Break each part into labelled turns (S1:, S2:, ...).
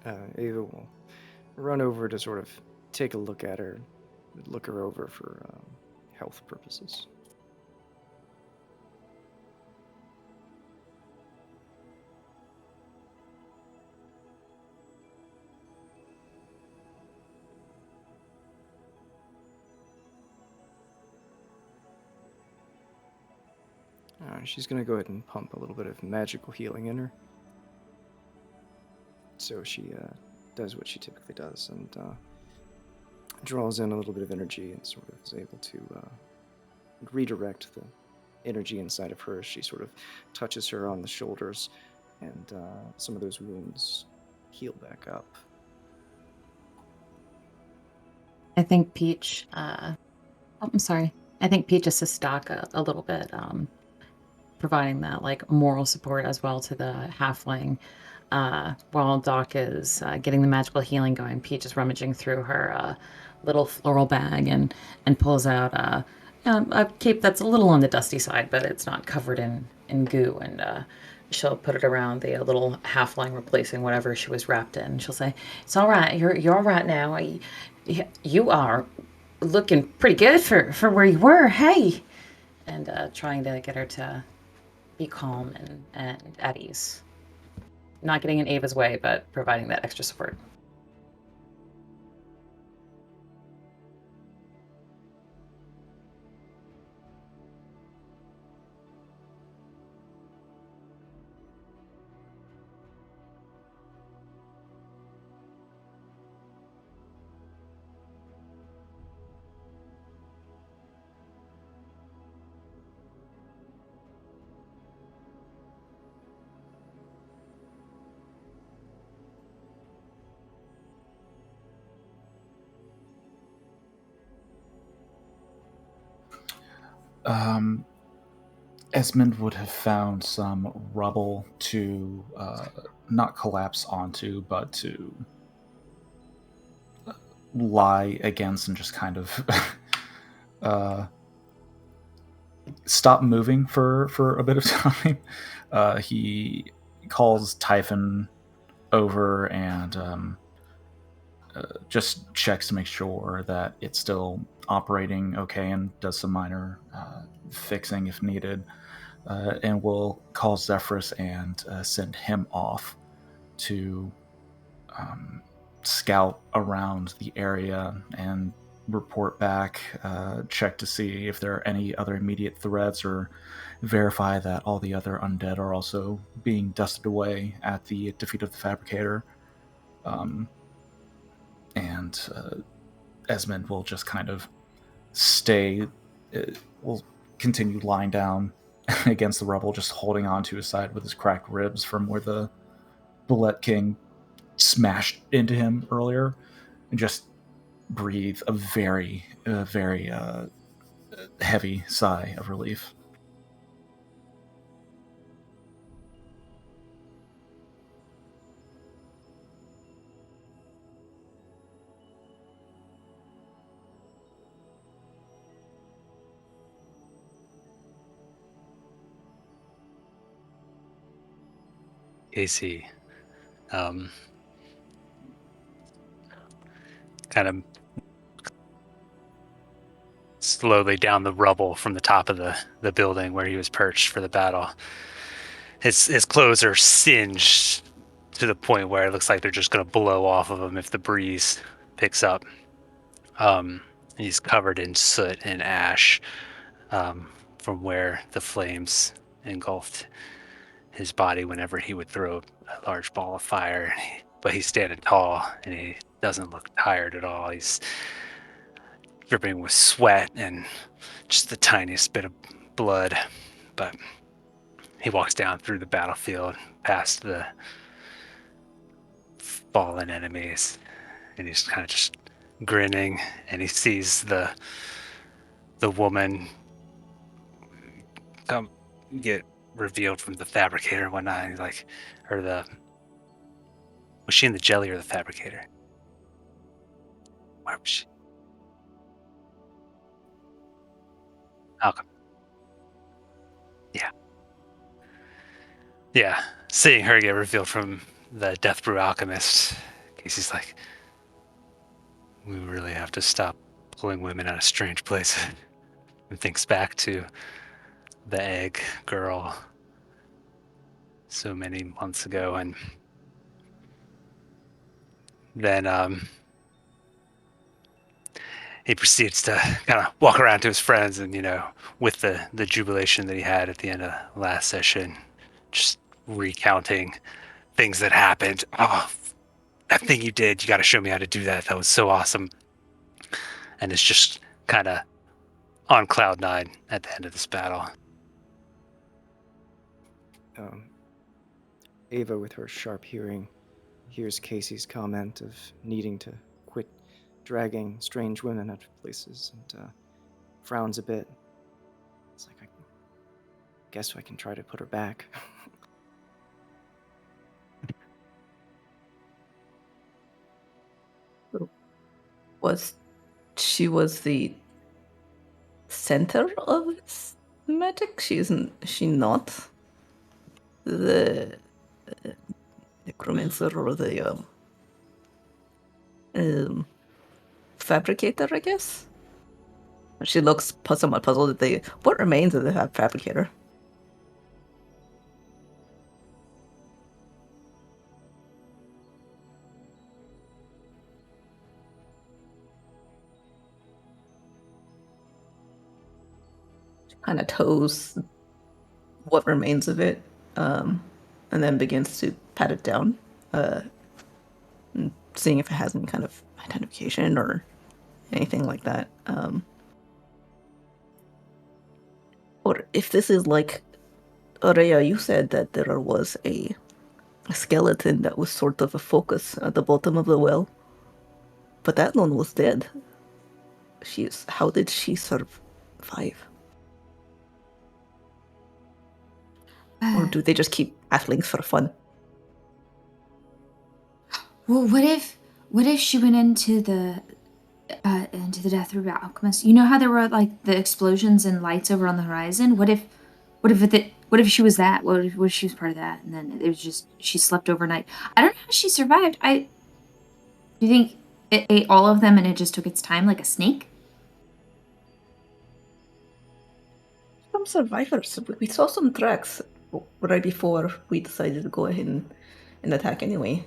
S1: Ava will run over to sort of take a look at her, look her over for health purposes. She's going to go ahead and pump a little bit of magical healing in her. So she does what she typically does and draws in a little bit of energy and sort of is able to redirect the energy inside of her as she sort of touches her on the shoulders, and some of those wounds heal back up.
S2: I think Peach, I'm sorry. I think Peach assists Doc a little bit, providing that like moral support as well to the halfling. While Doc is getting the magical healing going, Peach is rummaging through her little floral bag and pulls out a cape that's a little on the dusty side, but it's not covered in goo. And she'll put it around the little halfling, replacing whatever she was wrapped in. She'll say, "It's all right. You're all right now. You are looking pretty good for where you were. Hey." And trying to get her to be calm and at ease. Not getting in Ava's way, but providing that extra support.
S3: Esmond would have found some rubble to not collapse onto, but to lie against and just kind of stop moving for a bit of time. He calls Typhon over and just checks to make sure that it's still operating okay and does some minor fixing if needed. And will call Zephyrus and send him off to scout around the area and report back, check to see if there are any other immediate threats, or verify that all the other undead are also being dusted away at the defeat of the Fabricator. And Esmond will just kind of stay, will continue lying down against the rubble, just holding on to his side with his cracked ribs from where the Bullet King smashed into him earlier, and just breathe a very heavy sigh of relief.
S4: Casey kind of slowly down the rubble from the top of the building where he was perched for the battle. His clothes are singed to the point where it looks like they're just going to blow off of him if the breeze picks up. He's covered in soot and ash from where the flames engulfed his body whenever he would throw a large ball of fire. But he's standing tall and he doesn't look tired at all. He's dripping with sweat and just the tiniest bit of blood. But he walks down through the battlefield past the fallen enemies, and he's kind of just grinning, and he sees the woman come get revealed from the Fabricator and whatnot. And he's like, or was she in the jelly or the Fabricator? Where was she? Malcolm. Yeah. Seeing her get revealed from the Death Brew Alchemist, Casey's like, we really have to stop pulling women out of strange places. And thinks back to the egg girl so many months ago, and then he proceeds to kind of walk around to his friends, and with the jubilation that he had at the end of last session, just recounting things that happened. Oh, that thing you did, you got to show me how to do that. That was so awesome. And it's just kind of on cloud nine at the end of this battle.
S1: Ava, with her sharp hearing, hears Casey's comment of needing to quit dragging strange women out of places and frowns a bit. It's like, I guess I can try to put her back.
S5: She was the center of this magic? She not the necromancer or the fabricator, I guess? She looks somewhat puzzled at what remains of the fabricator. She kind of toes what remains of it, and then begins to pat it down, and seeing if it has any kind of identification or anything like that. Or if this is like, Aurea, you said that there was a skeleton that was sort of a focus at the bottom of the well, but that one was dead. How did she survive? Or do they just keep halflings for fun?
S6: Well, what if she went into the Death Room Alchemist? You know how there were like the explosions and lights over on the horizon? What if she was that? What if she was part of that? And then it was just she slept overnight. I don't know how she survived. Do you think it ate all of them and it just took its time like a snake?
S5: Some survivors. We saw some tracks right before we decided to go ahead and attack anyway.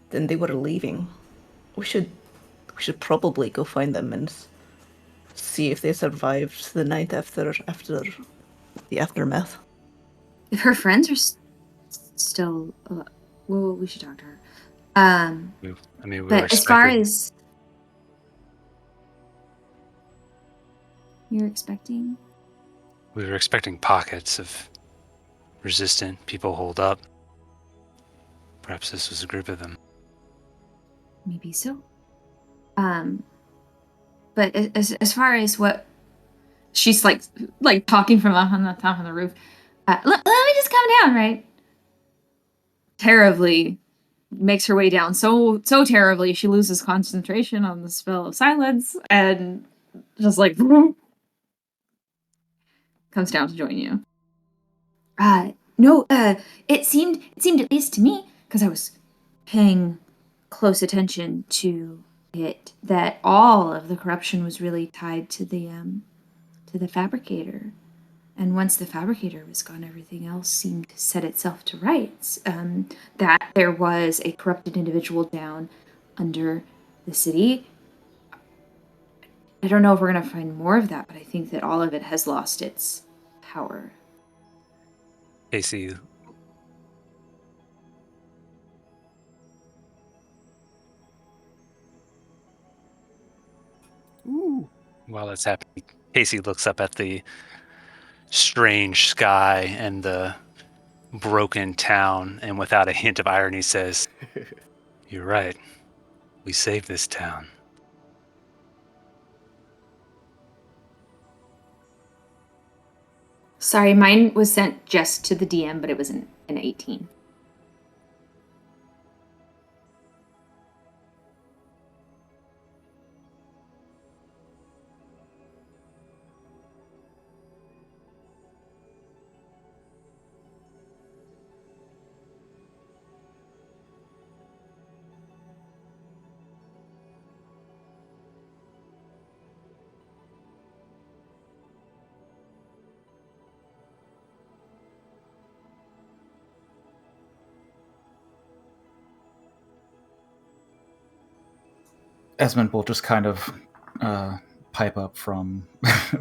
S5: Then they were leaving. We should probably go find them and see if they survived the night after the aftermath.
S6: If her friends are still, well, we should talk to her.
S4: We were
S6: but as far
S4: expecting-
S6: as you're expecting,
S4: we were expecting pockets of resistant people hold up. Perhaps this was a group of them.
S6: maybe so. But as far as what she's like talking from on the top of the roof, let me just come down, right? Terribly makes her way down so terribly she loses concentration on the spell of silence and just like comes down to join you. No, it seemed at least to me, because I was paying close attention to it, that all of the corruption was really tied to the fabricator. And once the fabricator was gone, everything else seemed to set itself to rights. That there was a corrupted individual down under the city. I don't know if we're going to find more of that, but I think that all of it has lost its power.
S4: Casey.
S1: Ooh.
S4: While that's happening, Casey looks up at the strange sky and the broken town, and without a hint of irony says, "You're right. We saved this town."
S6: Sorry, mine was sent just to the DM, but it was an 18.
S3: Esmond will just kind of pipe up from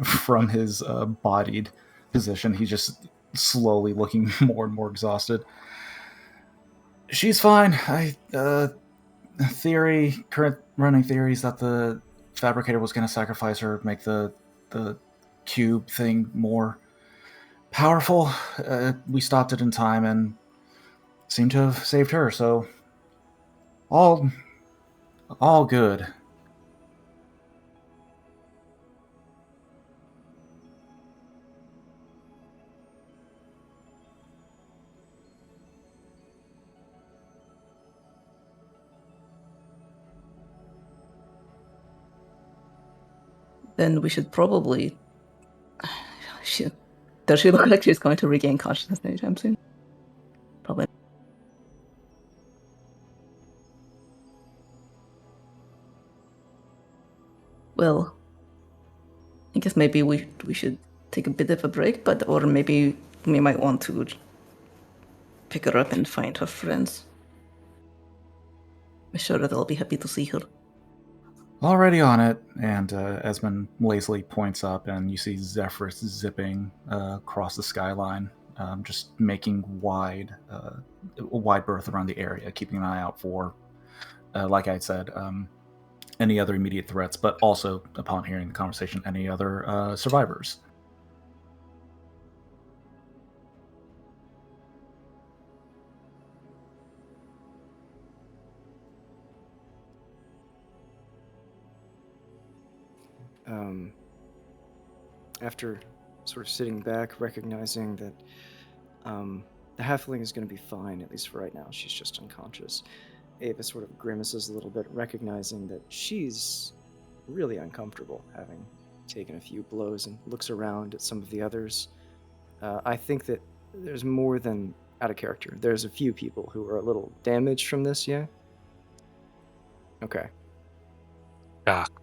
S3: from his bodied position. He's just slowly looking more and more exhausted. She's fine. Current running theories that the fabricator was going to sacrifice her, make the cube thing more powerful. We stopped it in time and seemed to have saved her. So all good.
S5: Then we should probably. Does she look like she's going to regain consciousness anytime soon? Probably. Well, I guess maybe we should take a bit of a break, or maybe we might want to pick her up and find her friends. I'm sure that they'll be happy to see her.
S3: Already on it, and Esmond lazily points up, and you see Zephyrus zipping across the skyline, just making a wide berth around the area, keeping an eye out for, like I said, any other immediate threats, but also, upon hearing the conversation, any other survivors.
S1: After sort of sitting back, recognizing that the halfling is going to be fine, at least for right now. She's just unconscious. Ava sort of grimaces a little bit, recognizing that she's really uncomfortable, having taken a few blows, and looks around at some of the others. I think that there's more than out of character. There's a few people who are a little damaged from this, yeah? Okay.
S4: Doc.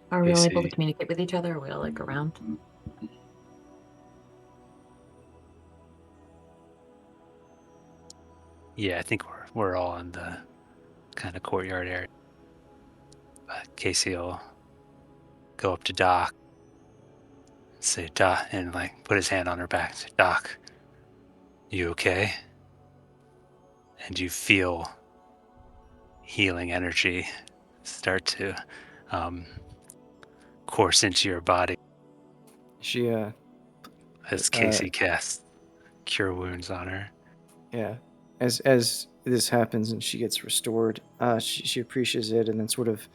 S2: Are we all able to
S4: AC.
S2: communicate with each other? Are we all like around?
S4: Yeah, I think we're all in the kind of courtyard area. Casey will go up to Doc and say, Doc, and like put his hand on her back and say, Doc, you okay? And you feel healing energy start to course into your body
S1: She,
S4: as Casey casts Cure Wounds on her.
S1: yeah. As this happens and she gets restored, she appreciates it and then sort of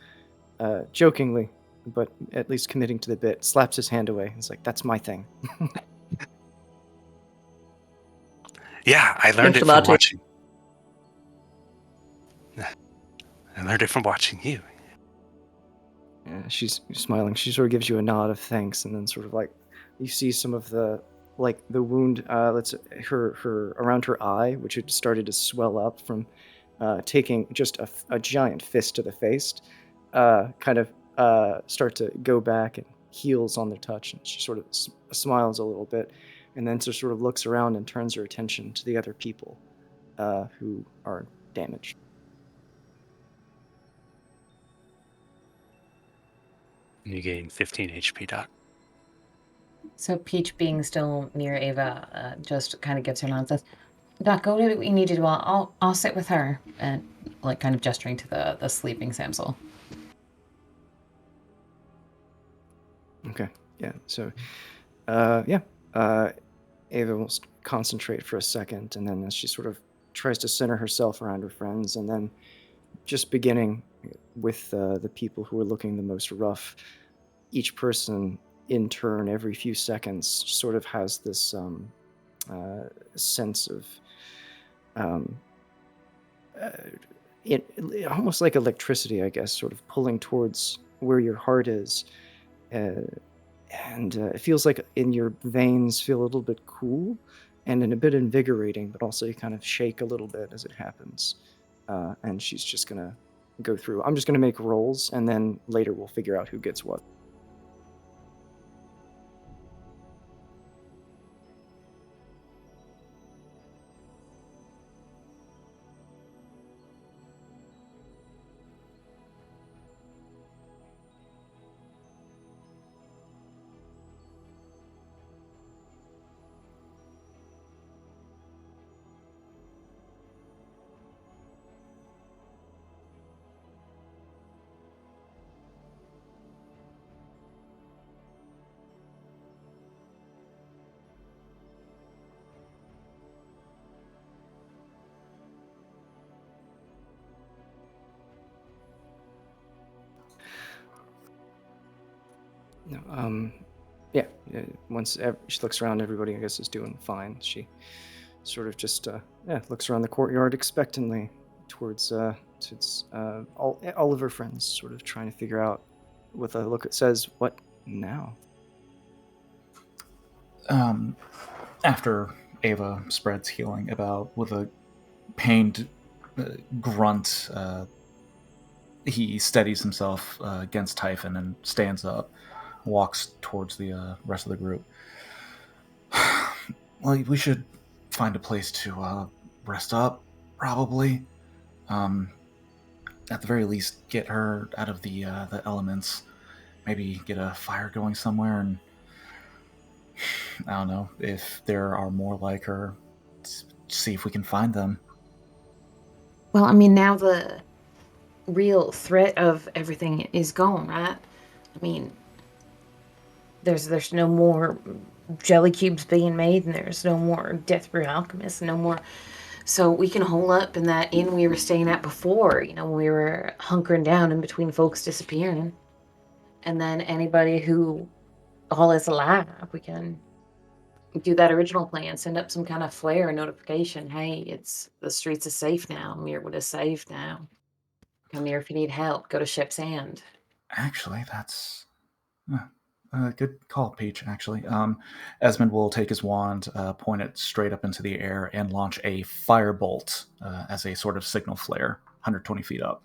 S1: jokingly, but at least committing to the bit, slaps his hand away. It's like, that's my thing.
S4: Yeah, I learned it from watching. I learned it from watching you.
S1: Yeah, she's smiling. She sort of gives you a nod of thanks, and then sort of like you see some of the wound. Her around her eye, which had started to swell up from taking just a giant fist to the face, kind of start to go back and heals on the touch, and she sort of smiles a little bit, and then sort of looks around and turns her attention to the other people who are damaged.
S4: You gain 15 HP, Doc.
S2: So Peach, being still near Ava, just kind of gives her nod and says, "Doc, go do what you need to do. I'll sit with her," and like kind of gesturing to the sleeping Samsel.
S1: Okay. Yeah. So, Ava will concentrate for a second, and then as she sort of tries to center herself around her friends, and then just beginning with the people who are looking the most rough, each person in turn, every few seconds, sort of has this sense of almost like electricity, I guess, sort of pulling towards where your heart is. And it feels like in your veins feel a little bit cool and a bit invigorating, but also you kind of shake a little bit as it happens. And she's just going to go through. I'm just going to make rolls, and then later we'll figure out who gets what. No, yeah. Once she looks around, everybody, I guess, is doing fine. She sort of just looks around the courtyard expectantly towards all of her friends, sort of trying to figure out with a look that says, "What now?"
S3: After Ava spreads healing about with a pained grunt, he steadies himself against Typhon and stands up, walks towards the rest of the group. Well, we should find a place to rest up, probably. At the very least, get her out of the elements. Maybe get a fire going somewhere, and I don't know if there are more like her. See if we can find them.
S2: Well, I mean, now the real threat of everything is gone, right? I mean, there's no more jelly cubes being made, and there's no more death brew alchemists, no more. So we can hole up in that inn we were staying at before, when we were hunkering down in between folks disappearing. And then anybody who all is alive, we can do that original plan, send up some kind of flare notification. Hey, the streets are safe now. Mirwood is safe now. Come here if you need help. Go to Ship's End.
S3: Actually, that's a good call, Peach. Actually, Esmond will take his wand, point it straight up into the air, and launch a firebolt as a sort of signal flare, 120 feet up.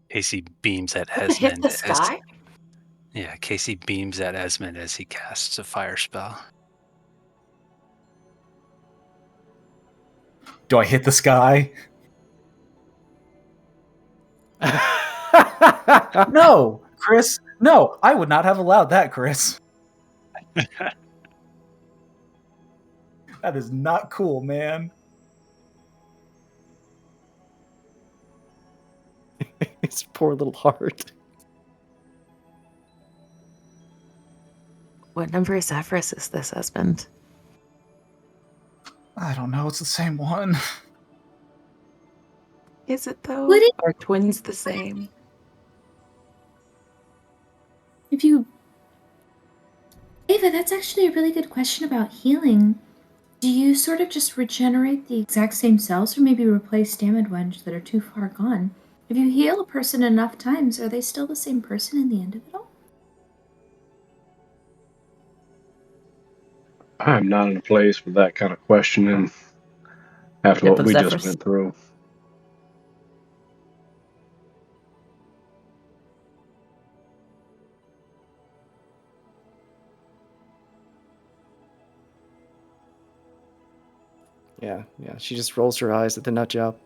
S4: Casey beams at
S2: Hit
S4: Esmond.
S2: the sky?
S4: Casey beams at Esmond as he casts a fire spell.
S3: Do I hit the sky? No, Chris. No, I would not have allowed that, Chris. That is not cool, man.
S1: His poor little heart.
S2: What number of Zephyrus is this, husband?
S3: I don't know. It's the same one.
S2: Is it though?
S6: Would it-
S2: Are twins the same?
S6: If you. Ava, that's actually a really good question about healing. Do you sort of just regenerate the exact same cells or maybe replace damaged ones that are too far gone? If you heal a person enough times, are they still the same person in the end of it all?
S7: I'm not in a place for that kind of questioning after
S2: Yep,
S7: what we
S2: Zephyrus.
S7: just went through.
S1: Yeah. She just rolls her eyes at the nut job.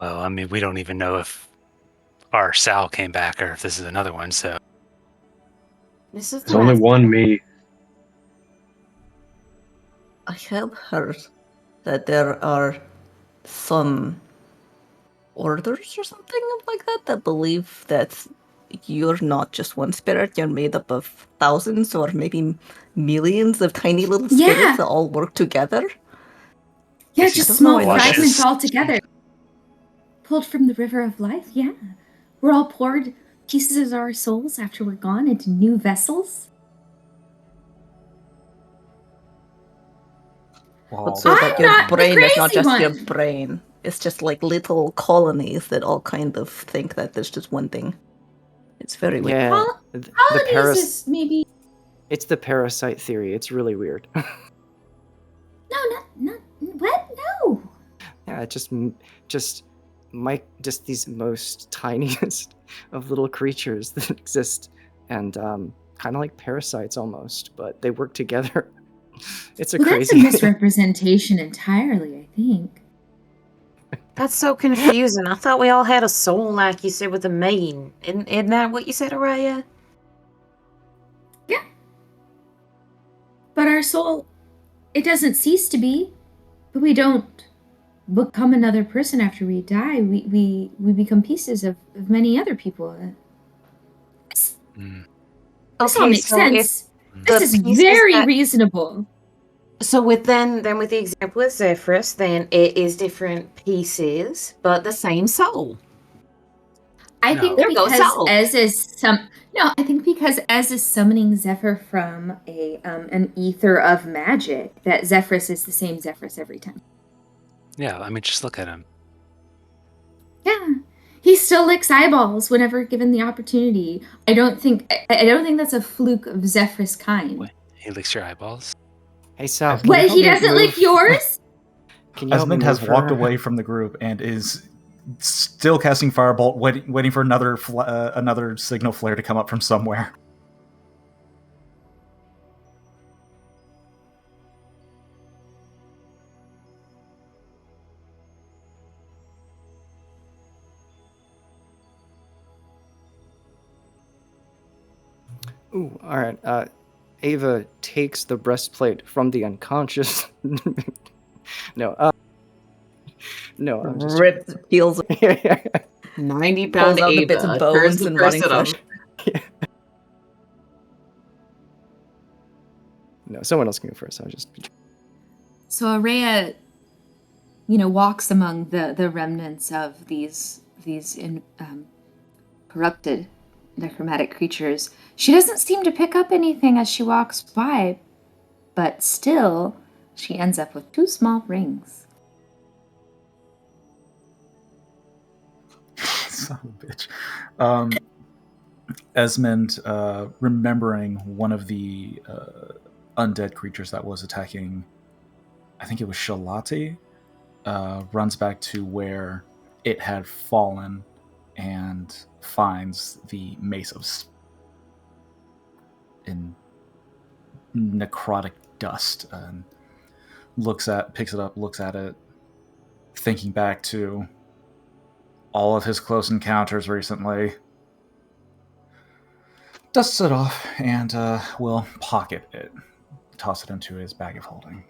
S4: Well, I mean, we don't even know if our Sal came back or if this is another one, so.
S2: This is
S7: There's only one me.
S5: I have heard that there are some orders or something like that that believe that you're not just one spirit, you're made up of thousands or maybe millions of tiny little spirits
S6: Yeah.
S5: that all work together.
S6: Yeah,
S4: Is he
S6: just
S5: don't know
S6: small
S5: any of
S6: fragments
S5: this.
S6: all together. Pulled from the river of life, yeah. We're all poured pieces of our souls after we're gone into new vessels.
S3: Well,
S5: So it's
S6: I'm
S5: like your
S6: not the
S5: brain is not
S6: crazy
S5: just your
S6: one.
S5: brain. It's just like little colonies that all kind of think that there's just one thing. It's very weird.
S1: Yeah,
S6: Colonies is maybe
S1: it's the parasite theory. It's really weird.
S6: no, what? No.
S1: Yeah, just these most tiniest of little creatures that exist, and kind of like parasites almost, but they work together. It's a
S6: Well, that's a
S1: crazy.
S6: misrepresentation entirely, I think.
S2: That's so confusing. I thought we all had a soul, like you said, with a main. Isn't that what you said, Araya?
S6: Yeah. But our soul, it doesn't cease to be. But we don't become another person after we die. We become pieces of many other people. This all makes
S2: so if
S6: sense.
S2: the
S6: This is
S2: pieces
S6: very
S2: that-
S6: reasonable.
S2: So with with the example of Zephyrus, then it is different pieces, but the same soul.
S6: I
S4: No.
S6: think
S2: There goes
S6: because
S2: soul.
S6: Ez is summoning Zephyr from an ether of magic, that Zephyrus is the same Zephyrus every time.
S4: Yeah, I mean, just look at him.
S6: Yeah. He still licks eyeballs whenever given the opportunity. I don't think that's a fluke of Zephyrus kind.
S4: Wait, he licks your eyeballs.
S1: Hey Sal, can you
S6: What,
S1: help
S6: he
S1: me
S6: doesn't
S1: move?
S6: lick yours?
S1: Can you help me
S3: Esmond has
S1: move
S3: walked
S1: her?
S3: away from the group and is still casting Firebolt, waiting for another signal flare to come up from somewhere.
S1: Ooh, all right. Ava takes the breastplate from the unconscious. No, no, I'm just
S5: Rips, peels,
S2: 90-pound
S5: pulls out the bits of
S2: Ava
S5: bones
S2: turns the
S5: and
S2: press
S5: rotting
S2: at
S5: flesh.
S2: him.
S1: No, someone else can go first. I'll just.
S6: So Araya, walks among the remnants of these corrupted necromantic creatures. She doesn't seem to pick up anything as she walks by, but still, she ends up with 2 small rings.
S3: Son of a bitch. Esmond, remembering one of the undead creatures that was attacking, I think it was Shalati, runs back to where it had fallen and finds the mace in necrotic dust, and picks it up, looks at it, thinking back to all of his close encounters recently, dusts it off, and will pocket it, toss it into his bag of holding.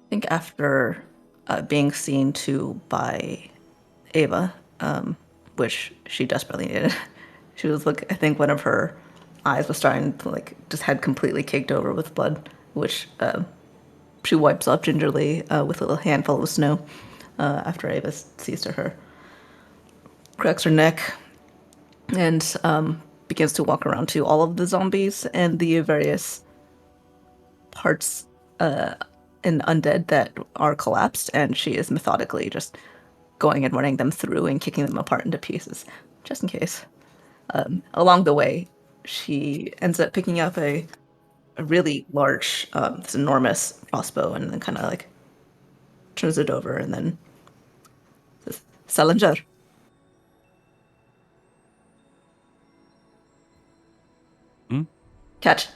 S5: I think after being seen to by Ava, which she desperately needed, she was I think one of her eyes was starting to just had completely caked over with blood, which she wipes off gingerly with a little handful of snow after Ava sees to her, cracks her neck, and begins to walk around to all of the zombies and the various parts and undead that are collapsed, and she is methodically just going and running them through and kicking them apart into pieces, just in case. Along the way, she ends up picking up a really large, this enormous crossbow, and then kind of turns it over, and then says, "Salinger." Catch.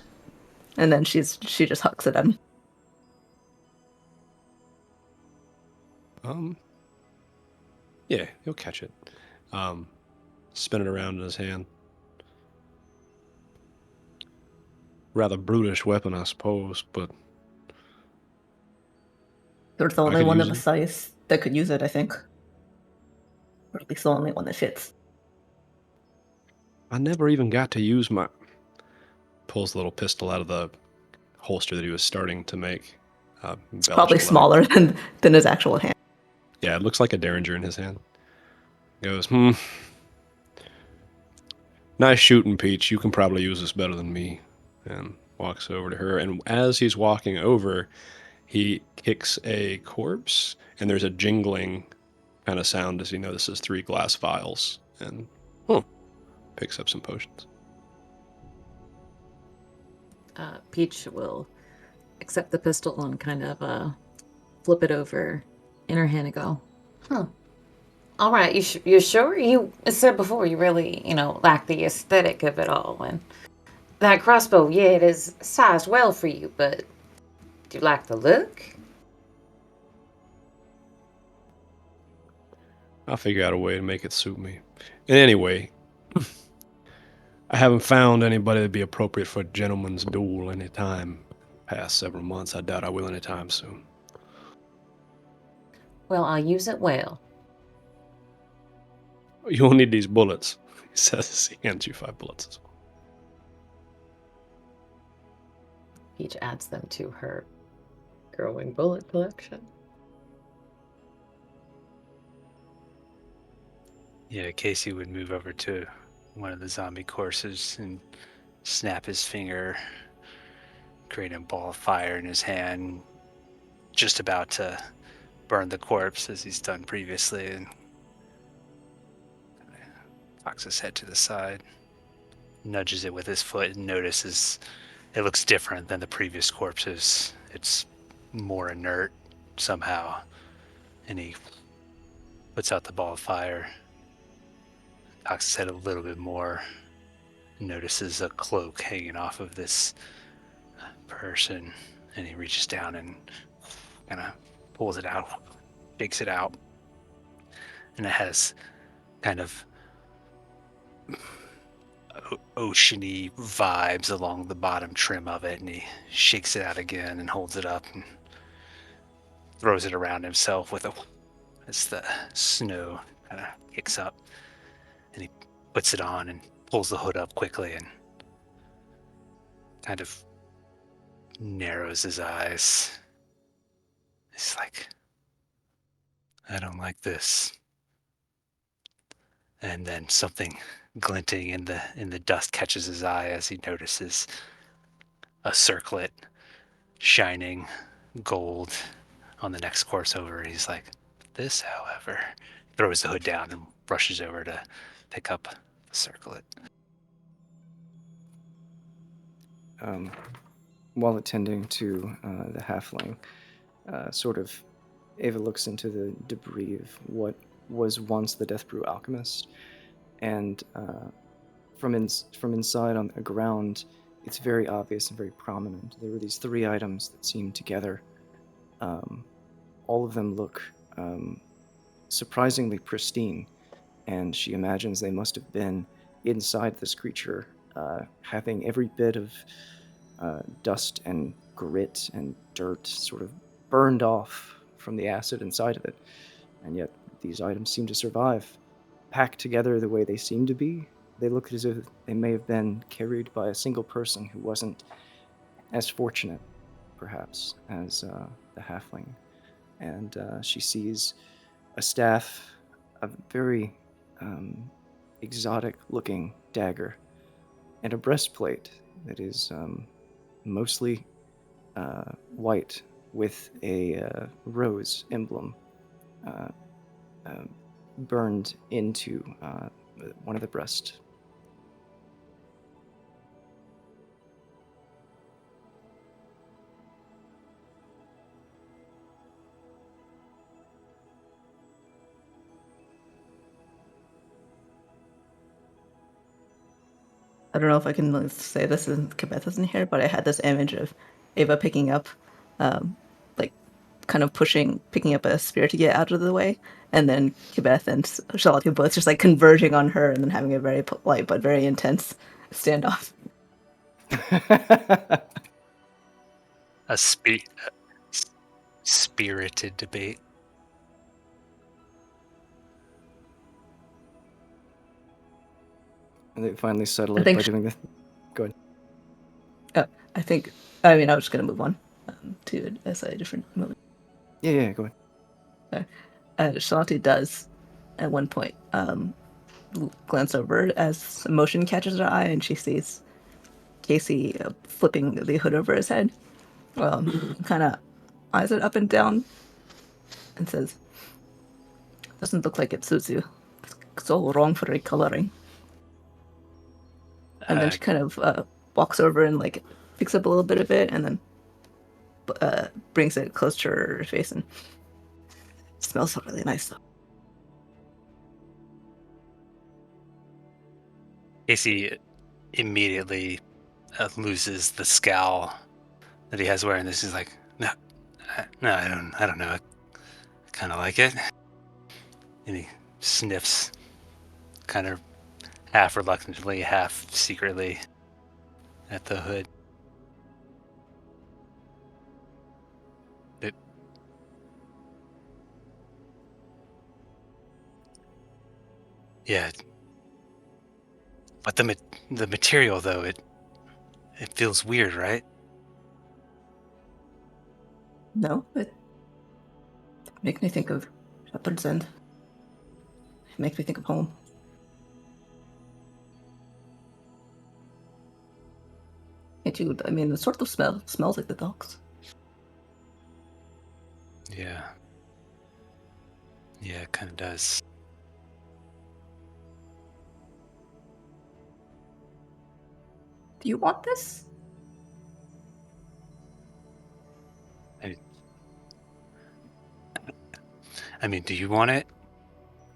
S5: And then she just hucks it at him.
S8: Yeah, he'll catch it. Spin it around in his hand. Rather brutish weapon, I suppose, but
S5: There's the
S8: I
S5: only
S8: could
S5: one
S8: use
S5: of his
S8: it.
S5: size that could use it, I think. Or at least the only one that fits.
S8: I never even got to use my... Pulls the little pistol out of the holster that he was starting to make.
S5: It's probably
S8: embellished
S5: smaller than his actual hand.
S8: Yeah, it looks like a derringer in his hand. Goes, nice shooting, Peach. You can probably use this better than me. And walks over to her. And as he's walking over, he kicks a corpse, and there's a jingling kind of sound as he notices 3 glass vials. And, picks up some potions.
S2: Peach will accept the pistol and kind of flip it over in her hand and go, huh. All right, you're sure? You said before you really, like the aesthetic of it all. And that crossbow, yeah, it is sized well for you, but do you like the look?
S8: I'll figure out a way to make it suit me. And anyway, I haven't found anybody that'd be appropriate for a gentleman's duel any time past several months. I doubt I will anytime soon.
S2: Well, I'll use it well.
S8: You'll need these bullets, he says as he hands you 5 bullets as well.
S2: Peach adds them to her growing bullet collection.
S4: Yeah, Casey would move over to one of the zombie corpses and snap his finger, create a ball of fire in his hand, just about to burn the corpse as he's done previously, and cocks his head to the side, nudges it with his foot, and notices it looks different than the previous corpses. It's more inert somehow, and he puts out the ball of fire, cocks his head a little bit more, notices a cloak hanging off of this person, and he reaches down and kind of pulls it out, shakes it out, and it has kind of oceany vibes along the bottom trim of it, and he shakes it out again and holds it up and throws it around himself with as the snow kind of kicks up, and he puts it on and pulls the hood up quickly and kind of narrows his eyes. He's like, I don't like this. And then something glinting in the dust catches his eye as he notices a circlet shining gold on the next course over. He's like, this, however, throws the hood down and rushes over to pick up the circlet.
S1: While attending to the halfling, sort of, Ava looks into the debris of what was once the Death Brew Alchemist, and from inside on the ground, it's very obvious and very prominent. There were these 3 items that seemed together. All of them look surprisingly pristine, and she imagines they must have been inside this creature, having every bit of dust and grit and dirt sort of burned off from the acid inside of it. And yet these items seem to survive. Packed together the way they seem to be, they look as if they may have been carried by a single person who wasn't as fortunate, perhaps, as the halfling. And she sees a staff, a very exotic-looking dagger, and a breastplate that is mostly white with a rose emblem burned into one of the breast.
S5: I don't know if I can say this and Kibeth isn't here, but I had this image of Ava picking up, like, kind of picking up a spear to get out of the way, and then Kibeth and Charlotte both just like converging on her and then having a very polite but very intense standoff.
S4: A spirited debate.
S1: And they finally settle
S5: I
S1: it
S5: think
S1: by doing the. Go ahead.
S5: I mean, I was just gonna move on to a different movie.
S1: Yeah, go ahead.
S5: Charlotte does, at one point, glance over as emotion catches her eye, and she sees Casey flipping the hood over his head. Kind of eyes it up and down, and says, "Doesn't look like it suits you. It's all wrong for recoloring." And then she kind of walks over and like picks up a little bit of it, and then brings it close to her face, and it smells really nice though.
S4: Casey immediately loses the scowl that he has wearing this. He's like, no, I don't know. I kind of like it. And he sniffs, kind of half reluctantly, half secretly, at the hood. Yeah, but the material though, it feels weird, right?
S5: No, it makes me think of Shepherd's End. It makes me think of home. Can't you? I mean, it sort of smells like the docks.
S4: Yeah, it kind of does.
S5: Do you want this?
S4: I mean, do you want it?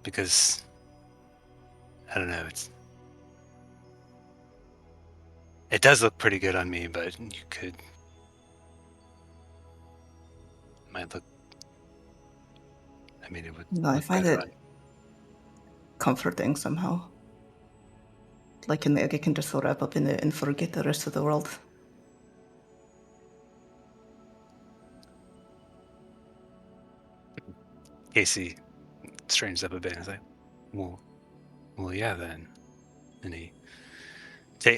S4: Because I don't know. It does look pretty good on me, but might look. I mean, it would.
S5: No, I
S4: look
S5: find
S4: better
S5: it comforting somehow. Like I can just wrap up in it and forget the rest of the world.
S4: Casey straightens up a bit and is like, well, yeah, then. And he,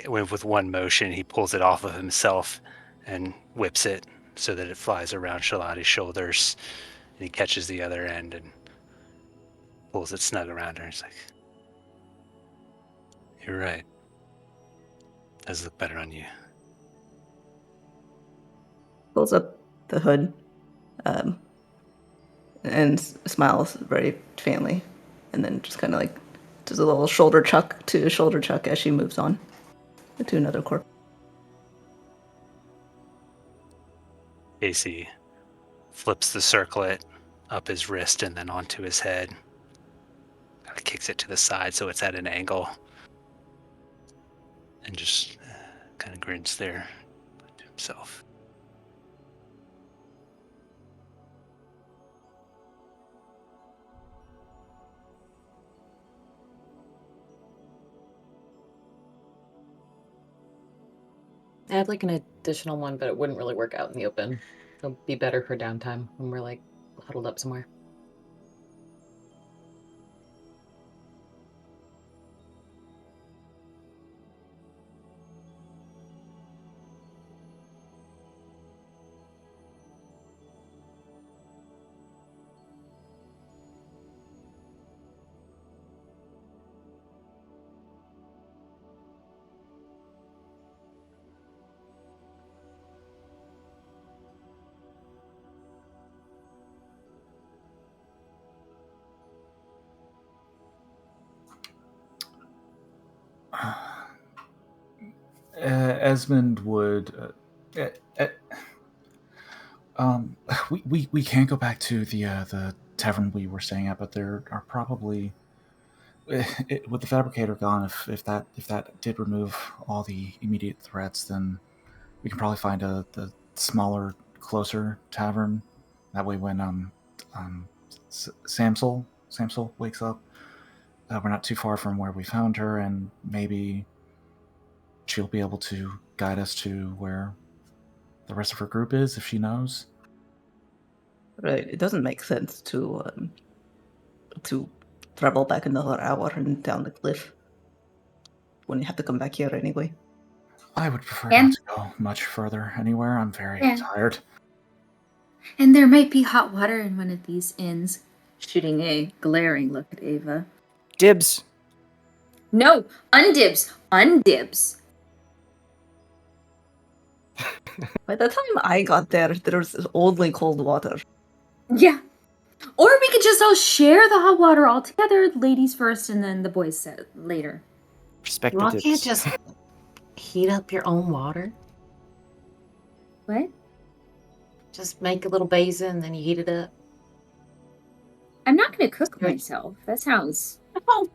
S4: with one motion, he pulls it off of himself and whips it so that it flies around Shalati's shoulders. And he catches the other end and pulls it snug around her. He's like, you're right. It does look better on you.
S5: Pulls up the hood, and smiles very faintly, and then just kind of like does a little shoulder chuck as she moves on to another corpse.
S4: Casey flips the circlet up his wrist and then onto his head. Kind of kicks it to the side so it's at an angle. And just kind of grins there to himself.
S2: I had like an additional one, but it wouldn't really work out in the open. It'll be better for downtime when we're like huddled up somewhere.
S3: Esmond would. We can't go back to the tavern we were staying at, but there are probably with the fabricator gone, if that did remove all the immediate threats, then we can probably find the smaller, closer tavern. That way, when Samsel wakes up, we're not too far from where we found her, and maybe she'll be able to guide us to where the rest of her group is if she knows.
S5: Right. It doesn't make sense to travel back another hour and down the cliff when you have to come back here anyway.
S3: I would prefer
S6: And-
S3: not to go much further anywhere. I'm very
S6: Yeah.
S3: tired.
S6: And there might be hot water in one of these inns. Shooting a glaring look at Ava.
S1: Dibs.
S6: No, undibs. Undibs.
S5: By the time I got there was only cold water.
S6: Yeah. Or we could just all share the hot water all together, ladies first and then the boys later.
S1: Respect
S2: You
S1: the
S2: all
S1: dibs.
S2: can't just heat up your own water.
S6: What?
S2: Just make a little basin and then you heat it up.
S6: I'm not going to cook
S2: Good.
S6: myself. That sounds...
S2: Oh,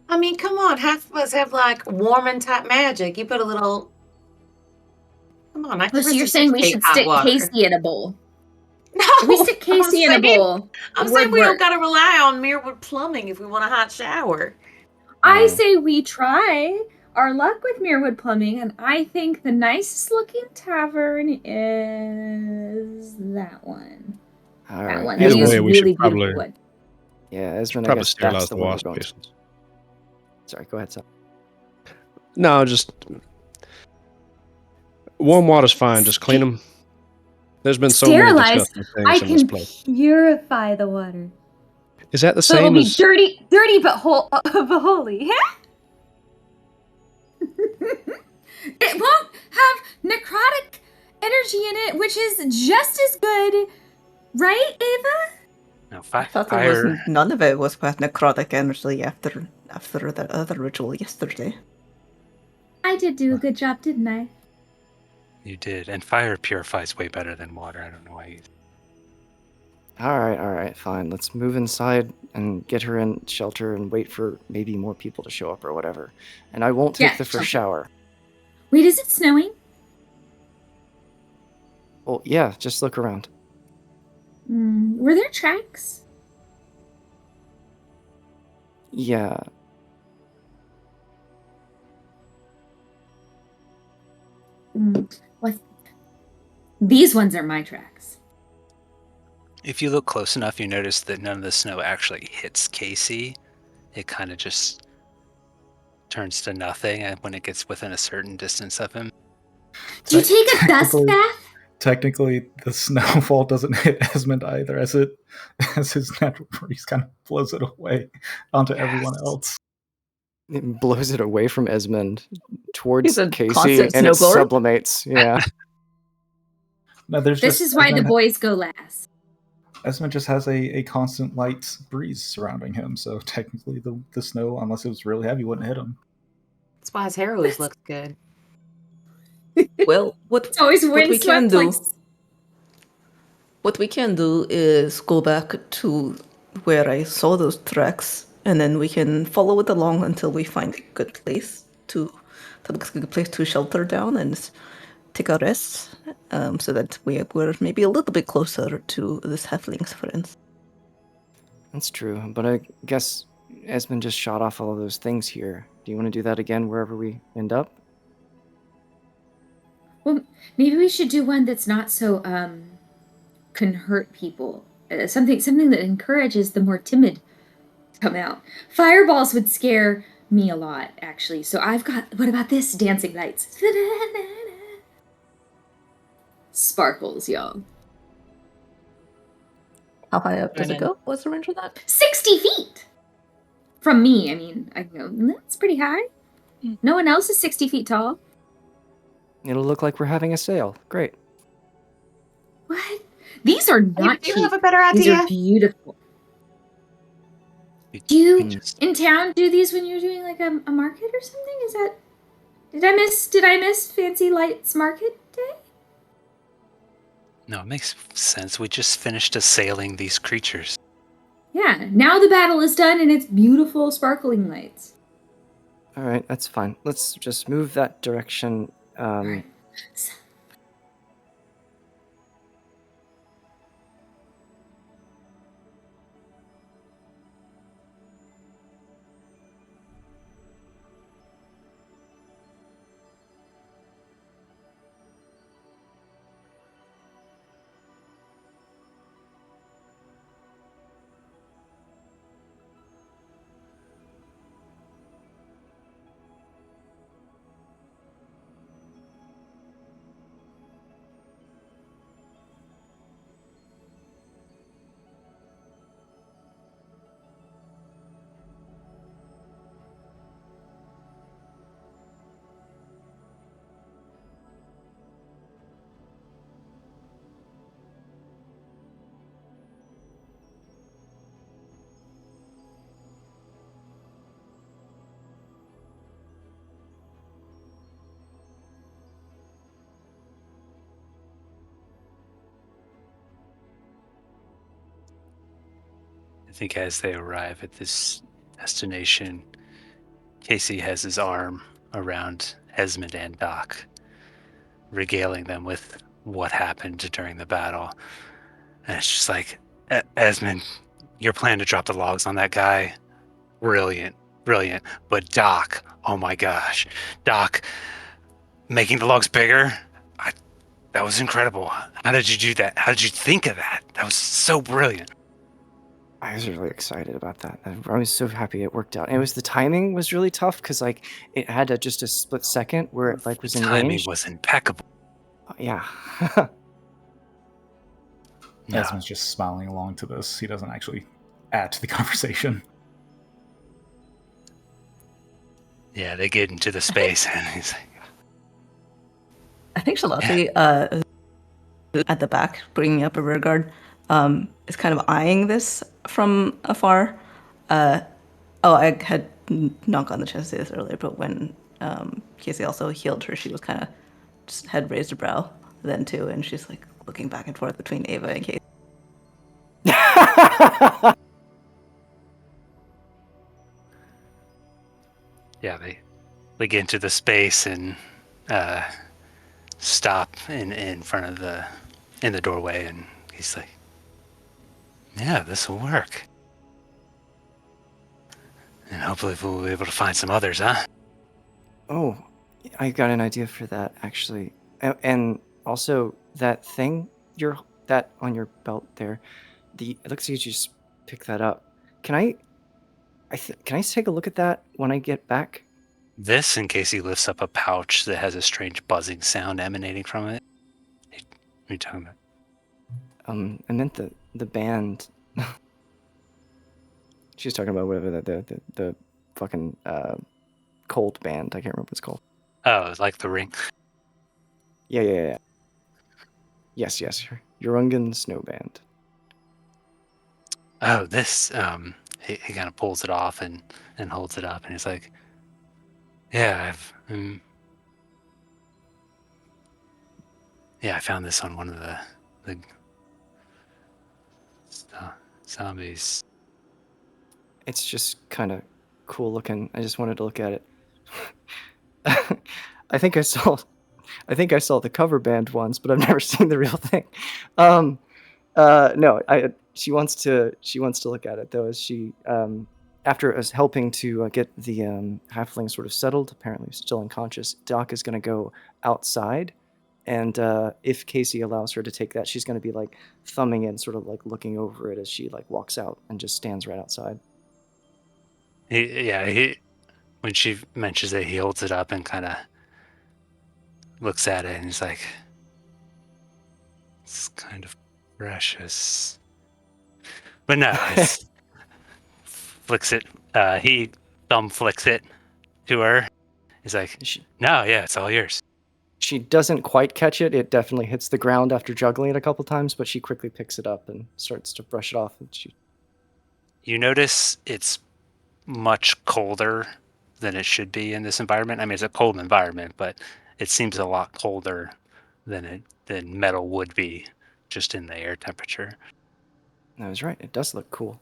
S2: I mean, come on. Half of us have like warming type magic. You put a little. Come on, I can
S6: Oh, so you're
S2: resist
S6: saying we
S2: take
S6: should
S2: hot
S6: stick
S2: water.
S6: Casey in a bowl?
S2: No,
S6: If we stick Casey in a bowl,
S2: I'm
S6: would
S2: saying we don't
S6: work.
S2: got to rely on Muirwood plumbing if we want a hot shower.
S6: I
S1: Yeah.
S6: say we try our luck with Muirwood Plumbing, and I think the nicest looking tavern is that one.
S1: All
S6: That
S1: right.
S6: one. They
S8: Either
S6: use
S8: way, we should
S6: really
S8: probably-
S6: beautiful wood.
S1: Yeah, Esmond, I
S8: Probably
S1: guess that's
S8: sterilize
S1: the
S8: the
S1: one we're
S8: wasp
S1: going to.
S8: basins.
S1: Sorry, go ahead, Sal.
S8: No, just warm water's fine. Just clean them. There's been so many
S6: Sterilize.
S8: disgusting
S6: I
S8: things in this
S6: can
S8: place.
S6: purify the water.
S8: Is that the
S6: So it'll
S8: same
S6: be
S8: as?
S6: dirty but holy. It won't have necrotic energy in it, which is just as good, right, Ava?
S4: No,
S5: I thought
S4: fire.
S5: none of it was with necrotic energy after that other ritual yesterday.
S6: I did do a good job, didn't I?
S4: You did, and fire purifies way better than water. I don't know why you.
S1: All right, fine. Let's move inside and get her in shelter and wait for maybe more people to show up or whatever. And I won't take
S6: Yeah,
S1: the first
S6: shelter.
S1: shower.
S6: Wait, is it snowing?
S1: Well, yeah, just look around.
S6: Were there tracks?
S1: Yeah.
S6: What? These ones are my tracks.
S4: If you look close enough, you notice that none of the snow actually hits Casey. It kind of just turns to nothing when it gets within a certain distance of him.
S6: Do you take a dust
S3: Technically-
S6: bath?
S3: Technically, the snowfall doesn't hit Esmond either, as his natural breeze kind of blows it away onto everyone
S4: Yes.
S3: else.
S1: It blows it away from Esmond towards
S5: He's a
S1: Casey,
S5: constant
S1: and it
S5: snowblower?
S1: sublimates. Yeah.
S3: No, there's
S6: This
S3: just
S6: is why the
S3: Esmond,
S6: boys go last.
S3: Esmond just has a constant light breeze surrounding him, so technically the snow, unless it was really heavy, wouldn't hit him.
S2: That's why his hair always looks good.
S5: Well, what
S6: It's always
S5: what we can
S6: windswept.
S5: do? What we can do is go back to where I saw those tracks, and then we can follow it along until we find a good place to shelter down and take a rest, so that we're maybe a little bit closer to this halfling's friends.
S1: That's true, but I guess Esmond just shot off all of those things here. Do you want to do that again wherever we end up?
S6: Well, maybe we should do one that's not so can hurt people. Something that encourages the more timid to come out. Fireballs would scare me a lot, actually. So I've got. What about this? Dancing lights. Sparkles, y'all.
S5: How high up does it
S2: Brennan.
S5: go? What's the range of that?
S6: 60 feet! From me, I mean, I can go, that's pretty high. No one else is 60 feet tall.
S1: It'll look like we're having a sale. Great.
S6: What? These are not
S2: Do you
S6: cheap.
S2: have a better
S6: These
S2: idea?
S6: are beautiful.
S4: You
S6: Do you
S4: can just-
S6: in town do these when you're doing like a market or something? Is that did I miss Fancy Lights Market Day?
S4: No, it makes sense. We just finished assailing these creatures.
S6: Yeah, now the battle is done and it's beautiful sparkling lights.
S1: All right, that's fine. Let's just move that direction.
S6: All right.
S4: I think as they arrive at this destination, Casey has his arm around Esmond and Doc, regaling them with what happened during the battle. And it's just like, Esmond, your plan to drop the logs on that guy, brilliant, brilliant. But Doc, oh my gosh, Doc, making the logs bigger, that was incredible. How did you do that? How did you think of that? That was so brilliant.
S1: I was really excited about that. I was so happy it worked out. And it was the timing was really tough because like it had just a split second where it like was in
S4: Timing
S1: range.
S4: was impeccable.
S1: Yeah.
S4: No.
S3: Esmond's just smiling along to this. He doesn't actually add to the conversation.
S4: Yeah, they get into the space and he's like,
S5: I think Shalasi, at the back, bringing up a rear guard, is kind of eyeing this from afar. I had not gotten the chance to say this earlier, but when Casey also healed her, she was kind of just had raised a brow then too, and she's like looking back and forth between Ava and Casey.
S4: yeah, they get into the space and stop in front of in the doorway, and he's like, yeah, this will work. And hopefully we'll be able to find some others, huh?
S1: Oh, I got an idea for that actually. And also that thing that on your belt there, it looks like you just pick that up. Can I take a look at that when I get back?
S4: This, in case he lifts up a pouch that has a strange buzzing sound emanating from it. What are you talking about?
S1: I meant the band. She's talking about whatever the fucking cold band. I can't remember what it's called.
S4: Oh, like the ring.
S1: Yeah. Yes. Urungan Snow Band.
S4: Oh, this. He kind of pulls it off and holds it up, and he's like, yeah, I found this on one of the zombies.
S1: It's just kind of cool looking. I just wanted to look at it. I think I saw the cover band once, but I've never seen the real thing. No, she wants to look at it though, as she after us helping to get the halfling sort of settled, apparently still unconscious. Doc is going to go outside, and if Casey allows her to take that, she's going to be like thumbing it, sort of like looking over it as she like walks out and just stands right outside.
S4: When she mentions it, he holds it up and kind of looks at it, and he's like, it's kind of precious. But no, it's flicks it. He thumb flicks it to her. He's like, no, yeah, it's all yours.
S1: She doesn't quite catch it. It definitely hits the ground after juggling it a couple times, but she quickly picks it up and starts to brush it off. And
S4: You notice it's much colder than it should be in this environment. I mean, it's a cold environment, but it seems a lot colder than metal would be just in the air temperature.
S1: I was right. It does look cool.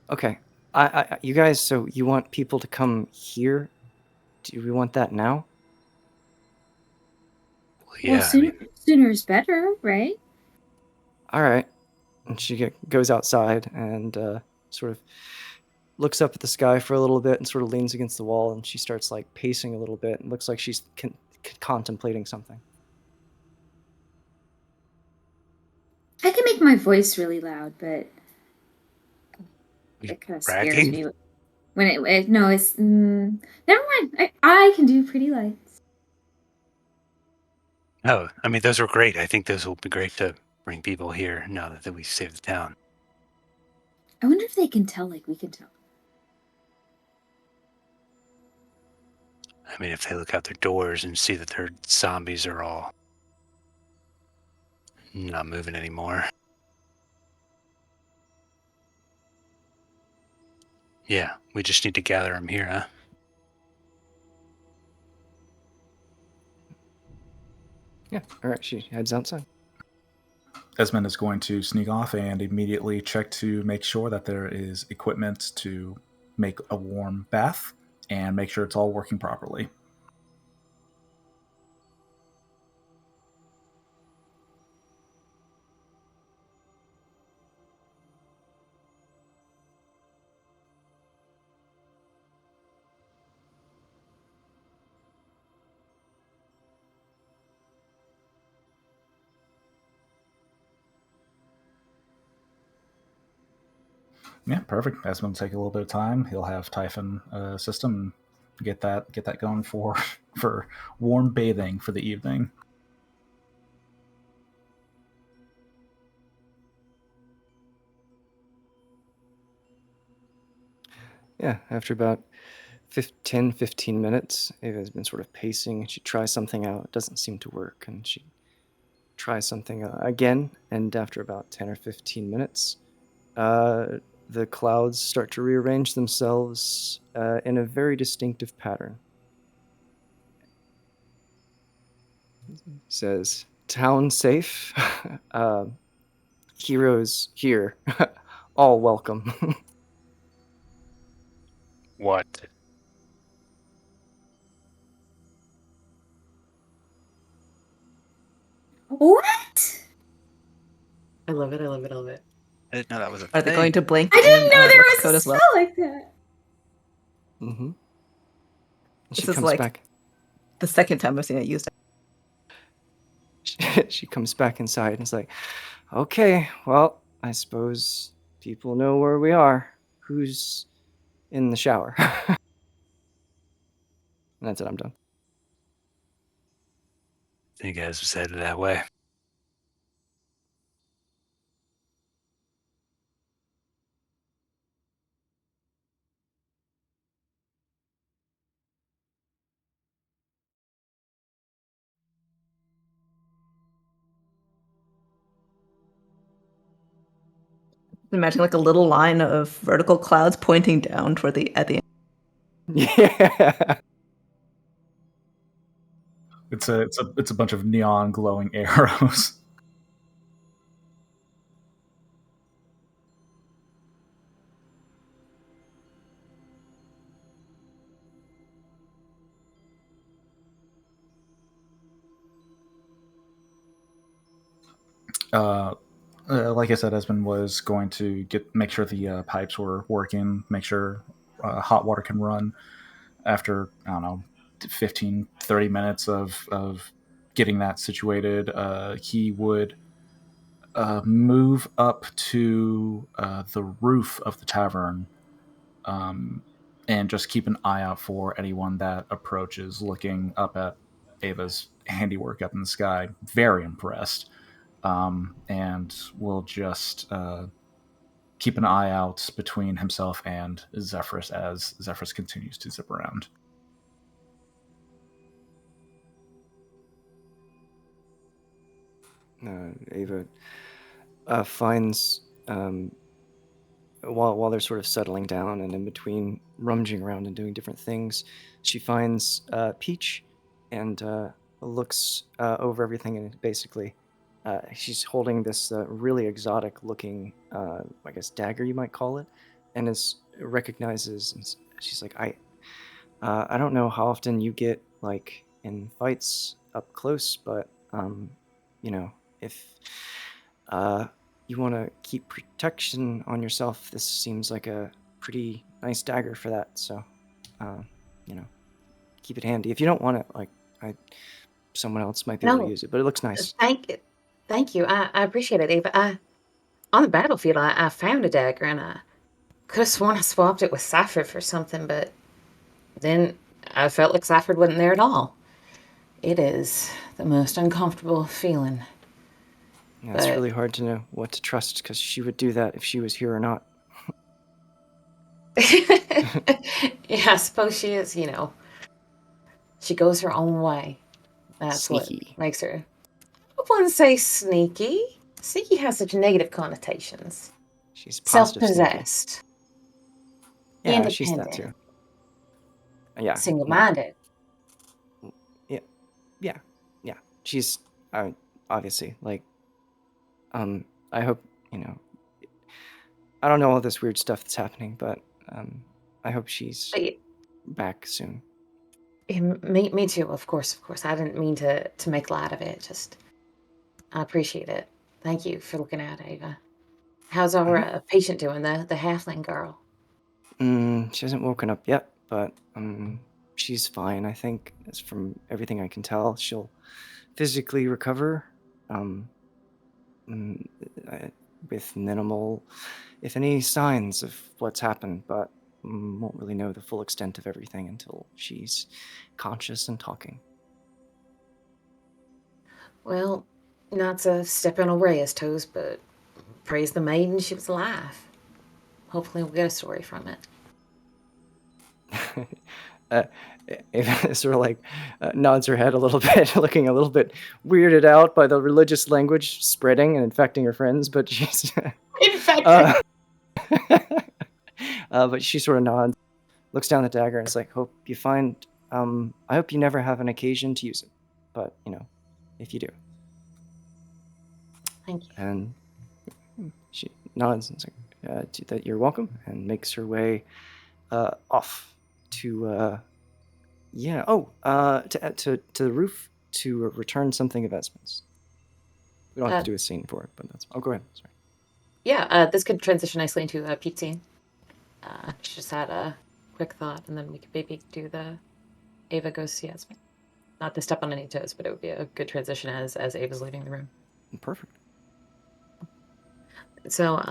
S1: Okay. You guys, so you want people to come here? Do we want that now?
S6: Well,
S4: Yeah, I mean,
S6: sooner is better, right?
S1: All right. And she goes outside and sort of looks up at the sky for a little bit and sort of leans against the wall, and she starts like pacing a little bit and looks like she's contemplating something.
S6: I can make my voice really loud, but it kind of scares
S4: bragging.
S6: me when no, it's never mind. I can do pretty lights.
S4: Oh, I mean, those were great. I think those will be great to bring people here now that we saved the town.
S6: I wonder if they can tell like we can tell.
S4: I mean, if they look out their doors and see that their zombies are all not moving anymore. Yeah, we just need to gather them here, huh?
S1: Yeah. All right. She heads outside.
S3: Esmond is going to sneak off and immediately check to make sure that there is equipment to make a warm bath and make sure it's all working properly. Yeah, perfect. That's going to take a little bit of time. He'll have Typhon system get that going for for warm bathing for the evening.
S1: Yeah. After about 10, 15 minutes, Ava's been sort of pacing. She tries something out. It doesn't seem to work, and she tries something again. And after about 10 or 15 minutes, the clouds start to rearrange themselves in a very distinctive pattern. It says, "Town safe. Heroes here. All welcome."
S4: What?
S6: What?
S2: I love it. I love it. I love it.
S4: I didn't know that was a
S5: Are they going
S4: thing.
S5: to blink
S6: I didn't
S5: in
S6: know there
S5: Morse
S6: was
S5: code
S6: a
S5: as well?
S6: spell like that.
S1: Mm-hmm. She
S5: This is
S1: comes
S5: like
S1: back.
S5: the second time I've seen it used.
S1: She comes back inside and is like, "Okay, well, I suppose people know where we are. Who's in the shower?" And that's it. I'm done.
S4: I think you guys was headed that way.
S5: Imagine like a little line of vertical clouds pointing down toward the at the end.
S1: Yeah.
S3: It's a bunch of neon glowing arrows. Like I said, Esmond was going to make sure the pipes were working, make sure hot water can run. After, I don't know, 15, 30 minutes of getting that situated, he would move up to the roof of the tavern and just keep an eye out for anyone that approaches, looking up at Ava's handiwork up in the sky, very impressed. And will just keep an eye out between himself and Zephyrus as Zephyrus continues to zip around.
S1: Ava finds while they're sort of settling down and in between rummaging around and doing different things, she finds Peach and looks over everything and basically she's holding this really exotic-looking, I guess, dagger you might call it, and recognizes. And she's like, I don't know how often you get like in fights up close, but if you want to keep protection on yourself, this seems like a pretty nice dagger for that. So, keep it handy. If you don't want it, someone else might be able to
S2: No,
S1: use it, but it looks nice.
S2: thank you. I appreciate it, Ava. On the battlefield, I found a dagger, and I could have sworn I swapped it with Safford for something, but then I felt like Safford wasn't there at all. It is the most uncomfortable feeling.
S1: Yeah, it's really hard to know what to trust because she would do that if she was here or not.
S2: Yeah, I suppose she is, She goes her own way. That's
S1: Sneaky.
S2: what makes her. I wouldn't say sneaky. Sneaky has such negative connotations.
S1: She's positive sneaky.
S2: Self-possessed.
S1: Yeah, she's that too. Yeah.
S2: Single-minded.
S1: Yeah. She's obviously I hope I don't know all this weird stuff that's happening, but I hope she's back soon.
S2: Me too, of course. I didn't mean to make light of it. Just, I appreciate it. Thank you for looking out, Ava. How's our patient doing, the halfling girl?
S1: She hasn't woken up yet, but she's fine. I think, as from everything I can tell, she'll physically recover with minimal, if any, signs of what's happened, but won't really know the full extent of everything until she's conscious and talking.
S2: Well, not to step on Aurea's toes, but praise the maiden she was alive. Hopefully we'll get a story from it.
S1: Ava sort of nods her head a little bit, looking a little bit weirded out by the religious language spreading and infecting her friends, but she's but she sort of nods, looks down the dagger, and is like, "Hope you find. I hope you never have an occasion to use it, but if you do."
S2: Thank you.
S1: And she nods and is like, "That you're welcome," and makes her way off to to the roof to return something of Esmond's. We don't have to do a scene for it, but that's. Oh, go ahead. Sorry.
S2: Yeah, this could transition nicely into a Pete scene. Just had a quick thought, and then we could maybe do the Ava goes to see Esmond. Not to step on any toes, but it would be a good transition as Ava's leaving the room.
S1: Perfect.
S2: So,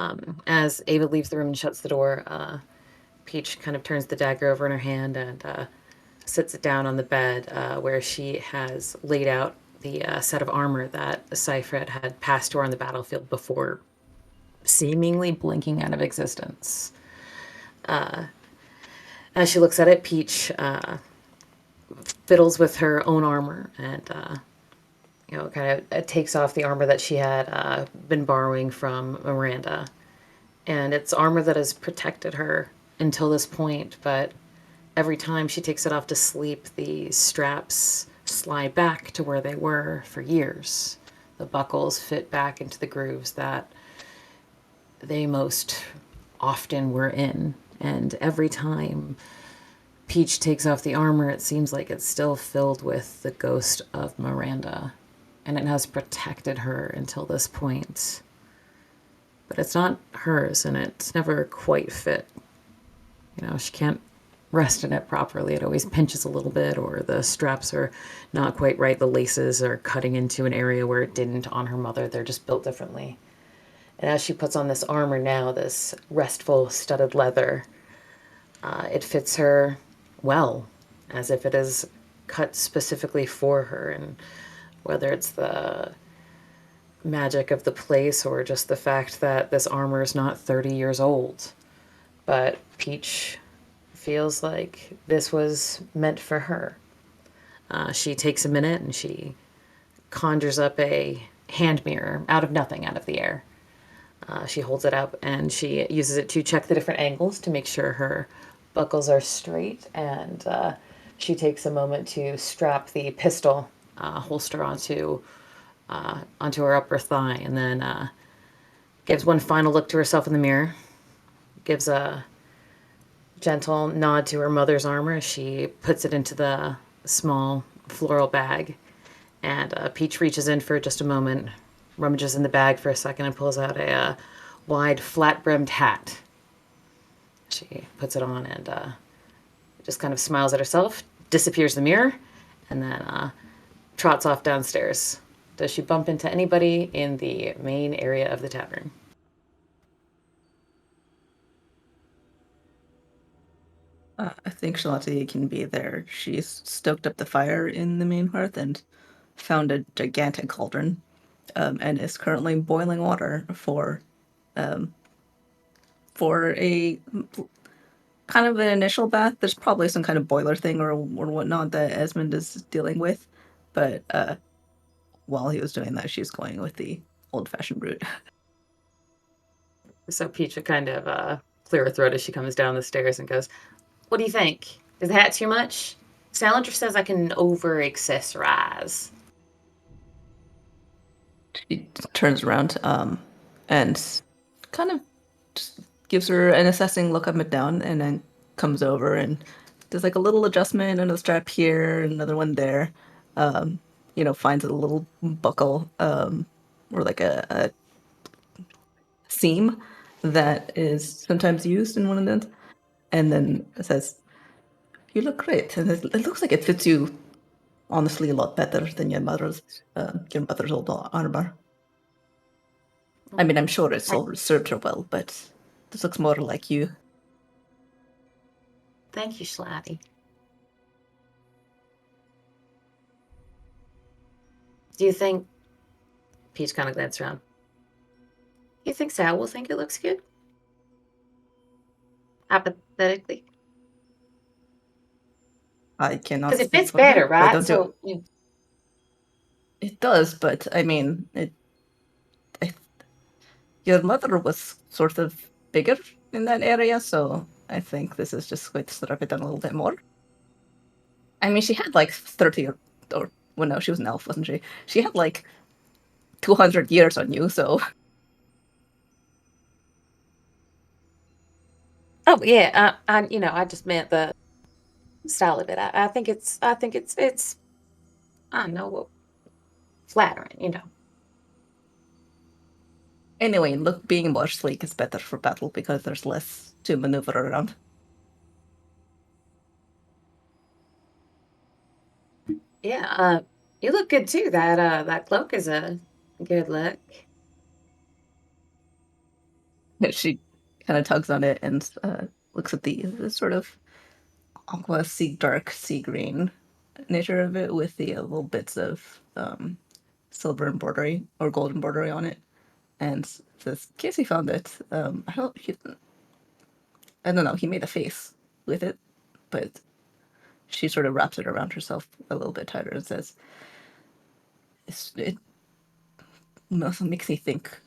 S2: as Ava leaves the room and shuts the door, Peach kind of turns the dagger over in her hand and sits it down on the bed where she has laid out the set of armor that Cyfred had passed to her on the battlefield before seemingly blinking out of existence. As she looks at it, Peach fiddles with her own armor and kind of takes off the armor that she had been borrowing from Miranda. And it's armor that has protected her until this point, but every time she takes it off to sleep, the straps slide back to where they were for years. The buckles fit back into the grooves that they most often were in. And every time Peach takes off the armor, it seems like it's still filled with the ghost of Miranda. And it has protected her until this point. But it's not hers, and it's never quite fit. She can't rest in it properly. It always pinches a little bit, or the straps are not quite right. The laces are cutting into an area where it didn't on her mother. They're just built differently. And as she puts on this armor now, this restful studded leather, it fits her well, as if it is cut specifically for her. And whether it's the magic of the place or just the fact that this armor is not 30 years old, but Peach feels like this was meant for her. She takes a minute and she conjures up a hand mirror out of nothing, out of the air. She holds it up and she uses it to check the different angles to make sure her buckles are straight, and she takes a moment to strap the pistol holster onto onto her upper thigh, and then gives one final look to herself in the mirror, gives a gentle nod to her mother's armor as she puts it into the small floral bag. And Peach reaches in for just a moment, rummages in the bag for a second, and pulls out a wide, flat-brimmed hat. She puts it on and just kind of smiles at herself, disappears in the mirror, and then trots off downstairs. Does she bump into anybody in the main area of the tavern?
S5: I think Shalati can be there. She's stoked up the fire in the main hearth and found a gigantic cauldron, and is currently boiling water for a kind of an initial bath. There's probably some kind of boiler thing or whatnot that Esmond is dealing with, but while he was doing that, she's going with the old-fashioned route.
S2: So Peach would kind of clear her throat as she comes down the stairs and goes, "What do you think? Is the hat too much? Salinger says I can over-accessorize."
S5: She turns around and kind of just gives her an assessing look up and down, and then comes over and does like a little adjustment on the strap here, another one there. Finds a little buckle or like a seam that is sometimes used in one of them, and then says, "You look great, and it looks like it fits you honestly a lot better than your mother's old armor. I mean, I'm sure it's all served her well, but this looks more like you."
S2: Thank you, Schlatti. Do you think... Peach kind of glanced around. You think Sal will think it looks good? Hypothetically.
S5: I cannot
S2: Because it
S5: speak
S2: fits
S5: for her,
S2: better,
S5: but I
S2: right?
S5: don't
S2: So
S5: It does, but I mean, your mother was sort of bigger in that area, so I think this is just going to strap it down a little bit more. I mean, she had like 30 or well, no, she was an elf, wasn't she? She had like 200 years on you, so.
S2: oh yeah, I just meant the style of it. I think it's I don't know, flattering.
S5: Anyway, look, being more sleek is better for battle because there's less to maneuver around.
S2: Yeah, you look good too. That cloak is a good look.
S5: She kind of tugs on it and looks at the sort of aqua dark sea green nature of it with the little bits of silver embroidery or gold embroidery on it, and says, "Casey found it. I don't know. He made a face with it, but." She sort of wraps it around herself a little bit tighter and says, "It also makes me think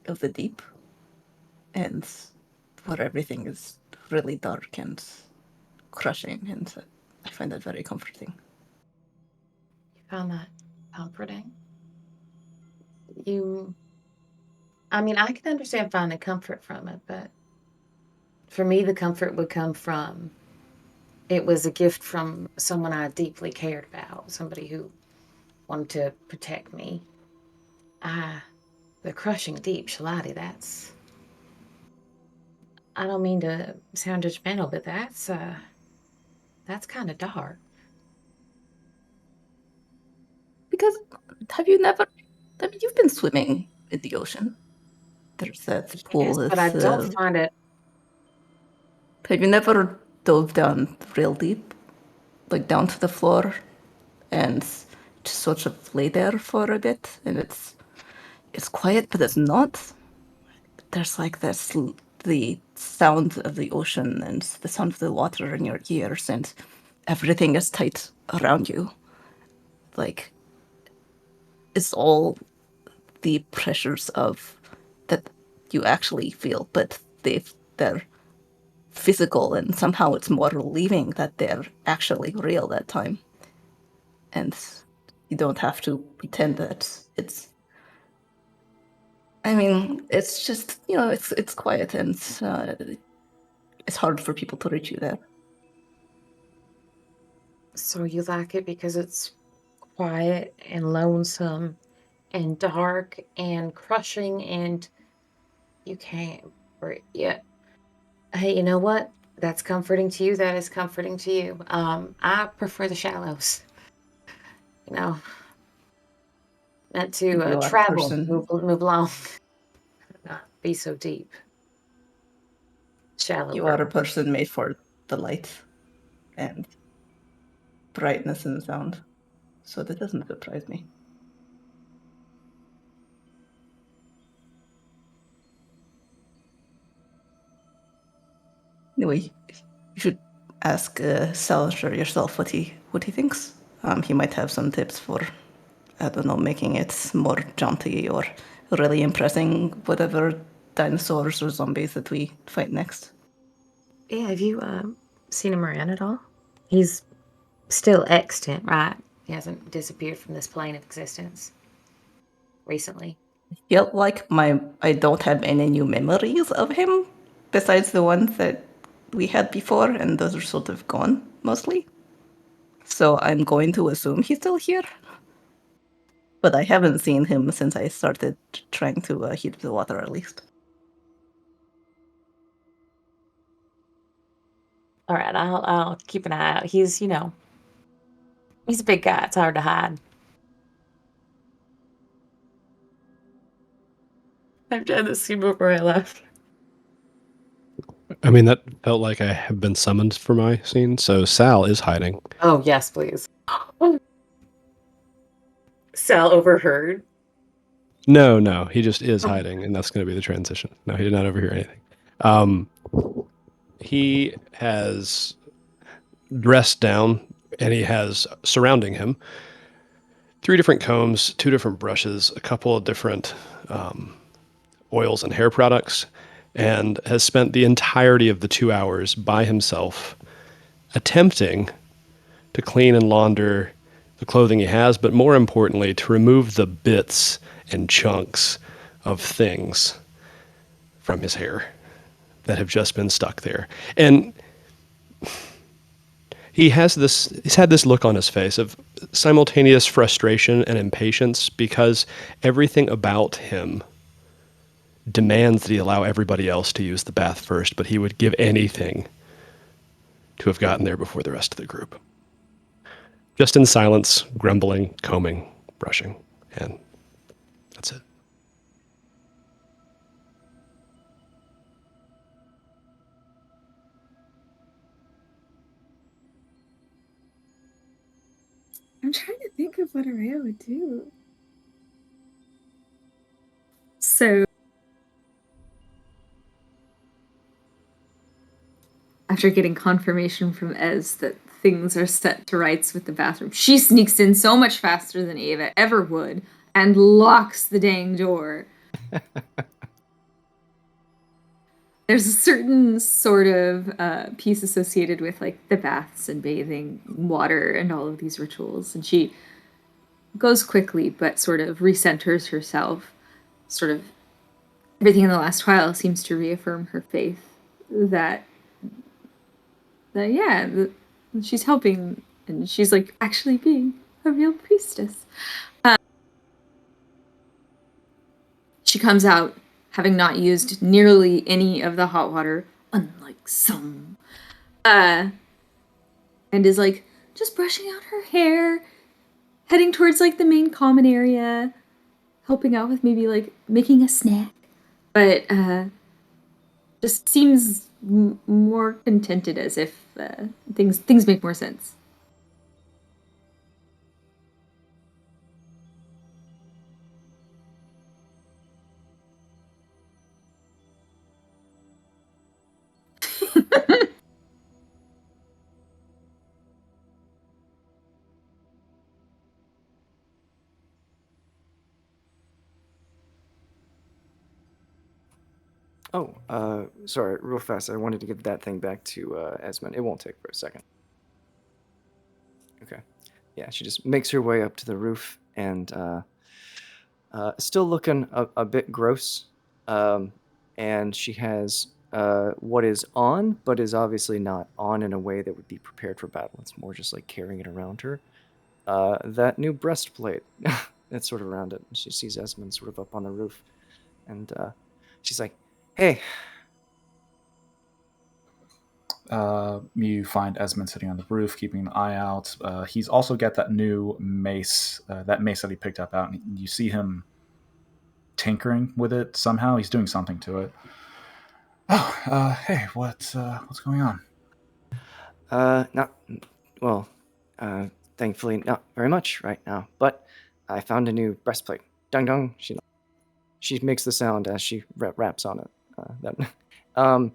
S5: of the deep, and where everything is really dark and crushing, and I find that very comforting."
S2: You found that comforting? I mean, I can understand finding comfort from it, but for me, the comfort would come from it was a gift from someone I deeply cared about, somebody who wanted to protect me. The crushing deep, Shalati, I don't mean to sound judgmental, but that's kind of dark.
S5: Because have you never? I mean, you've been swimming in the ocean. There's that pool.
S2: Yes, but I don't find it.
S5: Have you never dove down real deep, like down to the floor, and just sort of lay there for a bit, and it's quiet, but it's not. There's like this the sound of the ocean and the sound of the water in your ears, and everything is tight around you. Like it's all the pressures of that you actually feel, but they're physical, and somehow it's more relieving that they're actually real that time. And You don't have to pretend that it's. I mean, it's just it's quiet and it's hard for people to reach you there.
S2: So you like it because it's quiet and lonesome and dark and crushing and you can't breathe. Yeah. Hey, you know what? That's comforting to you. That is comforting to you. I prefer the shallows. You know, meant to
S5: You are a
S2: travel,
S5: person.
S2: move along, not be so deep. Shallow
S5: You are a
S2: growth.
S5: person made for the light and brightness and sound, so that doesn't surprise me. Anyway, you should ask Salinger yourself what he thinks. He might have some tips for, I don't know, making it more jaunty or really impressing whatever dinosaurs or zombies that we fight next.
S2: Yeah, have you seen him around at all? He's still extant, right? He hasn't disappeared from this plane of existence recently.
S5: Feel like I don't have any new memories of him besides the ones that we had before, and those are sort of gone mostly. So I'm going to assume he's still here. But I haven't seen him since I started trying to heat the water, at least.
S2: All right, I'll keep an eye out. He's he's a big guy. It's hard to hide. I've done this scene before I left.
S8: I mean, that felt like I have been summoned for my scene, so Sal is hiding.
S2: Oh yes, please. Sal overheard.
S8: No, he just is hiding, and that's going to be the transition. No, he did not overhear anything. He has dressed down, and he has surrounding him 3 different combs, 2 different brushes, a couple of different oils and hair products, and has spent the entirety of the 2 hours by himself attempting to clean and launder the clothing he has, but more importantly, to remove the bits and chunks of things from his hair that have just been stuck there. And he's had this look on his face of simultaneous frustration and impatience because everything about him demands that he allow everybody else to use the bath first, but he would give anything to have gotten there before the rest of the group. Just in silence, grumbling, combing, brushing, and that's it.
S6: I'm trying to think of what Araya would do. So, after getting confirmation from Ez that things are set to rights with the bathroom, she sneaks in so much faster than Ava ever would and locks the dang door. There's a certain sort of piece associated with like the baths and bathing, water, and all of these rituals, and she goes quickly but sort of recenters herself. Sort of everything in the last while seems to reaffirm her faith that she's helping and she's like actually being a real priestess. She comes out having not used nearly any of the hot water, unlike some, and is like just brushing out her hair, heading towards like the main common area, helping out with maybe like making a snack, but just seems more contented, as if things make more sense.
S1: Oh, sorry, real fast. I wanted to give that thing back to Esmond. It won't take for a second. Okay. yeah, she just makes her way up to the roof and still looking a bit gross. And she has what is on, but is obviously not on in a way that would be prepared for battle. It's more just like carrying it around her. That new breastplate that's sort of around it. She sees Esmond sort of up on the roof, and she's like, "Hey."
S3: You find Esmond sitting on the roof, keeping an eye out. He's also got that new mace, that mace that he picked up out, and you see him tinkering with it somehow. He's doing something to it. Oh, hey, what's going on?
S1: Not well. Thankfully, not very much right now. But I found a new breastplate. Dung dung. She makes the sound as she raps on it. Um,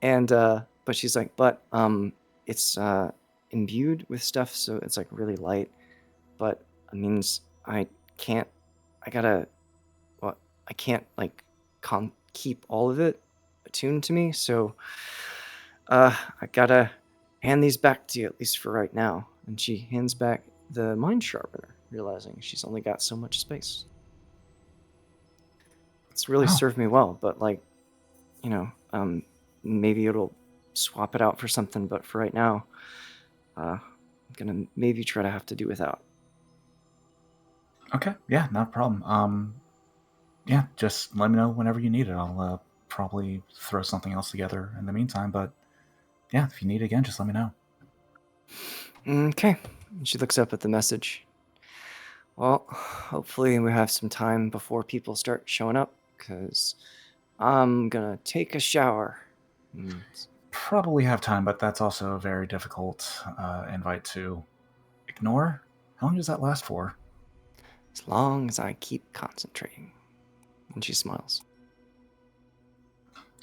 S1: and but she's like, it's imbued with stuff, so it's like really light. But it means I can't. I gotta. Well, I can't like keep all of it attuned to me. So I gotta hand these back to you, at least for right now. And she hands back the mind sharpener, realizing she's only got so much space. It's really served me well, but like, you know, maybe it'll swap it out for something, but for right now, I'm gonna maybe try to have to do without.
S3: Okay, yeah, not a problem. Yeah, just let me know whenever you need it. I'll probably throw something else together in the meantime, but yeah, if you need it again, just let me know.
S1: Okay. And she looks up at the message. Well, hopefully we have some time before people start showing up, because I'm gonna take a shower.
S3: Probably have time, but that's also a very difficult invite to ignore. How long does that last for?
S1: As long as I keep concentrating. And she smiles.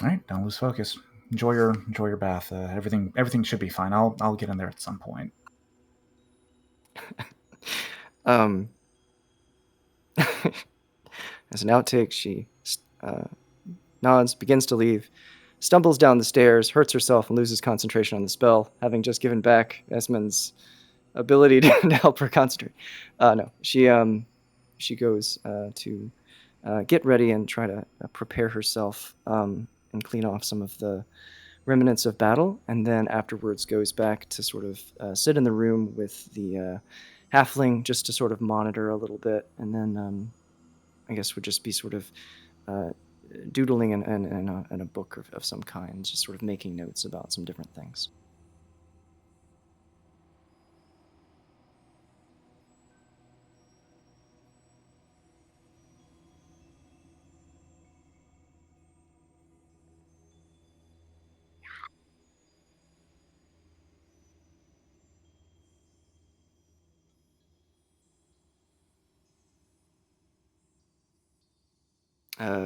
S3: All right, don't lose focus. Enjoy your bath. Everything should be fine. I'll get in there at some point.
S1: As an outtake, she nods, begins to leave, stumbles down the stairs, hurts herself, and loses concentration on the spell, having just given back Esmond's ability to help her concentrate. No, she goes to get ready and try to prepare herself and clean off some of the remnants of battle, and then afterwards goes back to sort of sit in the room with the halfling just to sort of monitor a little bit, and then I guess would just be sort of doodling in a book of some kind, just sort of making notes about some different things.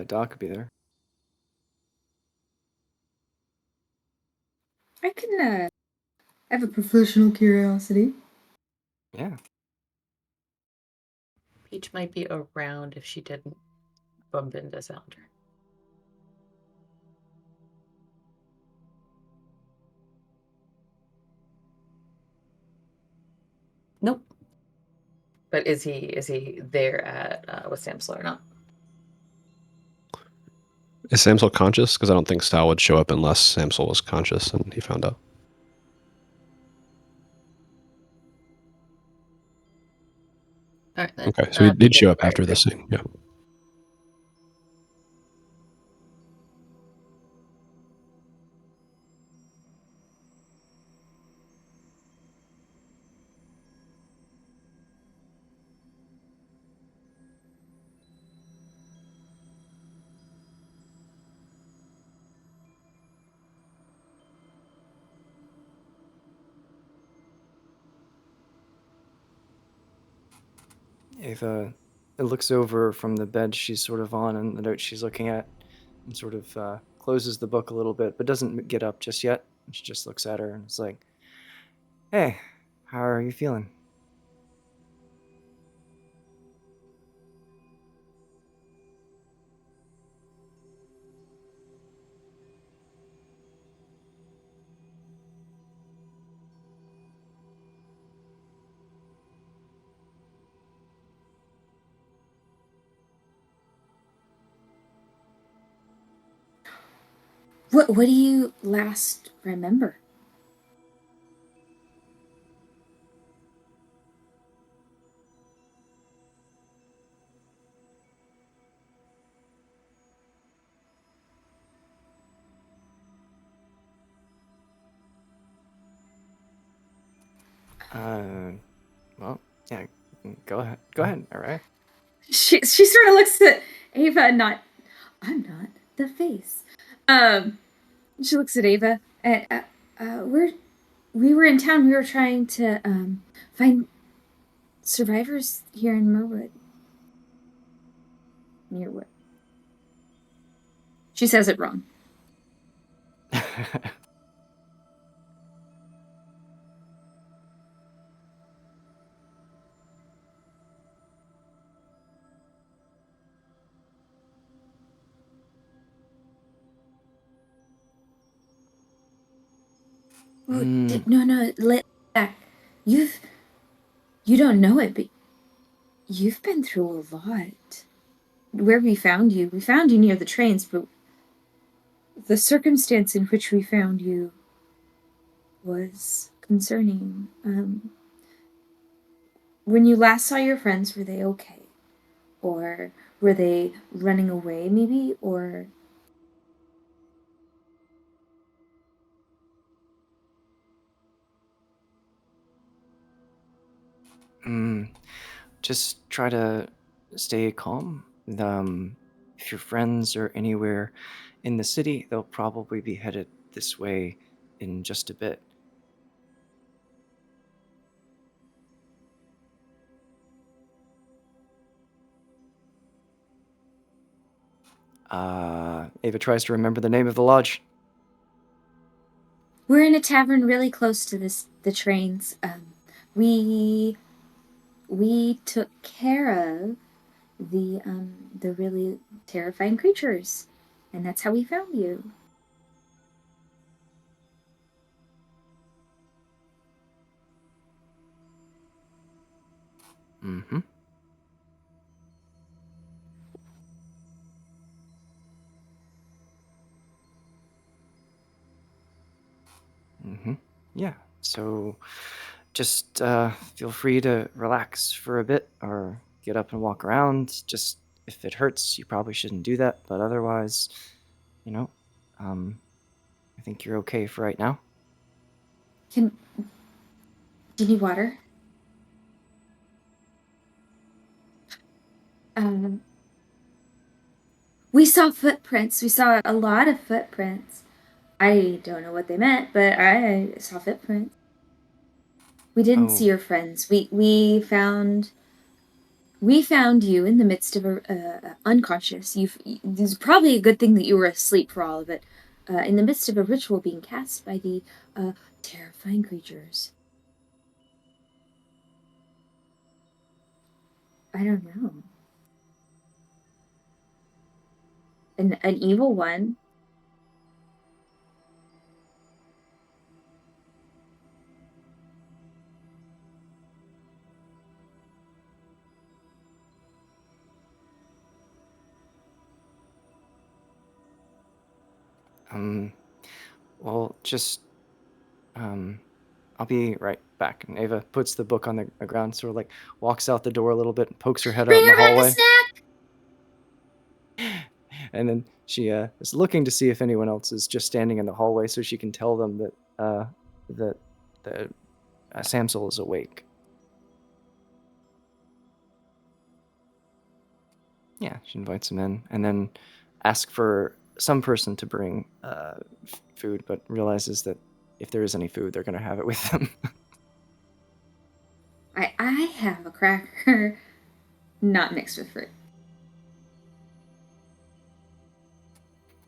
S1: Doc could be there.
S9: I can have a professional curiosity.
S1: Yeah.
S2: Peach might be around if she didn't bump into Sounder. Nope. But is he there at with Samsel or not?
S8: Is Samsel conscious? Because I don't think Sal would show up unless Samsel was conscious and he found out.
S2: All right, then.
S8: Okay, so he did show up after this thing. Yeah.
S1: Ava looks over from the bed she's sort of on and the note she's looking at, and sort of closes the book a little bit, but doesn't get up just yet. She just looks at her and is like, "Hey, how are you feeling?"
S6: What do you last remember?
S1: Well, yeah, go ahead. Go ahead, all right.
S6: She sort of looks at Ava and I'm not the face. She looks at Ava and we were in town. We were trying to find survivors here in Merwood. Nearwood. She says it wrong. Oh, no, let back. You don't know it, but you've been through a lot. Where we found you near the trains, but the circumstance in which we found you was concerning. When you last saw your friends, were they okay? Or were they running away, maybe? Or...
S1: Just try to stay calm. If your friends are anywhere in the city, they'll probably be headed this way in just a bit. Ava tries to remember the name of the lodge.
S6: We're in a tavern really close to the trains. We took care of the really terrifying creatures, and that's how we found you.
S1: Mm-hmm. Mm-hmm. Yeah. So just feel free to relax for a bit or get up and walk around. Just if it hurts, you probably shouldn't do that. But otherwise, I think you're okay for right now.
S6: Do you need water? We saw footprints. We saw a lot of footprints. I don't know what they meant, but I saw footprints. We didn't see your friends. We found you in the midst of a unconscious. This is probably a good thing that you were asleep for all of it. In the midst of a ritual being cast by the terrifying creatures. I don't know. An evil one.
S1: Well, just I'll be right back. And Ava puts the book on the ground, sort of like walks out the door a little bit and pokes her head out in the hallway.
S6: Bring her back a snack!
S1: And then she is looking to see if anyone else is just standing in the hallway, so she can tell them that Samsel is awake. Yeah, she invites him in, and then asks for some person to bring food, but realizes that if there is any food, they're going to have it with them.
S6: I have a cracker, not mixed with fruit.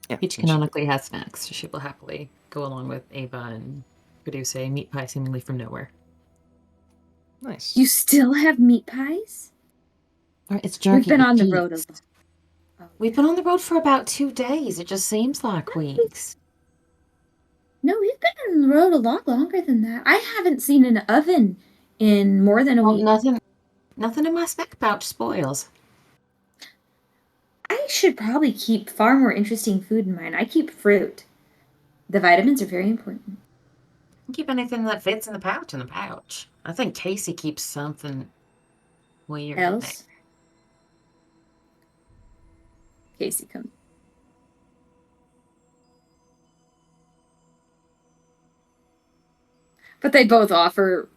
S1: Yeah,
S2: Peach canonically has snacks, so she will happily go along with Ava and produce a meat pie seemingly from nowhere.
S1: Nice.
S6: You still have meat pies?
S2: It's jerky.
S6: We've been on the road a lot.
S2: We've been on the road for about 2 days. It just seems like weeks.
S6: No, we've been on the road a lot longer than that. I haven't seen an oven in more than a week.
S2: Nothing in my spec pouch spoils.
S6: I should probably keep far more interesting food in mine. I keep fruit. The vitamins are very important.
S2: Keep anything that fits in the pouch. I think Casey keeps something weird in there.
S6: Else, Casey comes. But they both offer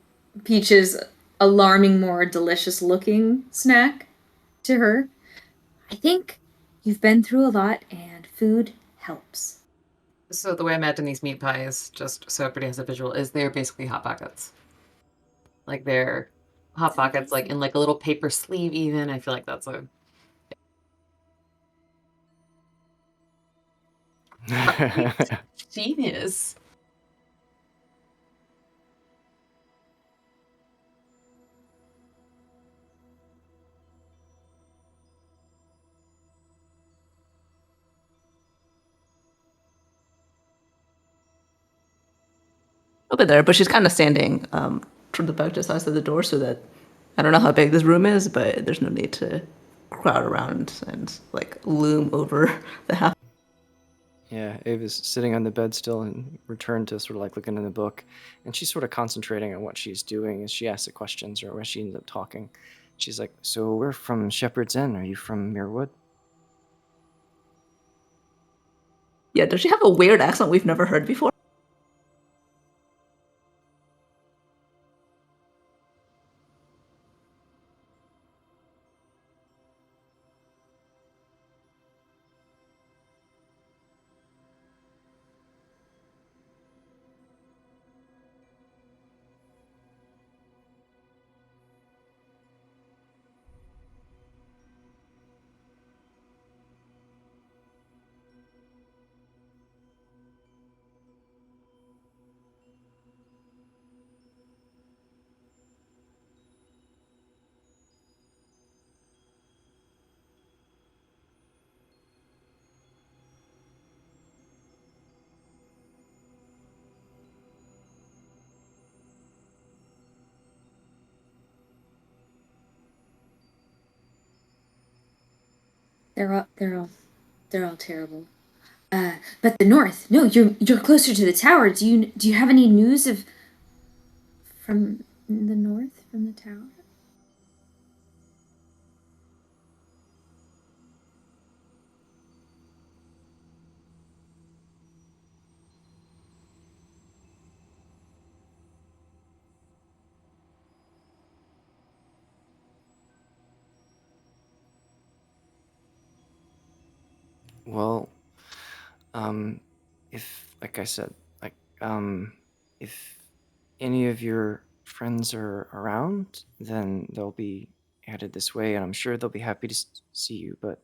S6: Peach's alarming, more delicious looking snack to her. I think you've been through a lot, and food helps.
S2: So the way I imagine these meat pies, just so everybody has a visual, is they're basically Hot Pockets. Like they're Hot Pockets, like in like a little paper sleeve even. I feel like that's a genius.
S5: A bit there, but she's kind of standing from the back just outside the door, so that I don't know how big this room is, but there's no need to crowd around and like loom over the house.
S1: Yeah, Ava's sitting on the bed still and returned to sort of like looking in the book. And she's sort of concentrating on what she's doing as she asks the questions or as she ends up talking. She's like, "So we're from Shepherd's Inn. Are you from Muirwood?"
S5: Yeah, does she have a weird accent we've never heard before?
S6: They're all terrible. But the north. No, you're closer to the tower. Do you have any news of from the north, from the tower?
S1: Well, um, if, like I said, like, if any of your friends are around, then they'll be headed this way, and I'm sure they'll be happy to see you. But,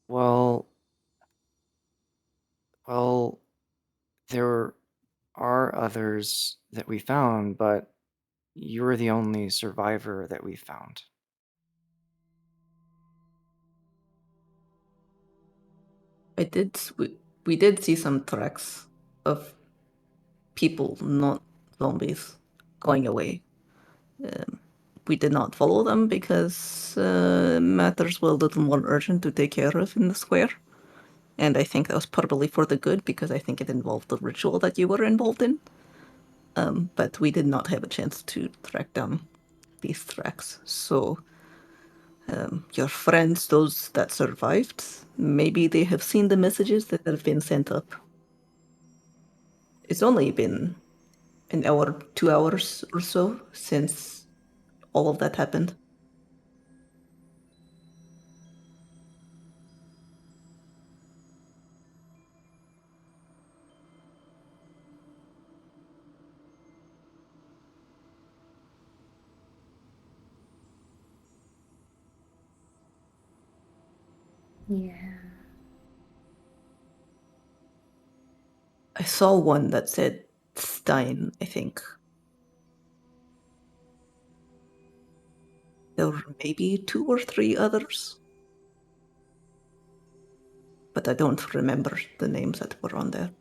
S1: well, well, there are others that we found, but you're the only survivor that we found.
S5: We did see some tracks of people, not zombies, going away. We did not follow them because matters were a little more urgent to take care of in the square. And I think that was probably for the good because I think it involved the ritual that you were involved in. But we did not have a chance to track down these tracks. So your friends, those that survived, maybe they have seen the messages that have been sent up. It's only been an hour, 2 hours or so since all of that happened.
S6: Yeah.
S5: I saw one that said Stein, I think. There were maybe 2 or 3 others. But I don't remember the names that were on there.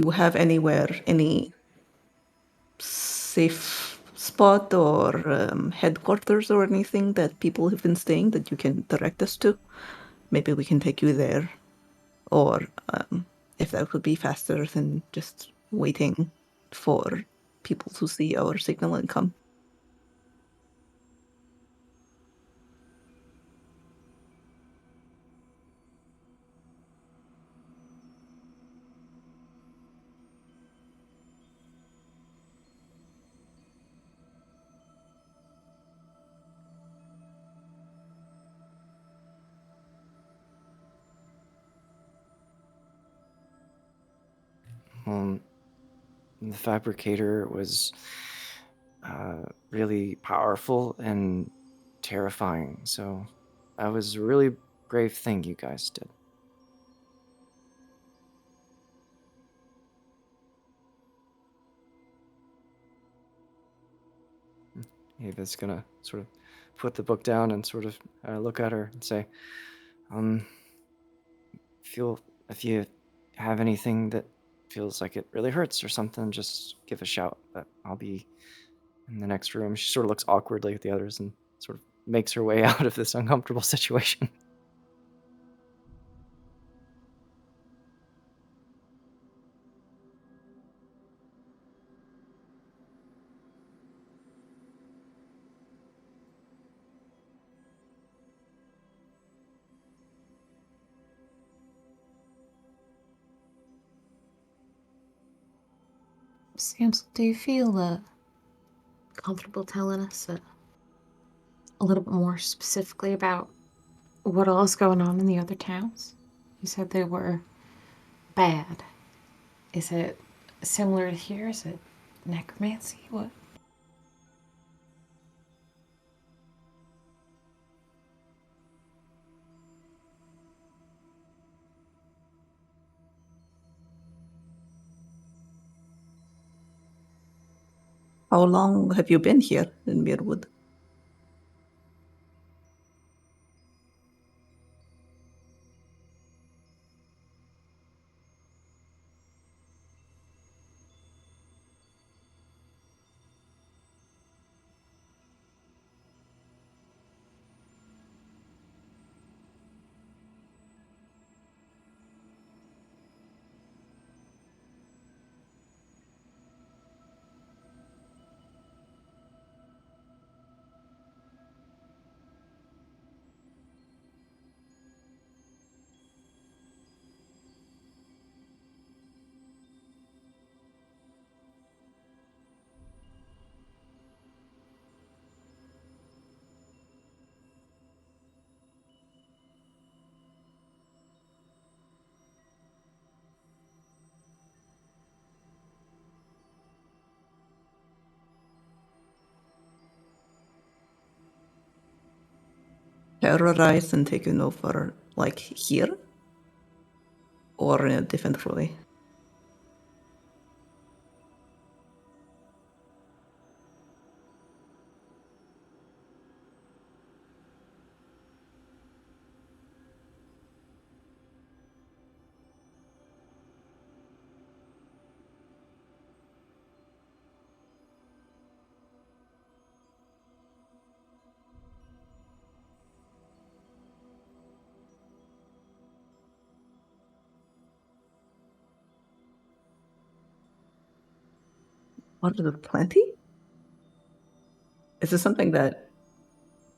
S5: you have any safe spot or headquarters or anything that people have been staying that you can direct us to? Maybe we can take you there. Or if that would be faster than just waiting for people to see our signal and come.
S1: The fabricator was really powerful and terrifying, so that was a really brave thing you guys did. Ava's gonna sort of put the book down and sort of look at her and say, if you have anything that feels like it really hurts or something, just give a shout. But I'll be in the next room. She sort of looks awkwardly at the others and sort of makes her way out of this uncomfortable situation.
S2: Samson, do you feel comfortable telling us a little bit more specifically about what all is going on in the other towns? You said they were bad. Is it similar to here? Is it necromancy? What?
S5: How long have you been here in Mirwood? Terrorized and taken over, like here? Or in a different way? What are the plenty? Is this something that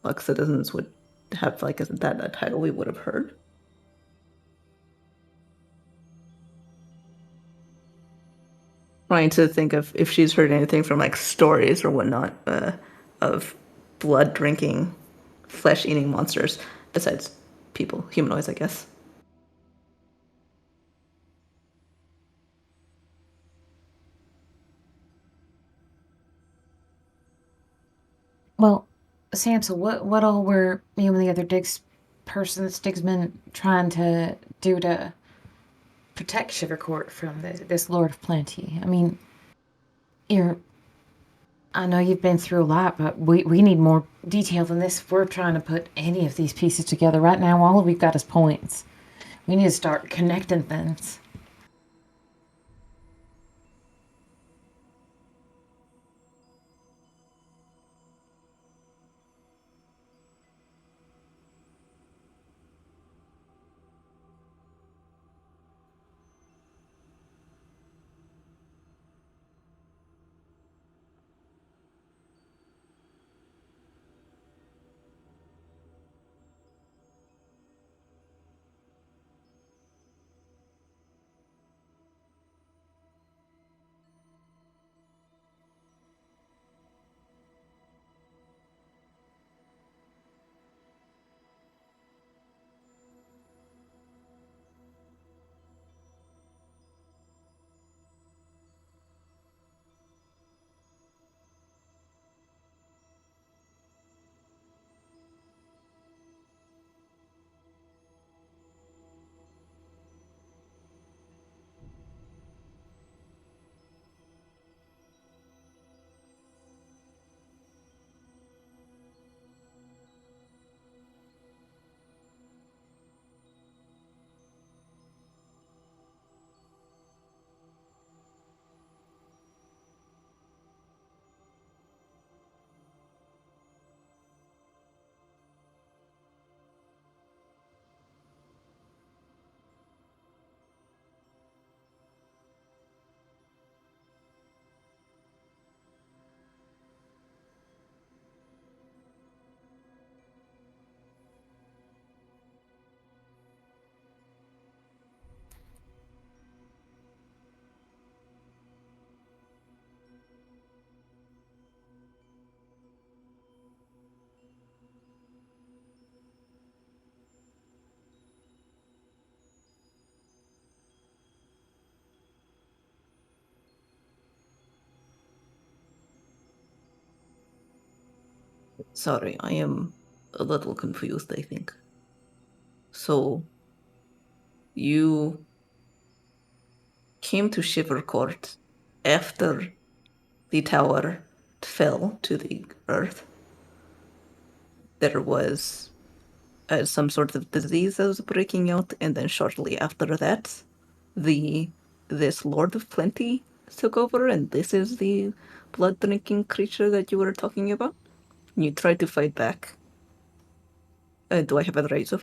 S5: Lux citizens would have, like, isn't that a title we would have heard? Trying to think of if she's heard anything from, like, stories or whatnot of blood drinking, flesh eating monsters, besides people, humanoids, I guess.
S2: Well, Samson, what all were you and the other Stigsmen trying to do to protect Sugarcourt from this Lord of Plenty? I mean, I know you've been through a lot, but we need more detail than this if we're trying to put any of these pieces together. Right now, all we've got is points. We need to start connecting things.
S5: Sorry, I am a little confused, I think. So, you came to Shiver Court after the tower fell to the earth. There was some sort of disease that was breaking out, and then shortly after that, this Lord of Plenty took over, and this is the blood-drinking creature that you were talking about. You tried to fight back. Do I have it right? So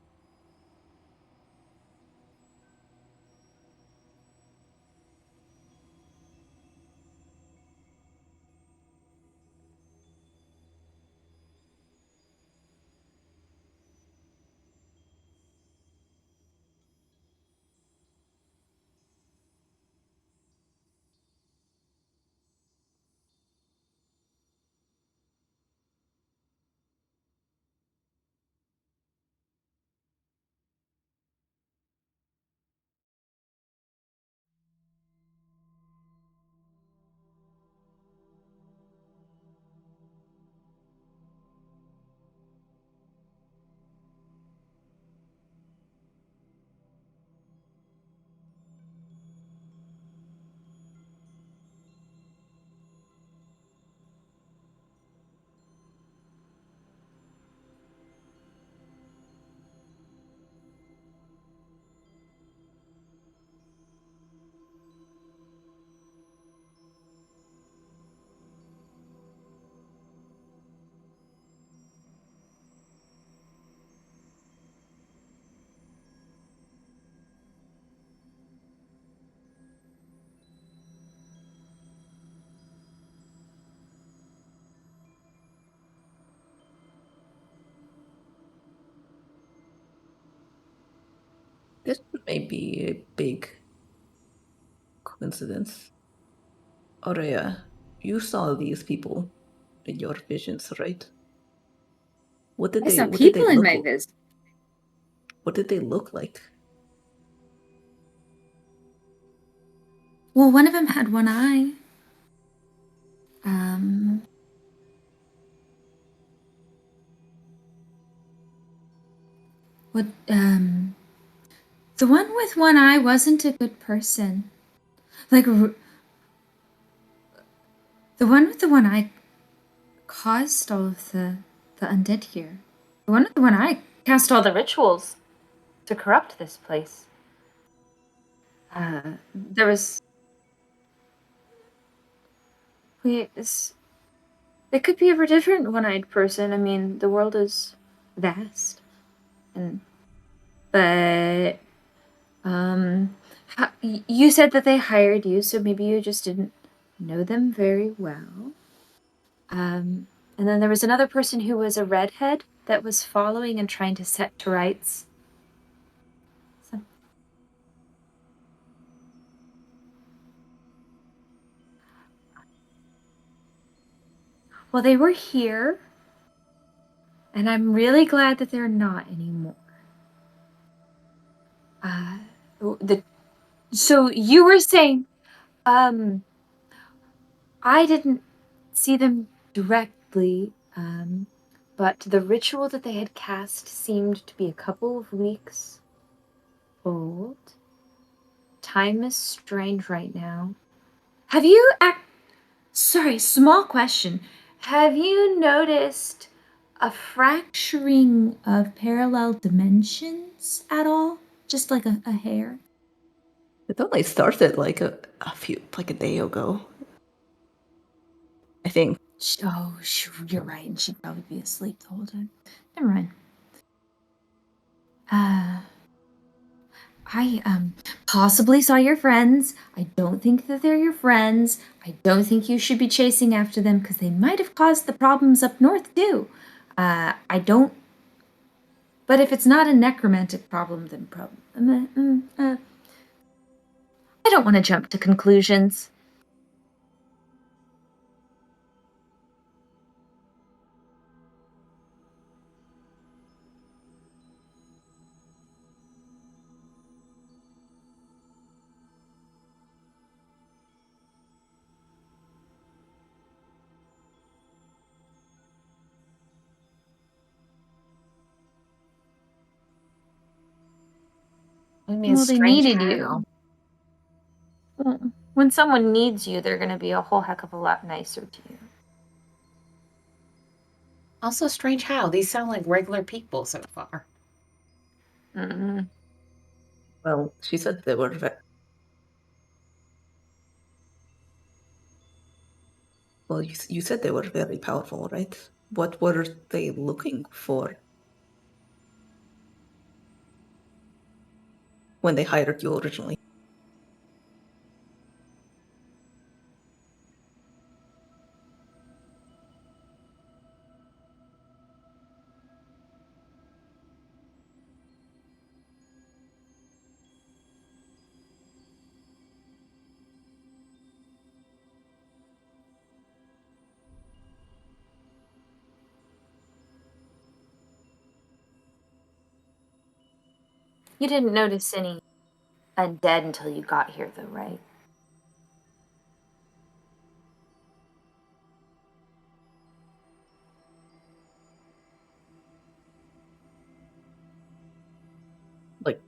S5: this may be a big coincidence. Aurea, you saw these people in your visions, right? What did
S6: I saw
S5: they
S6: people in
S5: look
S6: my
S5: like?
S6: vision.
S5: What did they look like?
S6: Well, one of them had one eye. Um, what, the one with one eye wasn't a good person. Like, the one with the one eye caused all of the undead here. The one with the one eye cast all the rituals to corrupt this place. There was. Wait, it could be a different one-eyed person. I mean, the world is vast, and but you said that they hired you, so maybe you just didn't know them very well. And then there was another person who was a redhead that was following and trying to set to rights. Well, they were here, and I'm really glad that they're not anymore. So you were saying, I didn't see them directly, but the ritual that they had cast seemed to be a couple of weeks old. Time is strange right now. Have you Sorry, small question. Have you noticed a fracturing of parallel dimensions at all? Just like a hair?
S5: It only started like a day ago. I think.
S6: Oh, you're right, and she'd probably be asleep the whole time. Never mind. I possibly saw your friends. I don't think that they're your friends. I don't think you should be chasing after them because they might have caused the problems up north too. I don't. But if it's not a necromantic problem, then I don't want to jump to conclusions.
S2: I mean,
S6: Well, they
S2: strange
S6: needed
S2: how.
S6: you. Well, when someone needs you, they're going to be a whole heck of a lot nicer to you.
S2: Also, strange how. These sound like regular people so far.
S6: Mm-hmm.
S5: Well, she said they were. Well, you said they were very powerful, right? What were they looking for when they hired you originally?
S6: You didn't notice any undead until you got here, though, right?
S5: Like,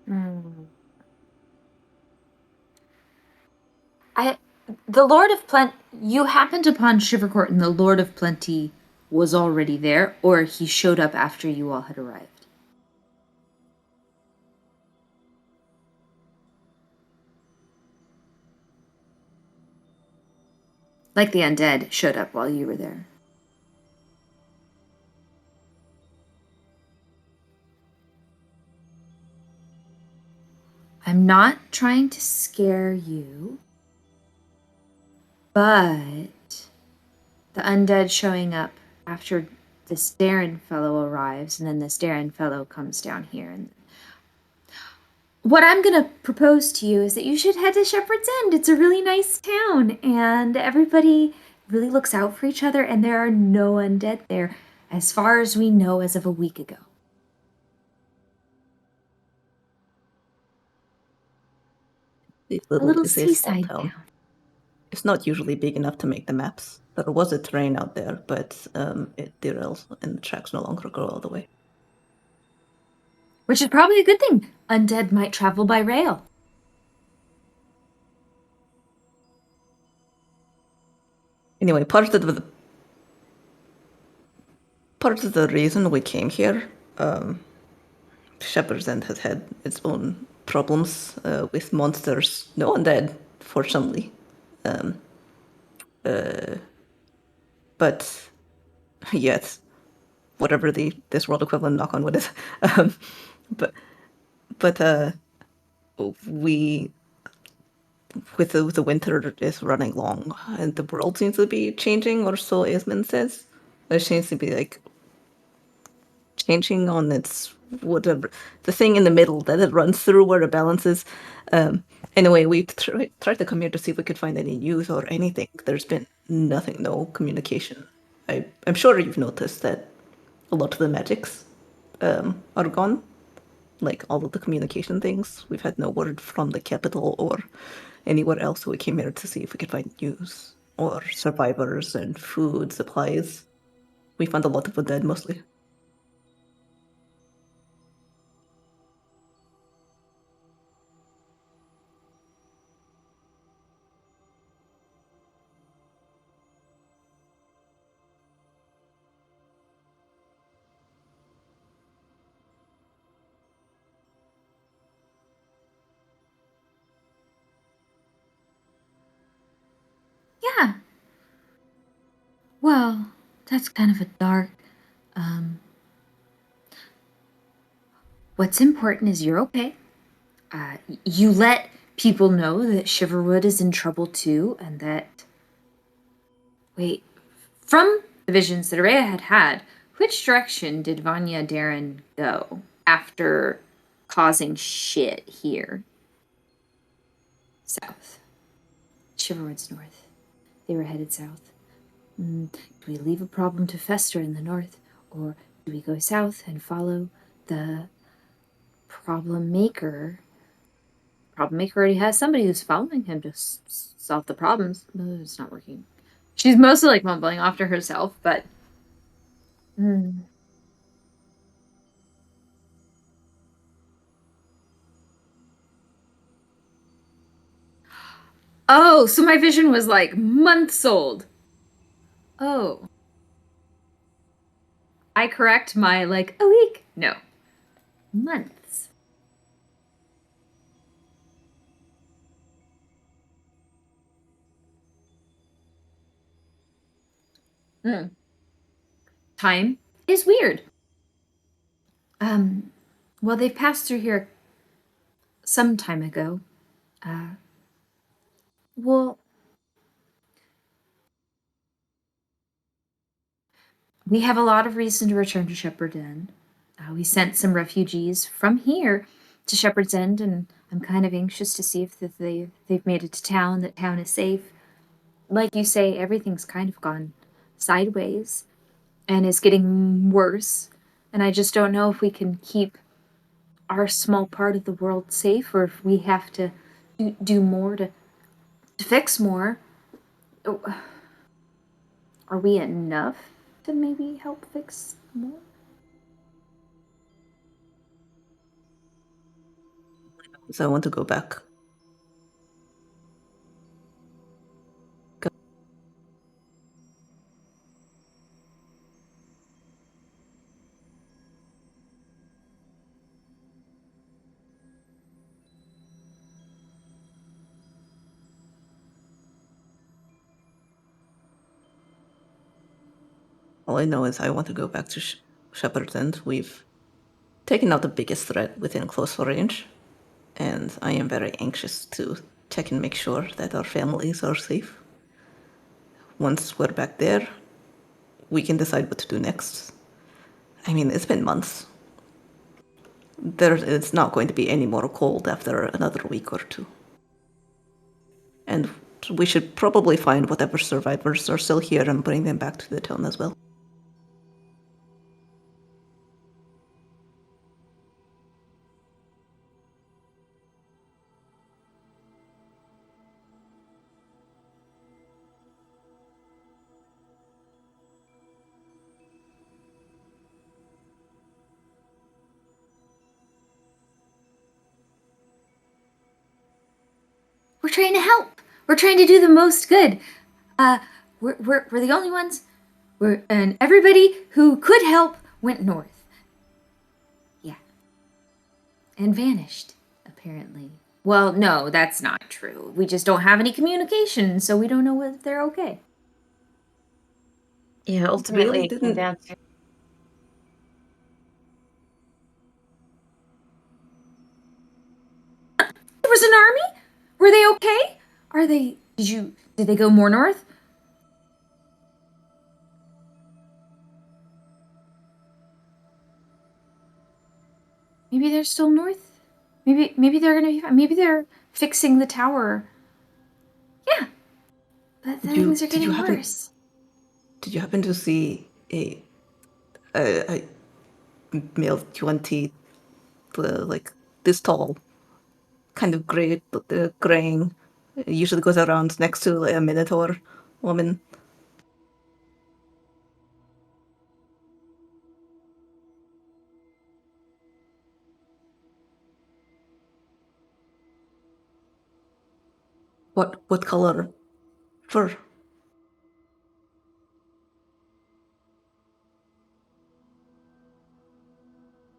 S6: Mm. The Lord of Plenty. You happened upon Shivercourt, and the Lord of Plenty was already there, or he showed up after you all had arrived. Like the undead showed up while you were there. I'm not trying to scare you, but the undead showing up after this Darren fellow arrives, and then this Darren fellow comes down here. And what I'm going to propose to you is that you should head to Shepherd's End. It's a really nice town, and everybody really looks out for each other, and there are no undead there, as far as we know as of a week ago.
S5: it's
S6: A little
S5: it's a small
S6: seaside
S5: town.
S6: town.
S5: It's not usually big enough to make the maps. There was a train out there, but it derailed and the tracks no longer go all the way.
S6: Which is probably a good thing. Undead might travel by rail.
S5: Anyway, part of the reason we came here, Shepherd's End has had its own problems with monsters. No undead, fortunately. But yet, whatever this world equivalent, knock on wood is. Um, but we with the winter is running long and the world seems to be changing, or so Isman says. There seems to be like changing on its whatever the thing in the middle that it runs through where it balances. Anyway, we tried to come here to see if we could find any news or anything. There's been nothing, no communication. I'm sure you've noticed that a lot of the magics are gone. Like all of the communication things. We've had no word from the capital or anywhere else, so we came here to see if we could find news or survivors and food supplies. We found a lot of undead mostly.
S6: Yeah. Well, that's kind of a dark. What's important is you're okay. You let people know that Shiverwood is in trouble too, and that. Wait. From the visions that Araya had had, which direction did Vanya Darren go after causing shit here? South. Shiverwood's north. They were headed south. Do we leave a problem to fester in the north, or Do we go south and follow the problem maker? Problem maker already has somebody who's following him to solve the problems. It's not working. She's mostly like mumbling off to herself, but. Oh, so my vision was like months old. Oh. I correct my like a week? No. Months. Time is weird. Well, they passed through here some time ago. Well, we have a lot of reason to return to Shepherd's End. We sent some refugees from here to Shepherd's End, and I'm kind of anxious to see if they've made it to town, that town is safe. Like you say, everything's kind of gone sideways and is getting worse. And I just don't know if we can keep our small part of the world safe, or if we have to do more to fix more. Are we enough to maybe help fix more?
S5: So I want to go back. All I know is I want to go back to Shepherd's End. We've taken out the biggest threat within close range, and I am very anxious to check and make sure that our families are safe. Once we're back there, we can decide what to do next. I mean, it's been months. It's not going to be any more cold after another week or two. And we should probably find whatever survivors are still here and bring them back to the town as well.
S6: We're trying to help. We're trying to do the most good. We're the only ones. And everybody who could help went north. Yeah. And vanished, apparently. Well, no, that's not true. We just don't have any communication, so we don't know if they're okay.
S2: Yeah, ultimately,
S5: Really
S2: it came
S5: didn't-
S2: down to
S6: There was an army? Were they okay? Did they go more north? Maybe they're still north. Maybe they're gonna be fine. Maybe they're fixing the tower. Yeah. But things are getting worse.
S5: Did you happen to see a male 20, like this tall, kind of gray, graying, usually goes around next to a minotaur woman? What color fur?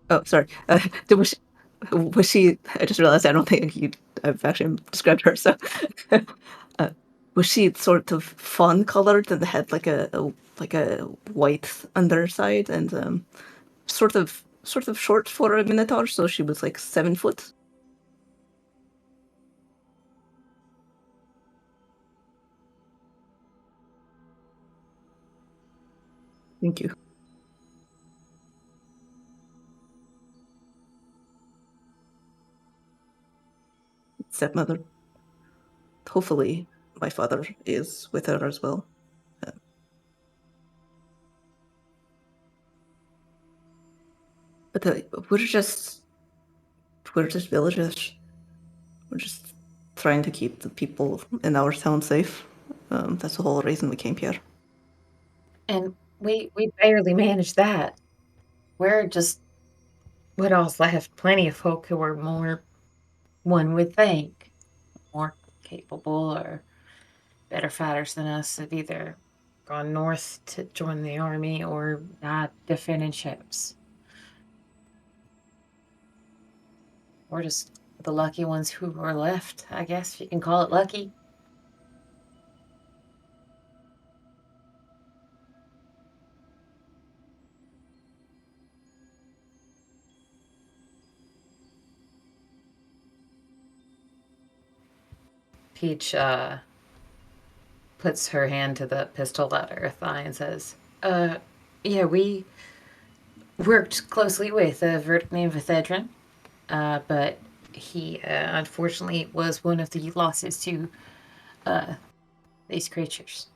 S5: Oh, sorry. Was she? I just realized I don't think I've actually described her. So, was she sort of fawn colored and had like a white underside and sort of short for a minotaur? So she was like 7 foot. Thank you. Stepmother. Hopefully, my father is with her as well. But we're just villagers. We're just trying to keep the people in our town safe. That's the whole reason we came here.
S2: And we barely managed that. We're just what else left? Plenty of folk who are more, one would think, more capable or better fighters than us have either gone north to join the army or died defending ships. We're just the lucky ones who are left, I guess, if you can call it lucky. Peach puts her hand to the pistol at her thigh and says, yeah, we worked closely with a verdict named Vithedron, but he unfortunately was one of the losses to these creatures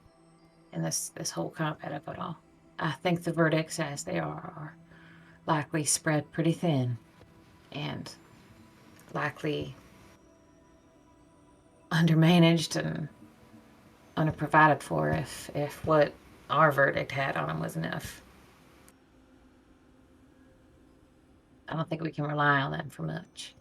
S2: in this whole combat of it all. I think the verdicts as they are likely spread pretty thin and likely undermanaged and underprovided for if what our verdict had on them was enough. I don't think we can rely on them for much.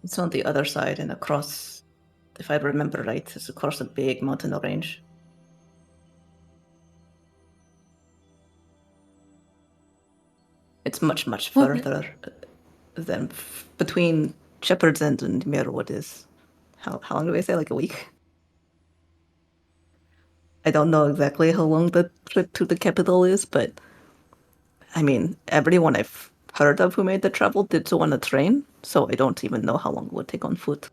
S5: It's on the other side and across, if I remember right, it's across a big mountain range. It's much, much further than between Shepherd's End and Mirwood is. How long do I say? Like a week? I don't know exactly how long the trip to the capital is, but I mean, everyone I've heard of who made the travel did so on a train, so I don't even know how long it would take on foot.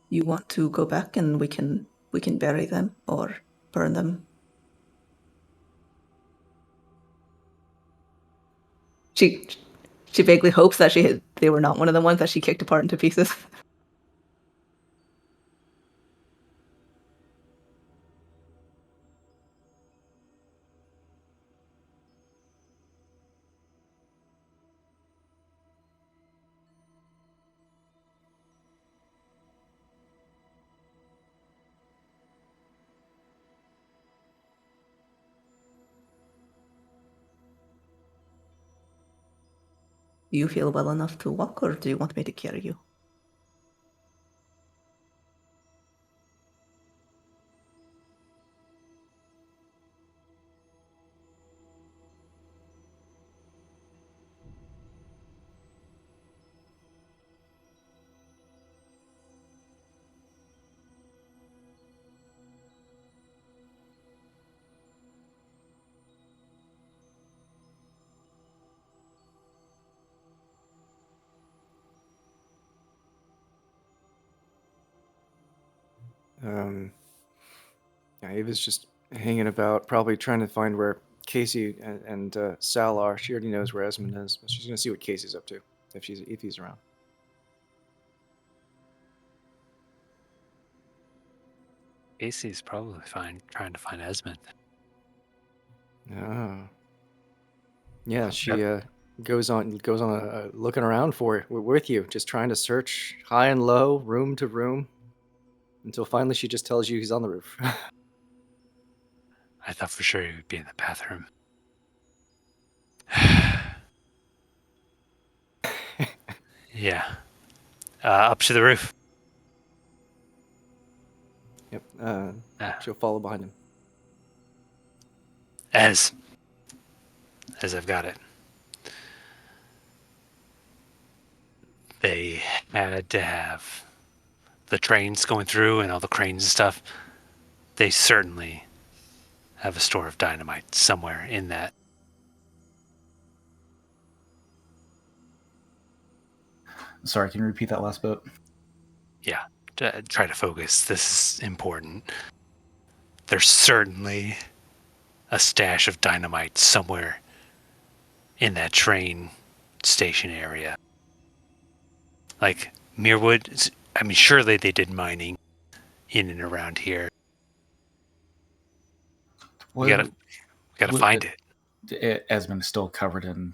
S5: You want to go back and we can bury them or burn them? She vaguely hopes that they were not one of the ones that she kicked apart into pieces. Do you feel well enough to walk, or do you want me to carry you?
S1: Yeah, Ava's just hanging about, probably trying to find where Casey and Sal are. She already knows where Esmond is, but she's gonna see what Casey's up to if he's around.
S4: Casey's probably fine trying to find Esmond.
S1: Oh. Yeah, she goes on looking around with you, just trying to search high and low, room to room, until finally she just tells you he's on the roof.
S4: I thought for sure he would be in the bathroom. Yeah. Up to the roof.
S1: Yep. She'll follow behind him.
S4: Ez, as I've got it. They had to have the trains going through and all the cranes and stuff. They certainly have a store of dynamite somewhere in that.
S3: Sorry, can you repeat that last bit?
S4: Yeah, try to focus. This is important. There's certainly a stash of dynamite somewhere in that train station area. Like Muirwood, I mean, surely they did mining in and around here. We gotta find it.
S3: Esmond is still covered in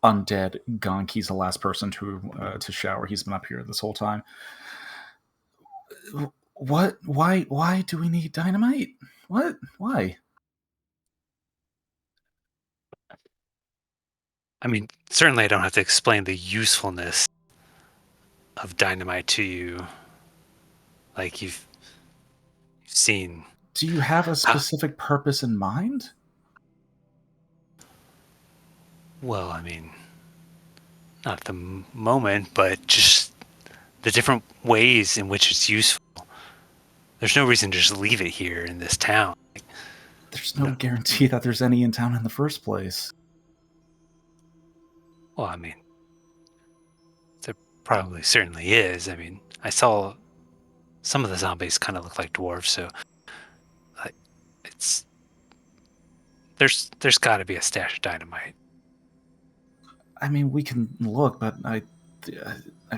S3: undead gunk. He's the last person to shower. He's been up here this whole time. What? Why do we need dynamite? What? Why?
S4: I mean, certainly I don't have to explain the usefulness of dynamite to you. Like you've seen.
S3: Do you have a specific purpose in mind?
S4: Well, I mean, not at the moment, but just the different ways in which it's useful. There's no reason to just leave it here in this town.
S3: There's no guarantee that there's any in town in the first place.
S4: Well, I mean, there probably certainly is. I mean, I saw some of the zombies kind of look like dwarves, so it's there's got to be a stash of dynamite.
S3: I mean, we can look, but I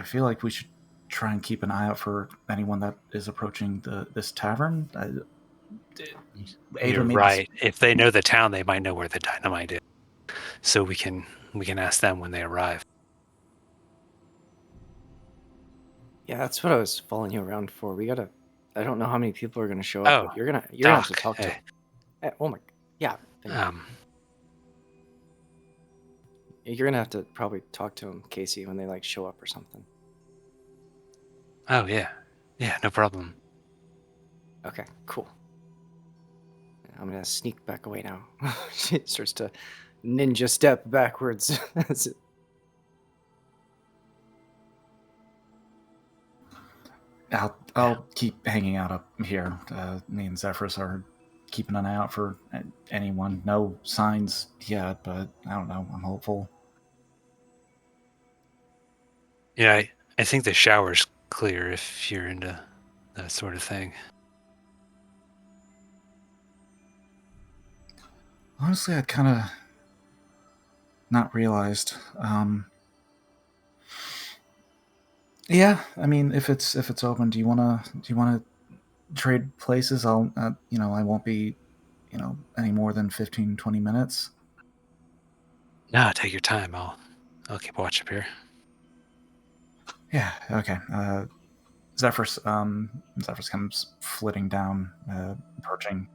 S3: feel like we should try and keep an eye out for anyone that is approaching this tavern.
S4: You're right. If they know the town, they might know where the dynamite is, so we can ask them when they arrive.
S1: Yeah, that's what I was following you around for. We gotta. I don't know how many people are gonna show up. But you're gonna have to talk to. Oh my. Yeah. You're gonna have to probably talk to him, Casey, when they like show up or something.
S4: Oh yeah, no problem.
S1: Okay, cool. I'm gonna sneak back away now. She starts to ninja step backwards.
S3: I'll keep hanging out up here. Me and Zephyrus are keeping an eye out for anyone. No signs yet, but I don't know. I'm hopeful.
S4: Yeah, I think the shower's clear if you're into that sort of thing.
S3: Honestly, I'd kind of not realized. Yeah, I mean, if it's open, do you wanna trade places? I'll I won't be any more than 15, 20 minutes.
S4: No, take your time. I'll keep watch up here.
S3: Yeah. Okay. Zephyrus comes flitting down, perching.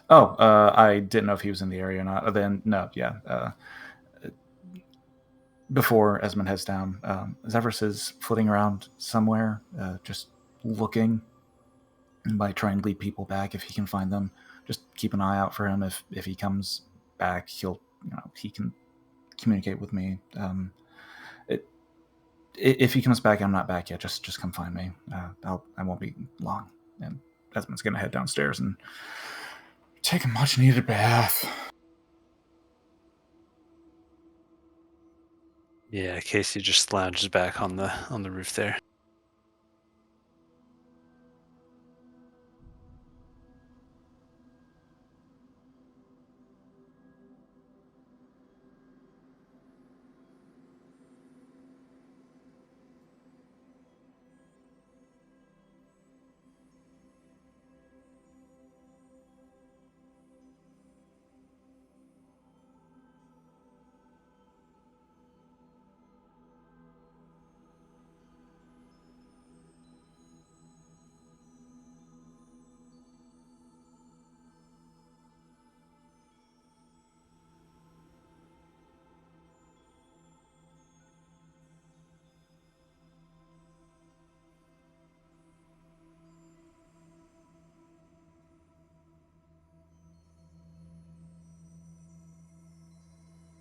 S3: Oh, I didn't know if he was in the area or not. Then no, yeah. Before Esmond heads down, Zephyrus is flitting around somewhere, just looking. And by trying to lead people back if he can find them, just keep an eye out for him. If he comes back, he can communicate with me. If he comes back, I'm not back yet. Just come find me. I won't be long. And Esmond's gonna head downstairs and take a much needed bath.
S4: Yeah, Casey just lounges back on the roof there.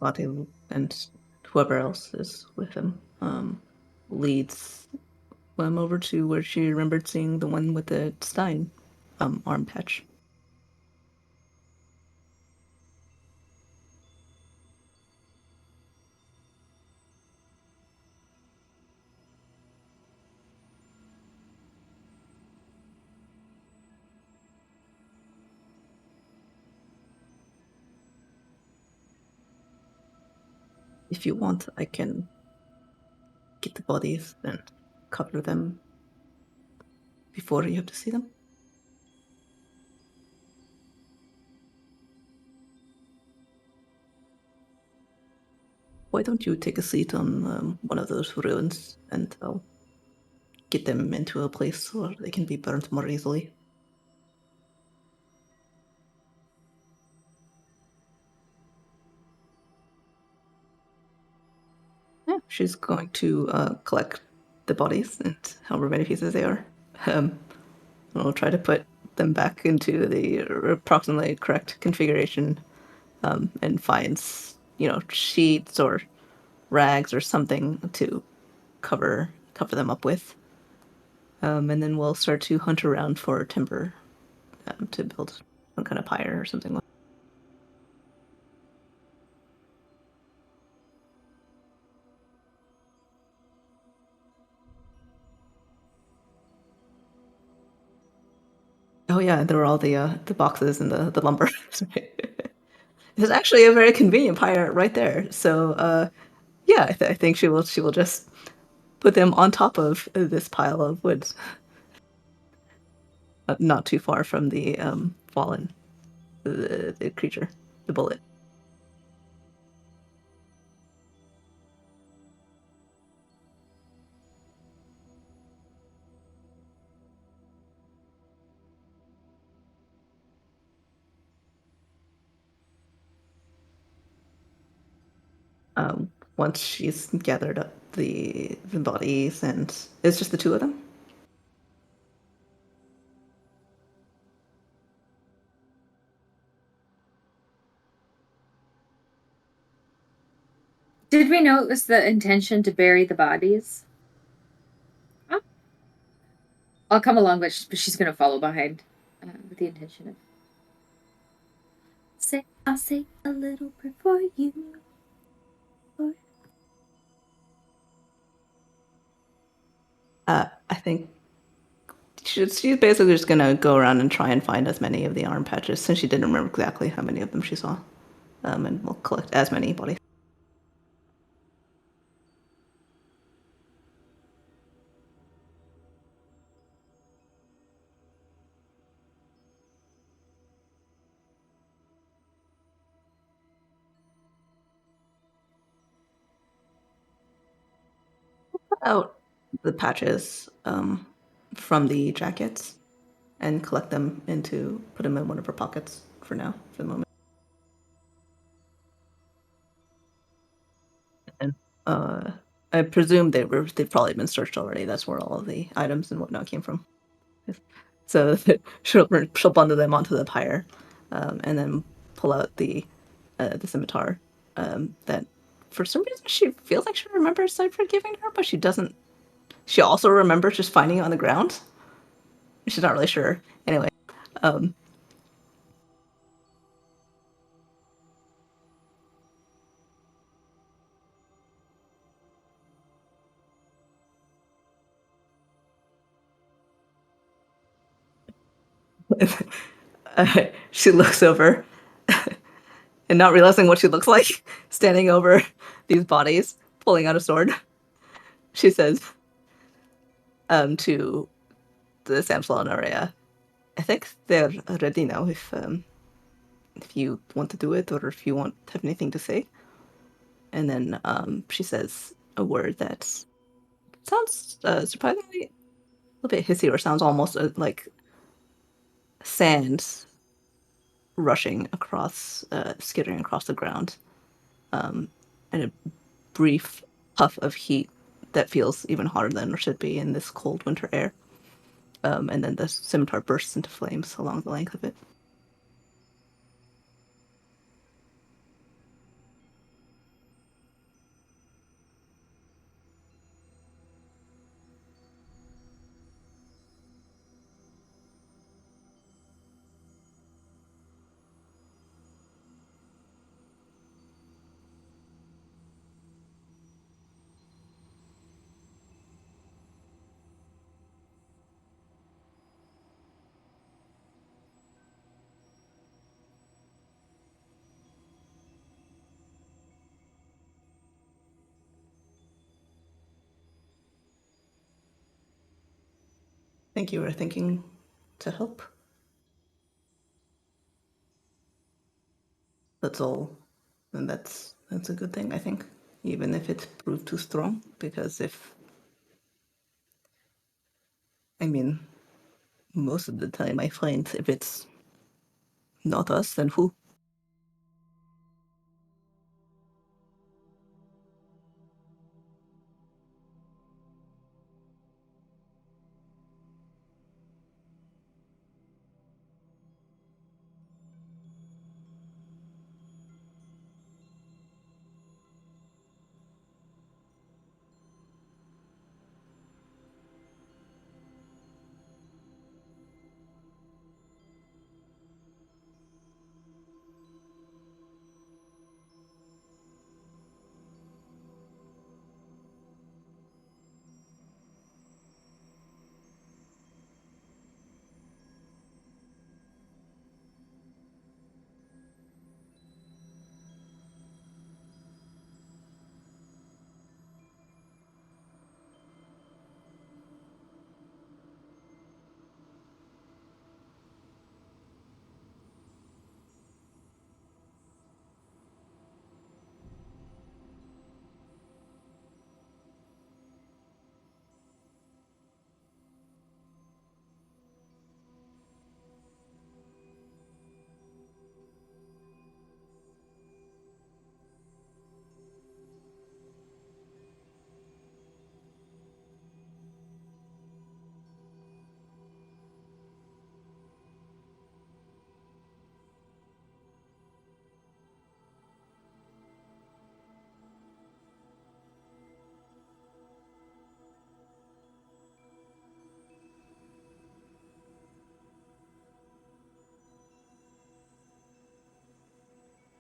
S5: body and whoever else is with him leads them over to where she remembered seeing the one with the Stein arm patch. If you want, I can get the bodies and cover them before you have to see them. Why don't you take a seat on one of those ruins, and I'll get them into a place where they can be burnt more easily. Yeah, she's going to collect the bodies and however many pieces they are. And we'll try to put them back into the approximately correct configuration, and finds, sheets or rags or something to cover them up with. And then we'll start to hunt around for timber to build some kind of pyre or something like that. Oh yeah, there were all the boxes and the lumber. There's actually a very convenient pyre right there. So yeah, I think she will just put them on top of this pile of wood, not too far from the fallen the creature, the bullet. Once she's gathered up the bodies, and it's just the two of them.
S6: Did we know it was the intention to bury the bodies? Oh. I'll come along, but she's going to follow behind with the intention of. I'll say a little prayer for you.
S5: I think she's basically just gonna go around and try and find as many of the arm patches, since she didn't remember exactly how many of them she saw, and we'll collect as many bodies. Out the patches from the jackets and put them in one of her pockets for now, for the moment. And I presume they've probably been searched already. That's where all of the items and whatnot came from. So she'll bundle them onto the pyre, and then pull out the scimitar that for some reason she feels like she remembers Cypher giving her, but she doesn't. She also remembers just finding it on the ground. She's not really sure. Anyway, she looks over and not realizing what she looks like, standing over these bodies, pulling out a sword. She says to the Samsel and Araya, I think they're ready now if you want to do it or if you have anything to say. And then she says a word that sounds surprisingly a little bit hissy, or sounds almost like sand rushing across, skittering across the ground, and a brief puff of heat that feels even hotter than it should be in this cold winter air. And then the scimitar bursts into flames along the length of it. Thank you for thinking to help. That's all. And that's a good thing, I think. Even if it proved too strong. Because most of the time I find if it's not us, then who?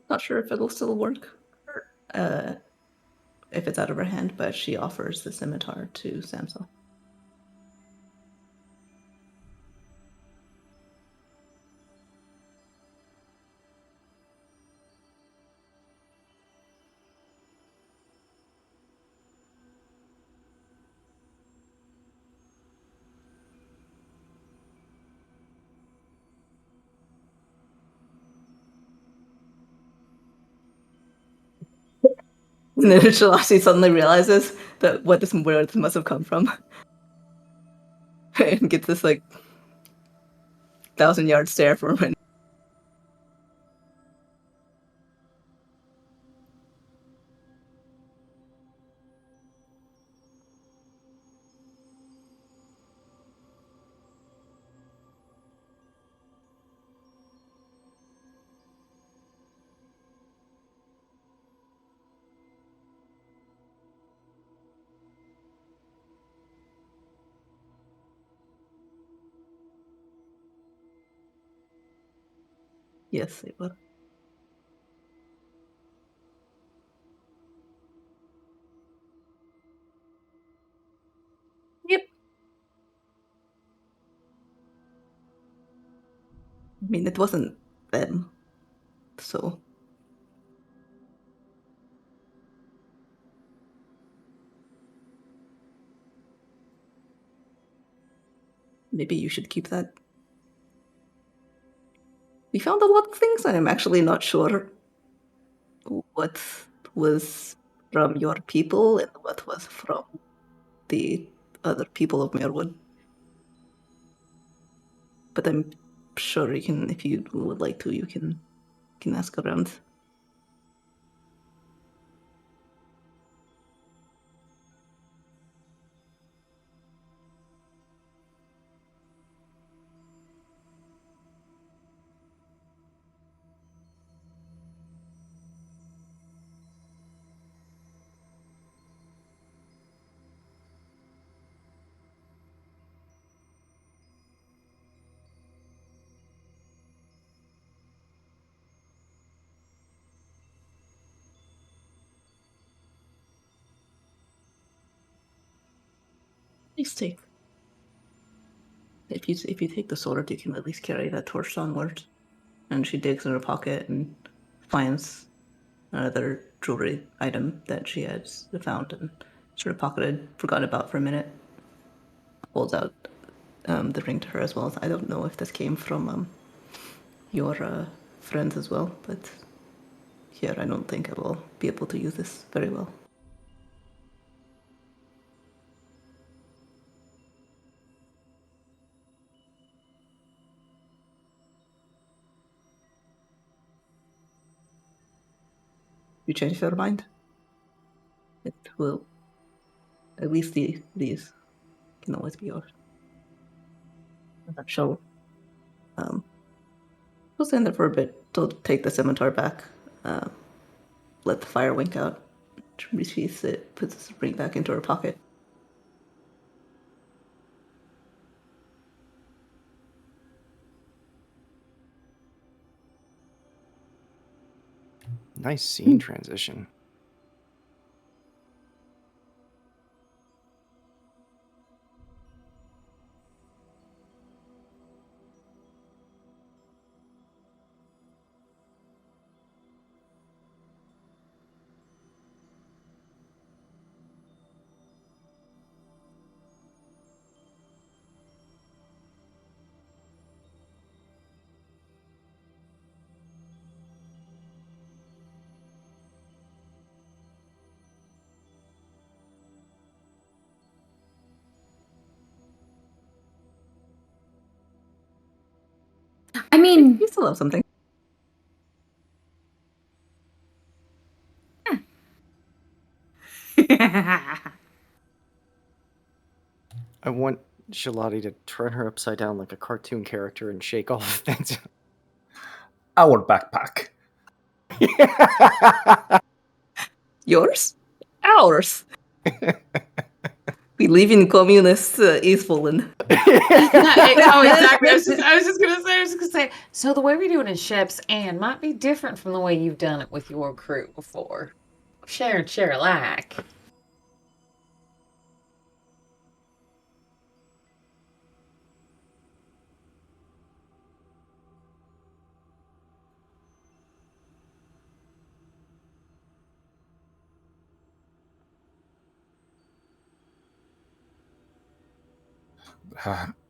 S5: Not sure if it'll still work. If it's out of her hand, but she offers the scimitar to Samsel. And then she suddenly realizes that where this must have come from. And gets this 1,000-yard stare from him. Yes, it will. Yep. It wasn't them, so maybe you should keep that. We found a lot of things. I'm actually not sure what was from your people and what was from the other people of Merwood. But I'm sure you can, if you would like to, you can ask around. Please take. If you take the sword, you can at least carry that torch onward. And she digs in her pocket and finds another jewelry item that she had found and sort of pocketed, forgot about for a minute. Holds out the ring to her as well. I don't know if this came from your friends as well, but here I don't think I will be able to use this very well. You change your mind, it will. At least these can always be yours. She'll stand there for a bit. She'll take the scimitar back, let the fire wink out, resheaths it, puts the ring back into her pocket.
S1: Nice scene transition.
S6: I mean,
S5: You still have something.
S1: I want Shalati to turn her upside down like a cartoon character and shake all the things.
S3: Our backpack.
S5: Yours? Ours. We live in communist East Poland.
S2: Oh, exactly. I was just gonna say. So the way we do it in ships, and might be different from the way you've done it with your crew before. Share alike.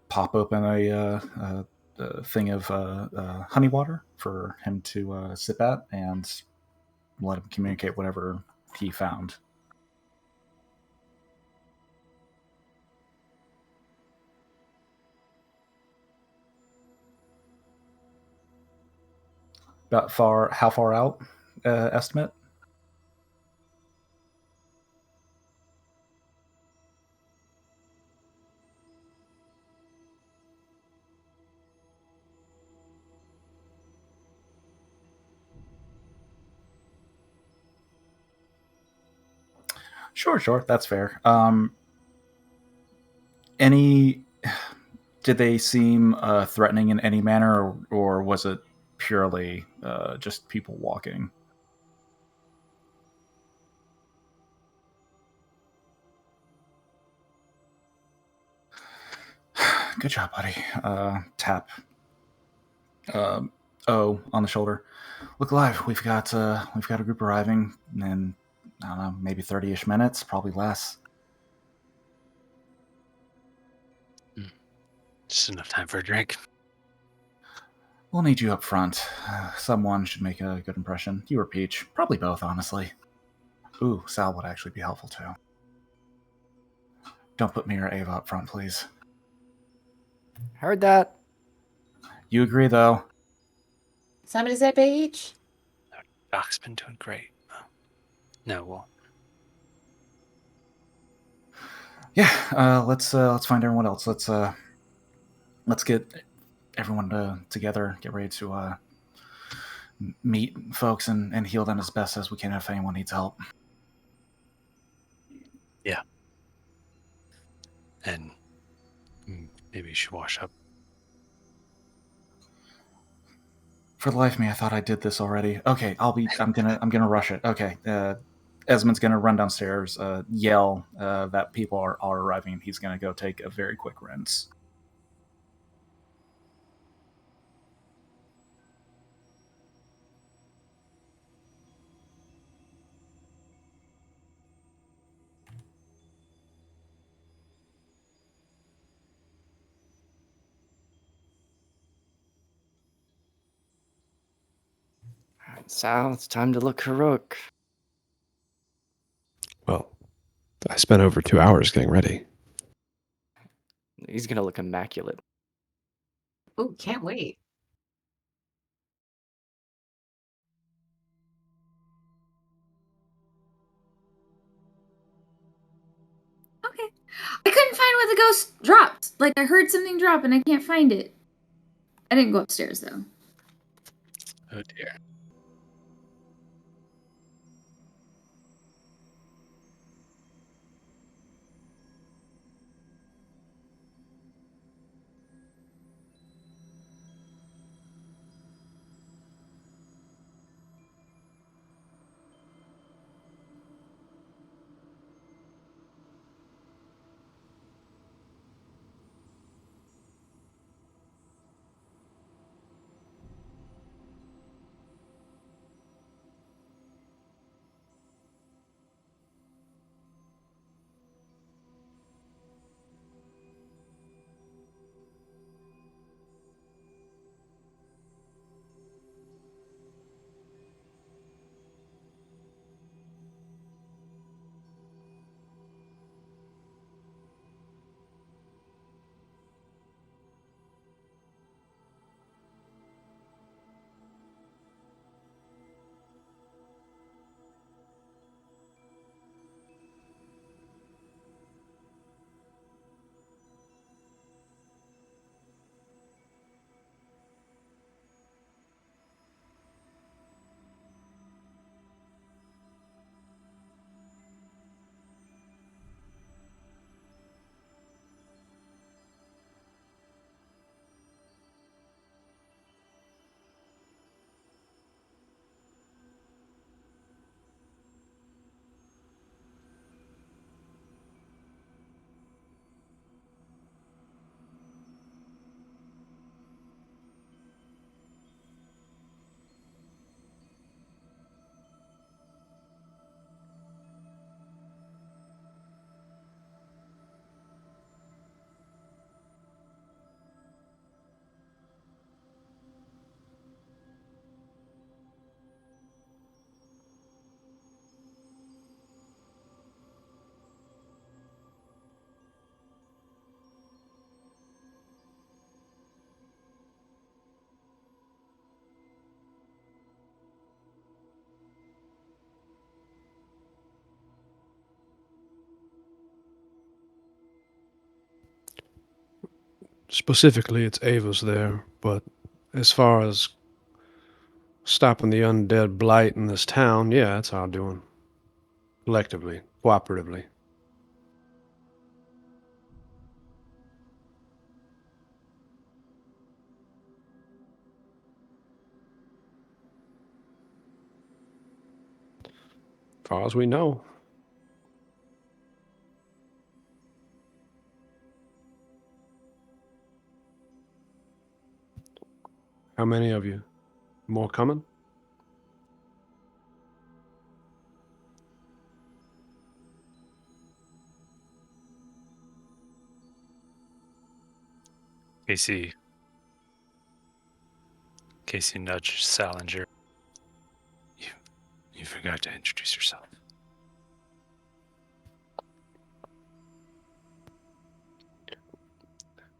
S3: Pop open a thing of honey water for him to sip at and let him communicate whatever he found. How far out estimate? Sure, that's fair. Did they seem threatening in any manner, or was it purely just people walking? Good job, buddy. Tap O on the shoulder. Look alive. We've got a group arriving in, I don't know, maybe 30-ish minutes, probably less.
S4: Just enough time for a drink.
S3: We'll need you up front. Someone should make a good impression. You or Peach. Probably both, honestly. Ooh, Sal would actually be helpful too. Don't put me or Ava up front, please.
S1: Heard that.
S3: You agree, though?
S2: Somebody say Peach?
S4: Doc's been doing great. No, well,
S3: Yeah. Let's find everyone else. Let's get everyone together. Get ready to meet folks and heal them as best as we can if anyone needs help.
S4: yeah. And maybe you should wash up.
S3: For the life of me, I thought I did this already. Okay, I'm gonna rush it. Okay, Esmond's gonna run downstairs, yell that people are arriving, and he's gonna go take a very quick rinse.
S1: Sal, it's time to look heroic.
S8: Well, I spent over 2 hours getting ready.
S1: He's gonna look immaculate.
S2: Oh, can't wait.
S6: Okay. I couldn't find where the ghost dropped. Like, I heard something drop and I can't find it. I didn't go upstairs, though.
S4: Oh dear.
S8: Specifically, it's Ava's there, but as far as stopping the undead blight in this town, yeah, that's our doing. Collectively, cooperatively. As far as we know. How many of you? More coming?
S4: Casey nudged Salinger. You forgot to introduce yourself.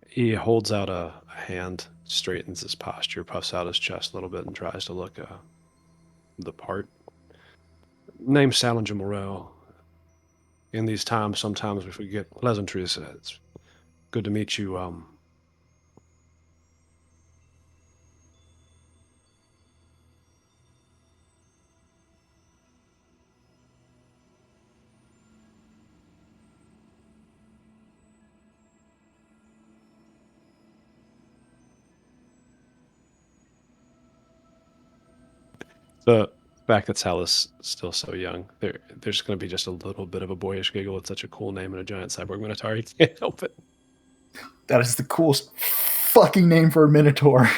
S8: He holds out a hand, straightens his posture, puffs out his chest a little bit, and tries to look the part. Name's Salinger Morel. In these times, sometimes we forget pleasantries. It's good to meet you. The fact that Sal is still so young, there's going to be just a little bit of a boyish giggle. It's such a cool name and a giant cyborg minotaur. He can't help it.
S3: That is the coolest fucking name for a minotaur.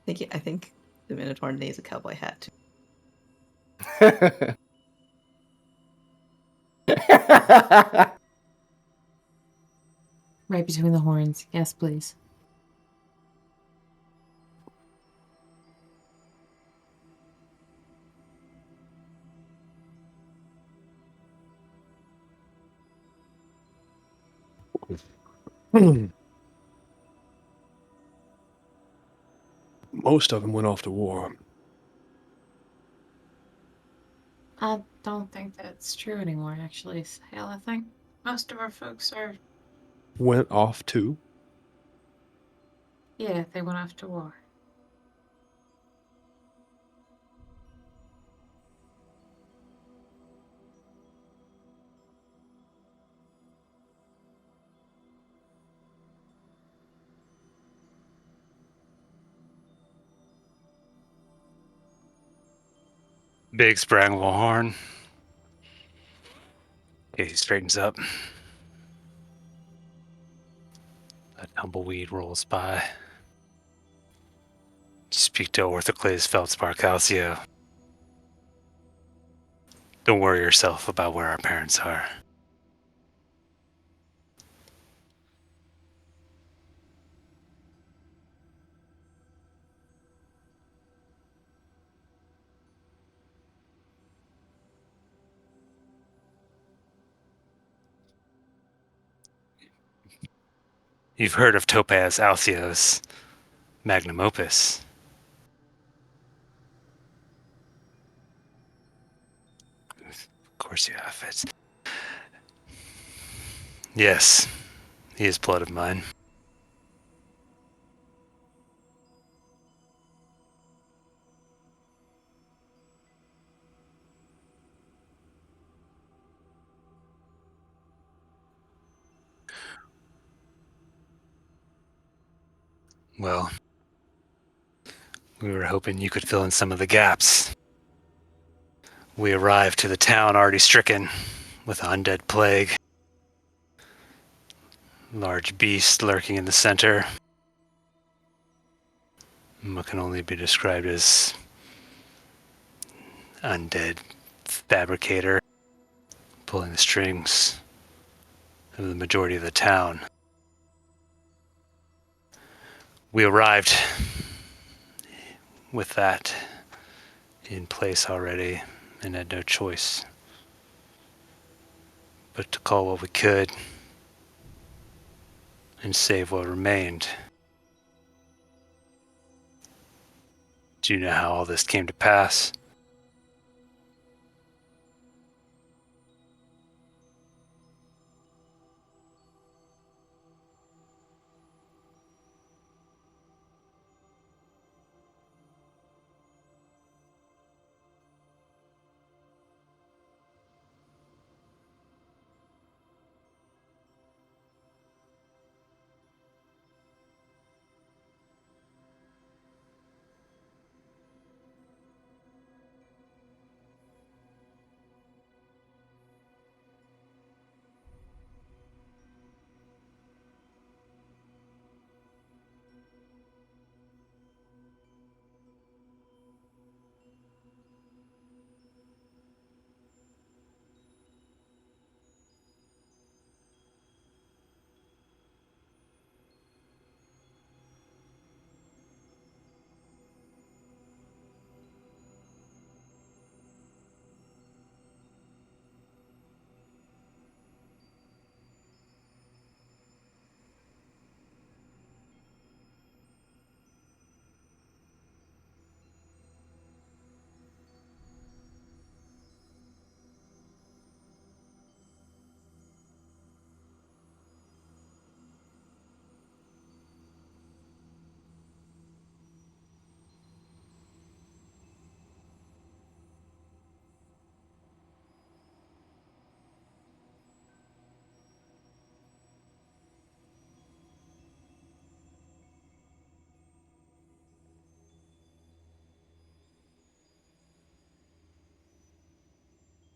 S5: I think the Minotaur needs a cowboy hat too.
S2: Right between the horns. Yes, please.
S8: Most of them went off to war.
S2: I don't think that's true anymore, actually. Hell, I think most of our folks are,
S8: Went off to?
S2: yeah, they went off to war.
S4: Biggs Bramblehorn. Okay, he straightens up. A tumbleweed rolls by. Speak to Orthocles Feldspar Calcio. Don't worry yourself about where our parents are. You've heard of Topaz Alcio's magnum opus. Of course you have it. Yes, he is blood of mine. Well, we were hoping you could fill in some of the gaps. We arrived to the town already stricken with undead plague. Large beast lurking in the center. What can only be described as undead fabricator pulling the strings of the majority of the town. We arrived with that in place already and had no choice but to call what we could and save what remained. Do you know how all this came to pass?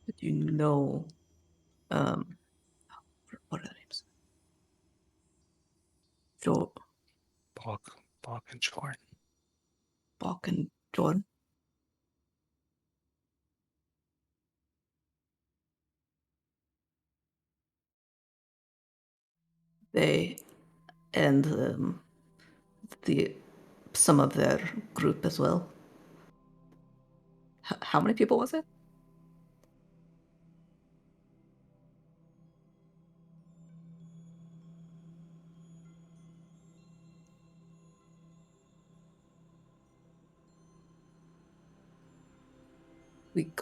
S5: But you know, um, what are the names? Joe,
S4: Balk and Jordan.
S5: Bach, and John. They and the some of their group as well. How many people was it?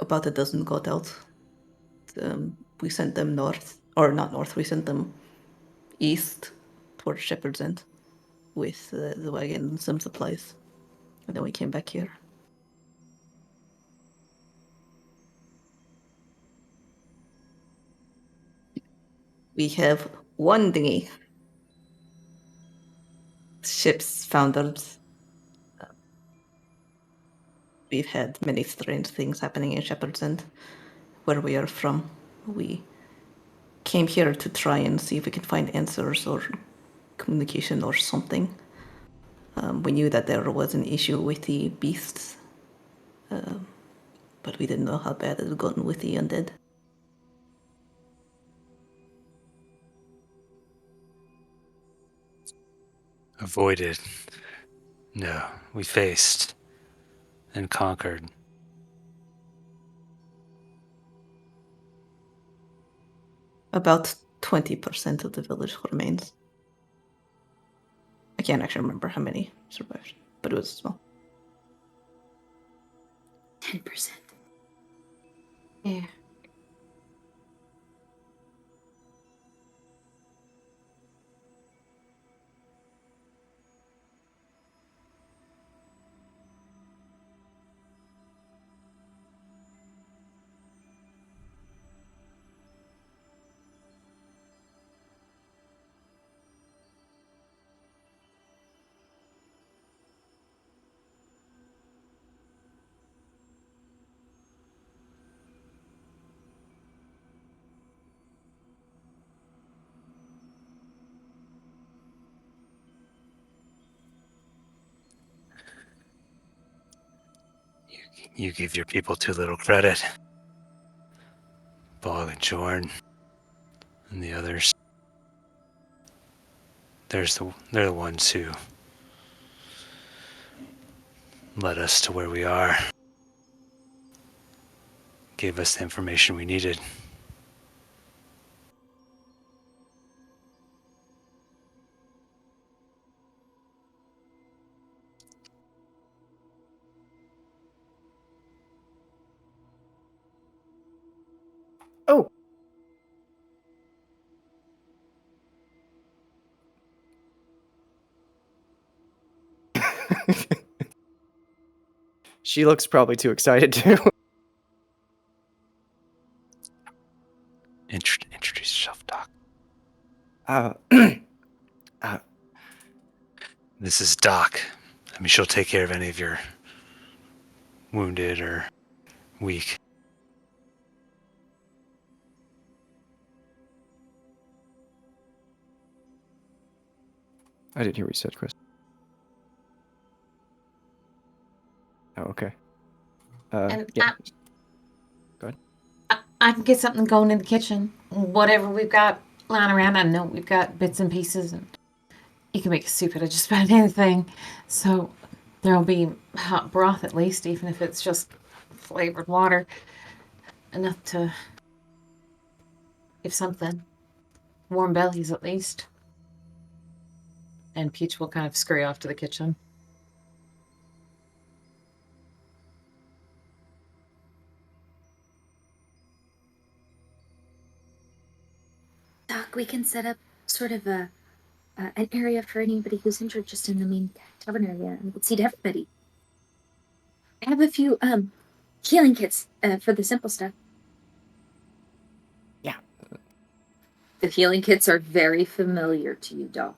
S5: About a dozen got out. We sent them north, or not north. We sent them east towards Shepherd's End with the wagon and some supplies, and then we came back here. We have one dinghy. Ships foundered. We've had many strange things happening in Shepherd's End, where we are from. We came here to try and see if we could find answers or communication or something. We knew that there was an issue with the beasts, but we didn't know how bad it had gotten with the undead.
S4: Avoided. No, we faced and conquered.
S5: About 20% of the village remains. I can't actually remember how many survived, but it was small.
S6: 10%.
S2: Yeah.
S4: You give your people too little credit. Bog and Jorn and the others. They're the ones who led us to where we are. Gave us the information we needed.
S1: Oh! She looks probably too excited too.
S4: Introduce yourself, Doc. This is Doc. I mean, she'll take care of any of your wounded or weak.
S1: I didn't hear what you said, Chris. Oh, okay.
S2: And
S1: yeah. Go ahead.
S2: I can get something going in the kitchen. Whatever we've got lying around, I know we've got bits and pieces, and you can make a soup out of just about anything. So there'll be hot broth at least, even if it's just flavored water. Enough to give something. Warm bellies at least. And Peach will kind of scurry off to the kitchen.
S6: Doc, we can set up sort of an area for anybody who's injured just in the main tavern area, and we can seat everybody. I have a few healing kits for the simple stuff.
S1: Yeah.
S6: The healing kits are very familiar to you, Doc.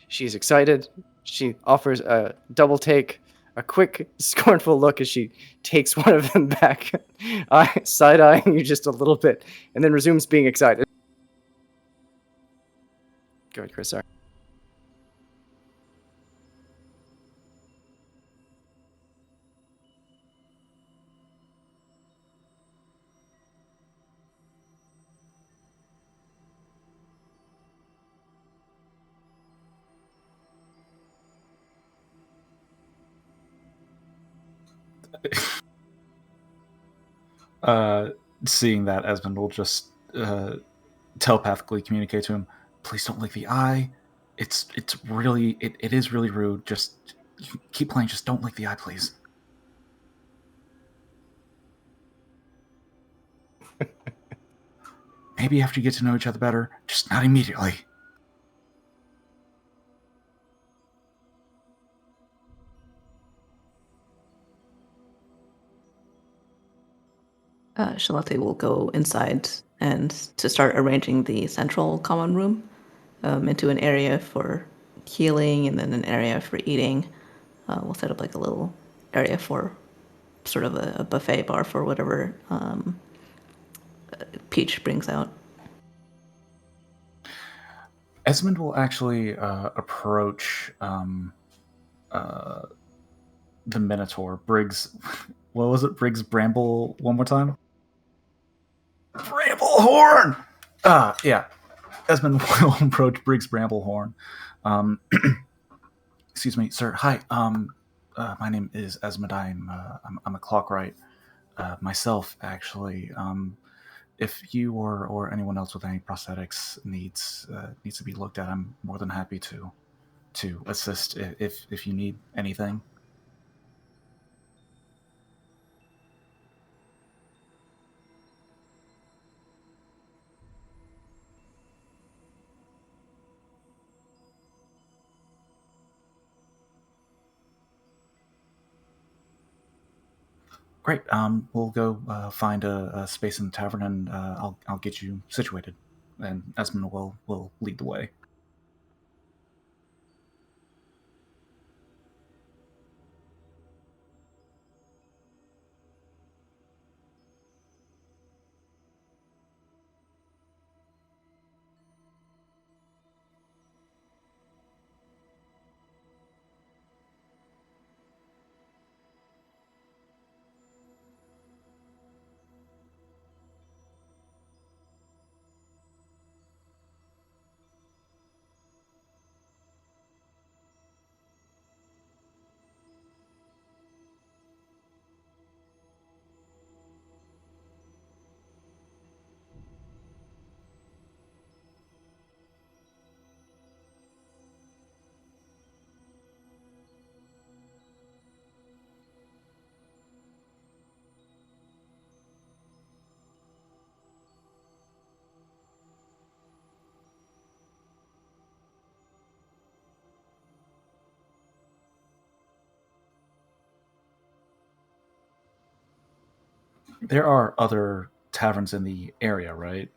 S1: She's excited. She offers a double take, a quick, scornful look as she takes one of them back, side-eyeing you just a little bit, and then resumes being excited. Go ahead, Chris, sorry.
S3: Seeing that, Esmond will just telepathically communicate to him, please don't lick the eye. It is really rude. Just You can keep playing, just don't lick the eye, please. Maybe after you get to know each other better, just not immediately.
S5: Charlotte will go inside and to start arranging the central common room into an area for healing and then an area for eating. We'll set up like a little area for sort of a buffet bar for whatever Peach brings out.
S3: Esmond will actually approach the Minotaur. Briggs, what was it? Briggs Bramble, one more time? Bramblehorn! Yeah. Esmond will approach Briggs Bramblehorn. Excuse me, sir. Hi. My name is Esmond. I'm a clockwright myself, actually. If you or anyone else with any prosthetics needs to be looked at, I'm more than happy to assist if you need anything. Great. We'll go find a space in the tavern, and I'll get you situated. And Esmond will lead the way. There are other taverns in the area, right?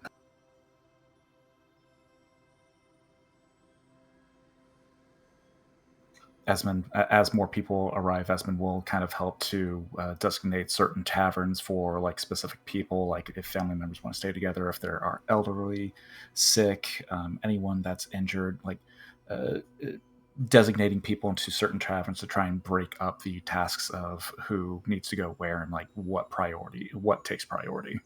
S3: Esmond, as more people arrive, Esmond will kind of help to designate certain taverns for like specific people, like if family members want to stay together, if there are elderly, sick, anyone that's injured, like designating people into certain taverns to try and break up the tasks of who needs to go where and like what takes priority.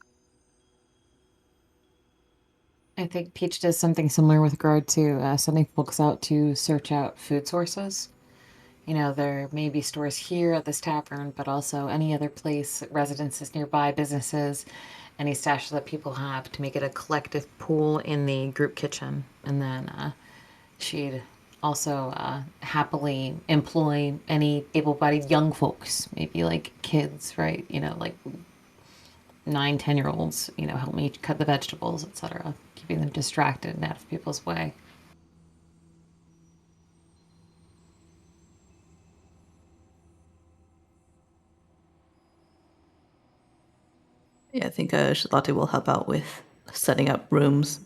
S2: I think Peach does something similar with regard to sending folks out to search out food sources. You know, there may be stores here at this tavern, but also any other place, residences nearby, businesses, any stash that people have to make it a collective pool in the group kitchen. And then she'd also happily employ any able-bodied young folks, maybe like kids, right? You know, like 9, 10-year-olds, you know, help me cut the vegetables, etc., keeping them distracted and out of people's way.
S5: Yeah, I think Charlotte will help out with setting up rooms,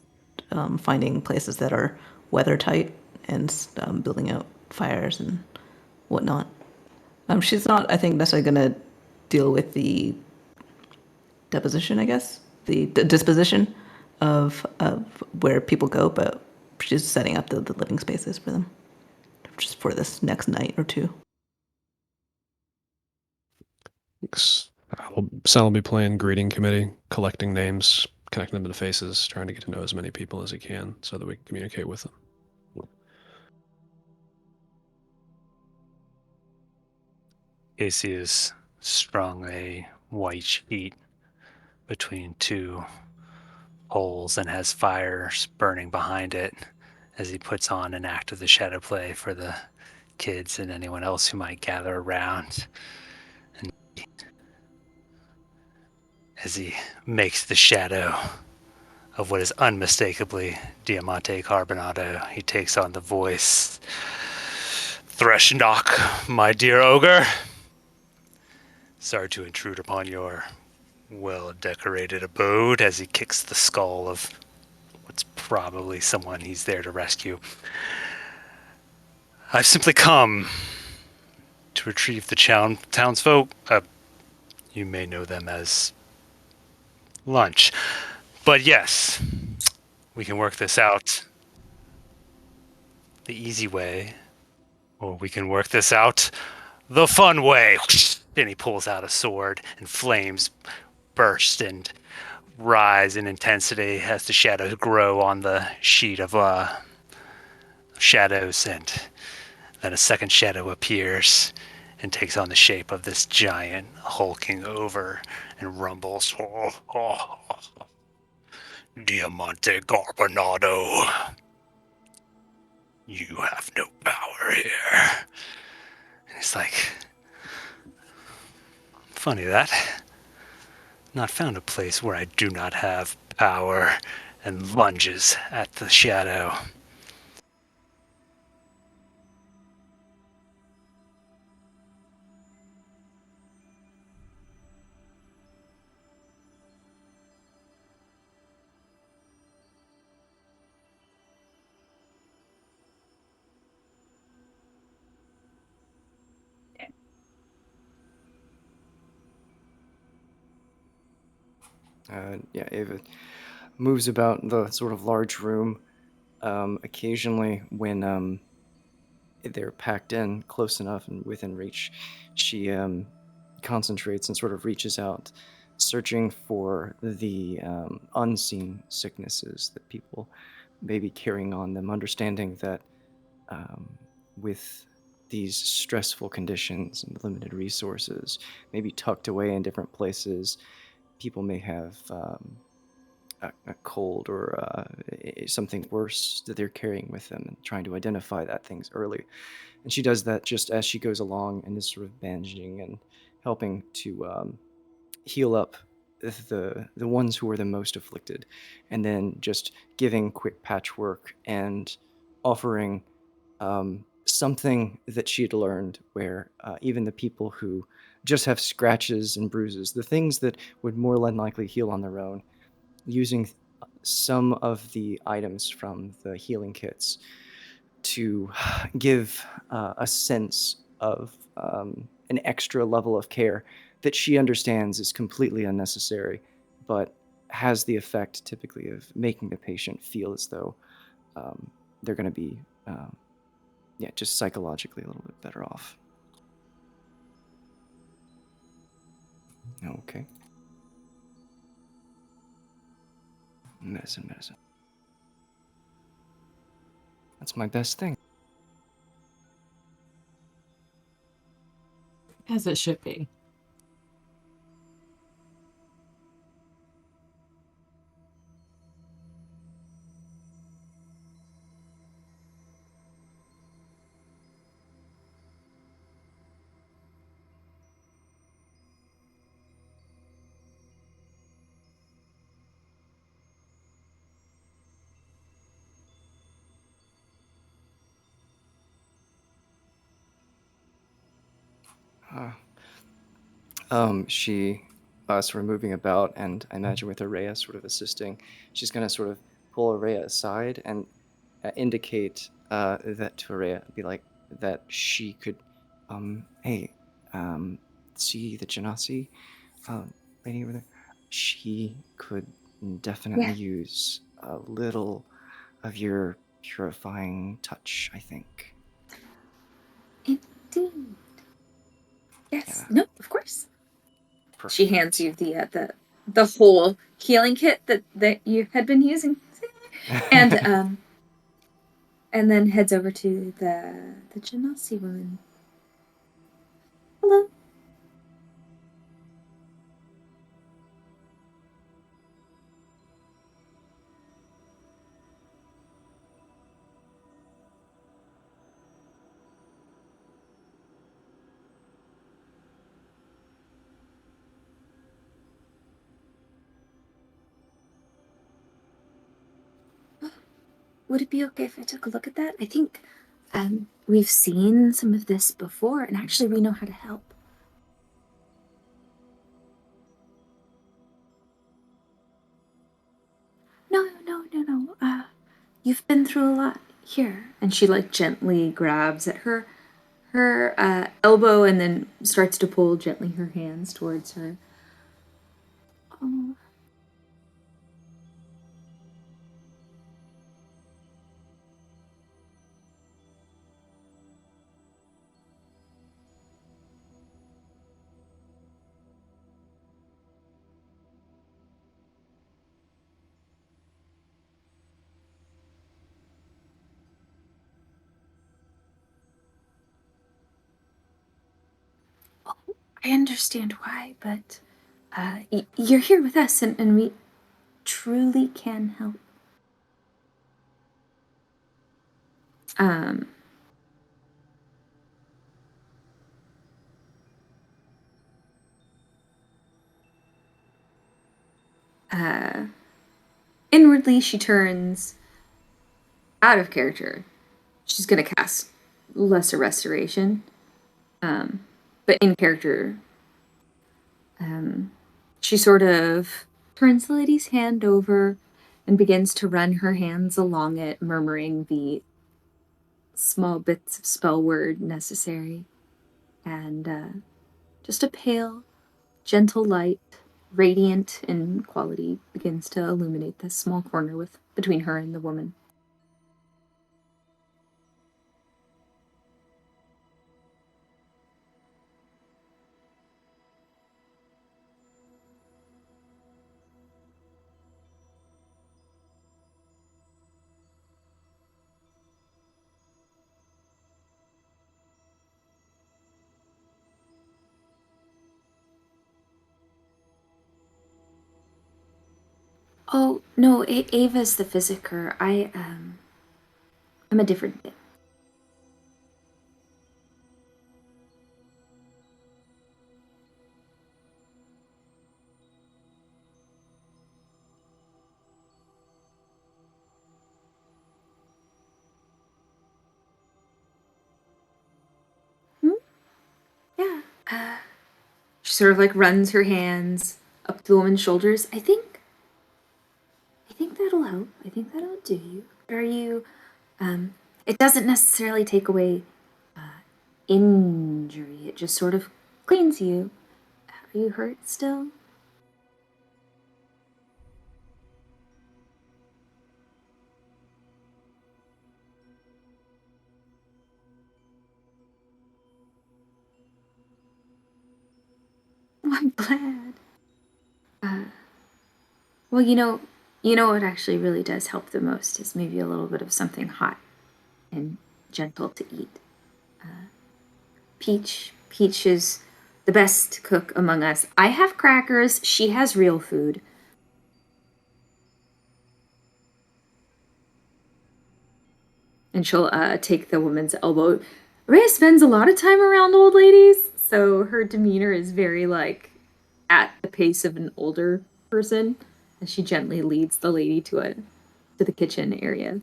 S5: finding places that are weather tight, and building out fires and whatnot. She's not, I think, necessarily going to deal with the deposition, I guess, the disposition of where people go, but she's setting up the living spaces for them, just for this next night or two.
S8: Sal will be playing greeting committee, collecting names, connecting them to the faces, trying to get to know as many people as he can so that we can communicate with them.
S4: Casey has strung a white sheet between two poles and has fires burning behind it as he puts on an act of the shadow play for the kids and anyone else who might gather around. And as he makes the shadow of what is unmistakably Diamante Carbonado, he takes on the voice. Thresh-knock, my dear ogre. Sorry to intrude upon your well-decorated abode, as he kicks the skull of what's probably someone he's there to rescue. I've simply come to retrieve the townsfolk. You may know them as Lunch. But yes, we can work this out the easy way, or we can work this out the fun way. Then he pulls out a sword, and flames burst and rise in intensity as the shadows grow on the sheet of shadows, and then a second shadow appears and takes on the shape of this giant hulking over and rumbles. Diamante Carbonado, you have no power here. And it's like, funny that. Not found a place where I do not have power, and lunges at the shadow.
S1: Yeah, Ava moves about the sort of large room. Occasionally, when they're packed in close enough and within reach, she concentrates and sort of reaches out, searching for the unseen sicknesses that people may be carrying on them, understanding that with these stressful conditions and limited resources, maybe tucked away in different places, people may have a cold or something worse that they're carrying with them, and trying to identify that things early. And she does that just as she goes along and is sort of bandaging and helping to heal up the ones who are the most afflicted, and then just giving quick patchwork and offering something that she had learned, where even the people who just have scratches and bruises, the things that would more than likely heal on their own, using some of the items from the healing kits to give a sense of an extra level of care that she understands is completely unnecessary, but has the effect typically of making the patient feel as though they're going to be, just psychologically a little bit better off. Okay. Medicine. That's my best thing.
S2: As it should be.
S1: She sort of moving about, and I imagine with Araya sort of assisting, she's going to sort of pull Araya aside and indicate that to Araya, be like that she could, hey, see the Genasi lady over there. She could definitely use a little of your purifying touch, I think.
S6: Indeed. Yes.
S1: Yeah.
S6: No, of course. She
S1: Perfect.
S6: hands you the whole healing kit that you had been using, and then heads over to the Genasi woman. Hello. would it be okay if I took a look at that? I think we've seen some of this before, and actually we know how to help. No. You've been through a lot here. And she like gently grabs at her elbow and then starts to pull gently her hands towards her. Oh. I understand why, but you're here with us, and we truly can help. Um, uh, Inwardly, she turns out of character. She's gonna cast Lesser Restoration. But in character, she sort of turns the lady's hand over and begins to run her hands along it, murmuring the small bits of spell word necessary. And just a pale, gentle light, radiant in quality, begins to illuminate this small corner between her and the woman. Oh, no, Ava's the physiker. I'm a different thing. Yeah. She sort of like runs her hands up the woman's shoulders. I think that'll help. I think that'll do you. Are you, it doesn't necessarily take away injury. It just sort of cleans you. Are you hurt still? Oh, I'm glad. Well, you know what actually really does help the most is maybe a little bit of something hot and gentle to eat. Peach is the best cook among us. I have crackers. She has real food. And she'll take the woman's elbow. Rhea spends a lot of time around old ladies, so her demeanor is very like at the pace of an older person, as she gently leads the lady to the kitchen area.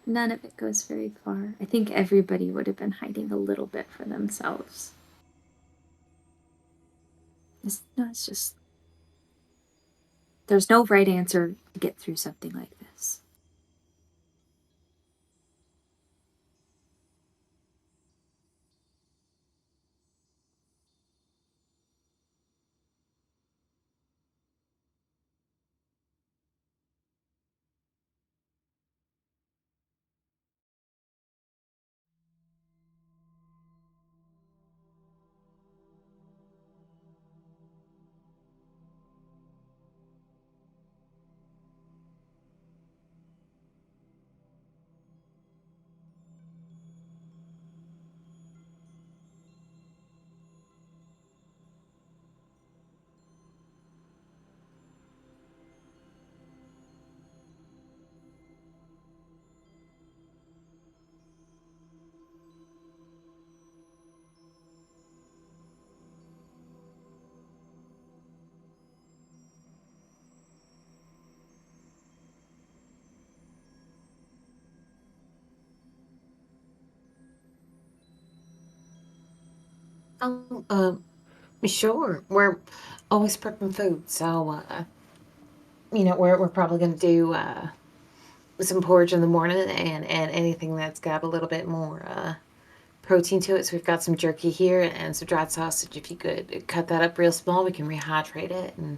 S6: None of it goes very far. I think everybody would have been hiding a little bit for themselves. It's just there's no right answer to get through something like this.
S2: Oh, sure. We're always prepping food, so we're probably gonna do some porridge in the morning and anything that's got a little bit more protein to it. So we've got some jerky here and some dried sausage. If you could cut that up real small, we can rehydrate it. And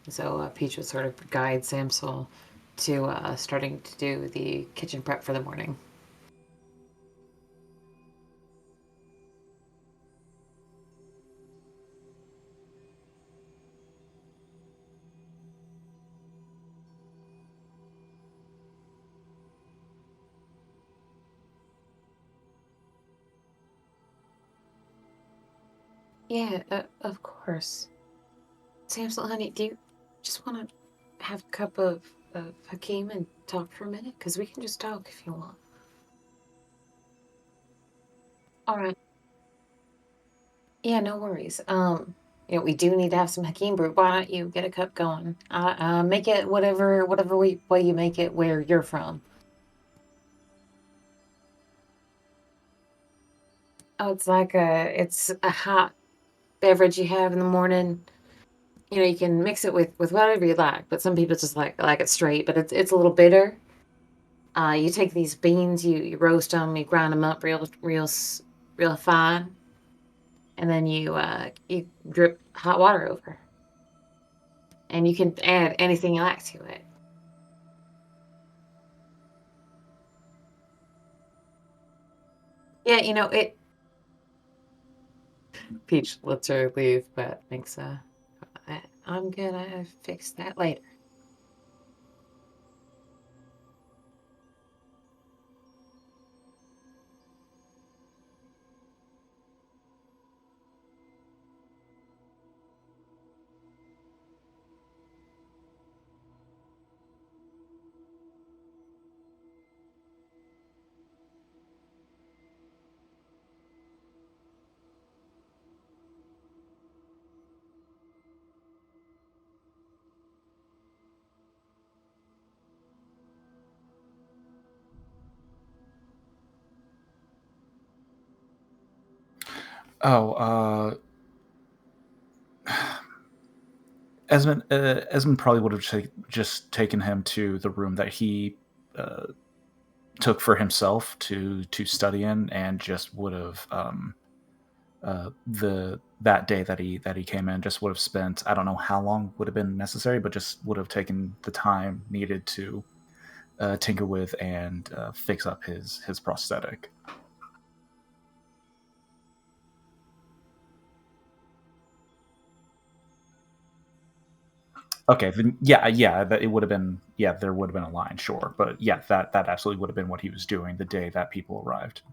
S2: so Peach would sort of guide Samsel to starting to do the kitchen prep for the morning. Yeah, of course. Samsel, honey, do you just want to have a cup of Hakeem and talk for a minute? Because we can just talk if you want. All right. Yeah, no worries. We do need to have some Hakeem brew. Why don't you get a cup going? Make it whatever way you make it where you're from. Oh, it's a hot beverage you have in the morning. You can mix it with whatever you like, but some people just like it straight. But it's a little bitter. You take these beans, you roast them, you grind them up real fine, and then you drip hot water over, and you can add anything you like to it. Yeah, Peach lets her leave, but thinks, I'm gonna fix that later.
S3: Oh, Esmond probably would have just taken him to the room that he took for himself to study in, and just would have the that day that he came in, just would have spent, I don't know how long would have been necessary, but just would have taken the time needed to tinker with and fix up his prosthetic. Okay, then yeah, that it would have been, yeah, there would have been a line, sure, but yeah, that absolutely would have been what he was doing the day that people arrived.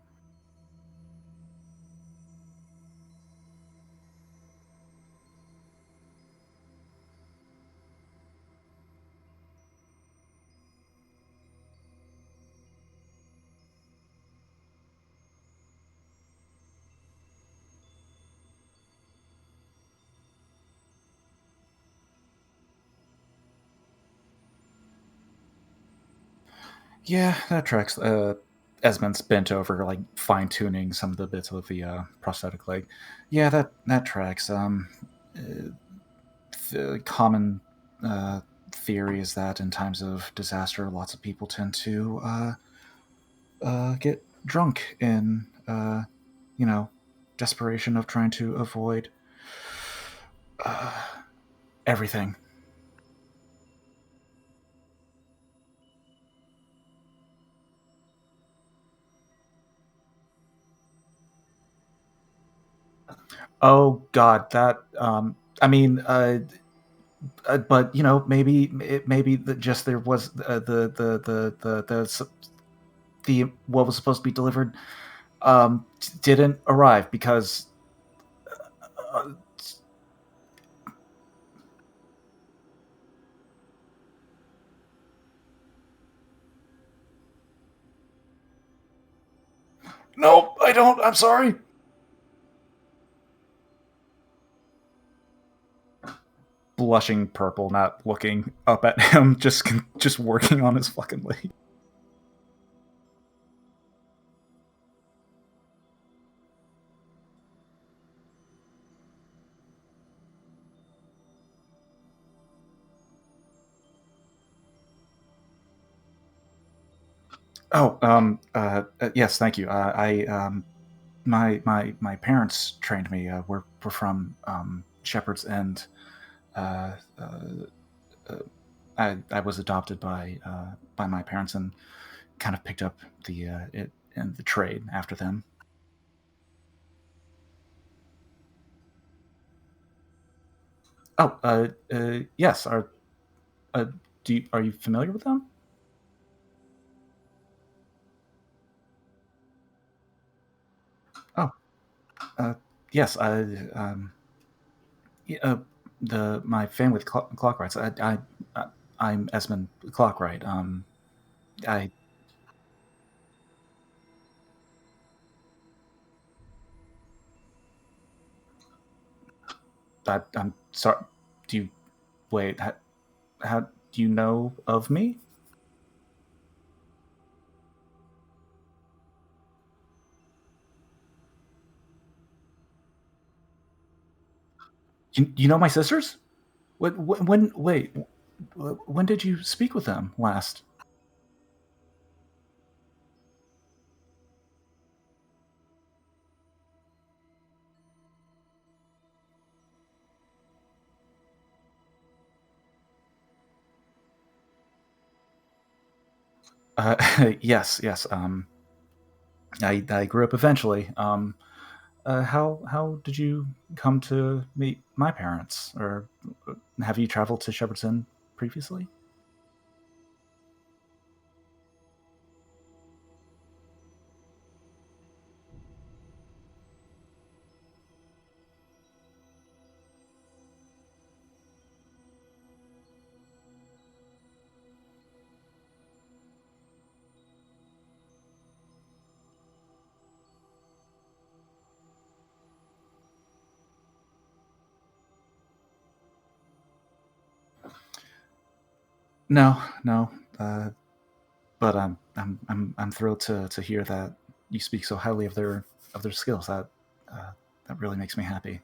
S3: Yeah, that tracks. Esmond's bent over, like fine tuning some of the bits of the prosthetic leg. Yeah, that tracks. The common theory is that in times of disaster, lots of people tend to get drunk in, desperation of trying to avoid uh, everything. Oh God, that. I mean, but maybe just there was the what was supposed to be delivered didn't arrive because uh, nope, I don't. I'm sorry. Blushing purple, not looking up at him, just working on his fucking leg. Oh, yes, thank you. My parents trained me. We're from Shepherd's End. Uh, uh, I was adopted by my parents and kind of picked up the trade after them. Oh, yes. Uh, are you familiar with them? Oh, uh, yes. Yeah, the my family with Clockrights. I'm Esmond Clockwright. I, I'm sorry. Do you wait? How do you know of me? You know my sisters? When wait, when did you speak with them last? Yes, yes. I grew up eventually. How did you come to meet my parents, or have you traveled to Shepherd's Inn previously? No, no. But I'm thrilled to hear that you speak so highly of their skills. That really makes me happy.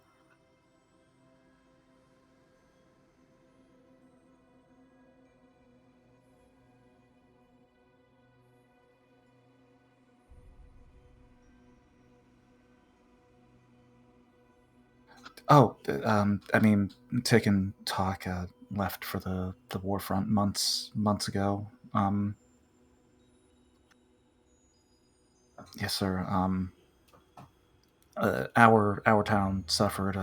S3: Oh, I mean, Tick and Talk left for the war front months ago. Yes, sir. Our town suffered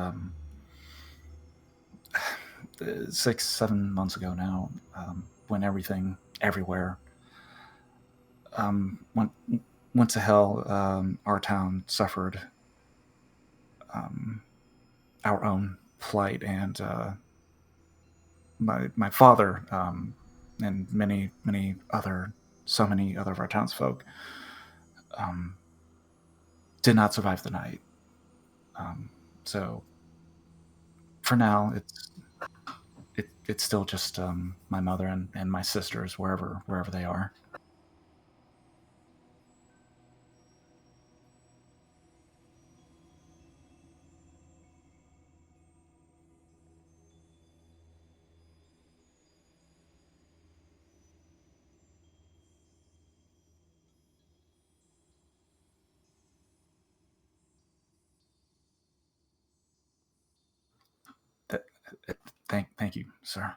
S3: 6 7 months ago now, when everything everywhere went to hell. Our town suffered um, our own plight, and my father, and so many other of our townsfolk, um, did not survive the night. Um, so for now, it's still just my mother and my sisters wherever they are. Th- thank you, sir.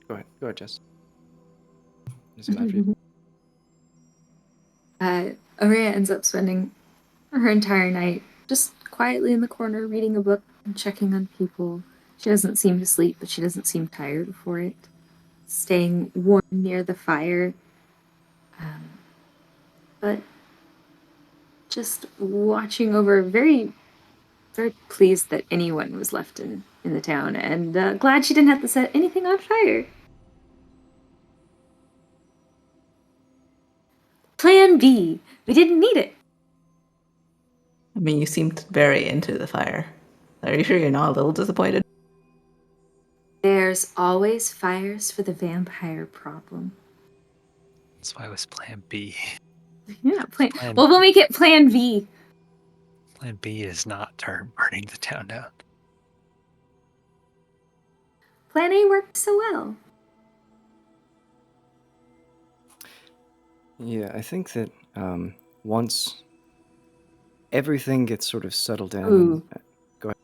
S1: Go ahead. Go ahead, Jess. Does it matter for you?
S6: Aria ends up spending her entire night just quietly in the corner reading a book and checking on people. She doesn't seem to sleep, but she doesn't seem tired for it. Staying warm near the fire, but just watching over very very pleased that anyone was left in the town, and glad she didn't have to set anything on fire. Plan B. We didn't need it.
S5: I mean, you seemed very into the fire. Are you sure you're not a little disappointed?
S6: There's always fires for the vampire problem.
S4: That's why it was Plan B.
S6: Yeah,
S4: Plan-
S6: Well, we'll make it Plan V.
S4: Plan B is not burning the town down.
S6: Plan A worked so well.
S1: Yeah, I think that once everything gets sort of settled in.
S6: Ooh.
S1: Go ahead.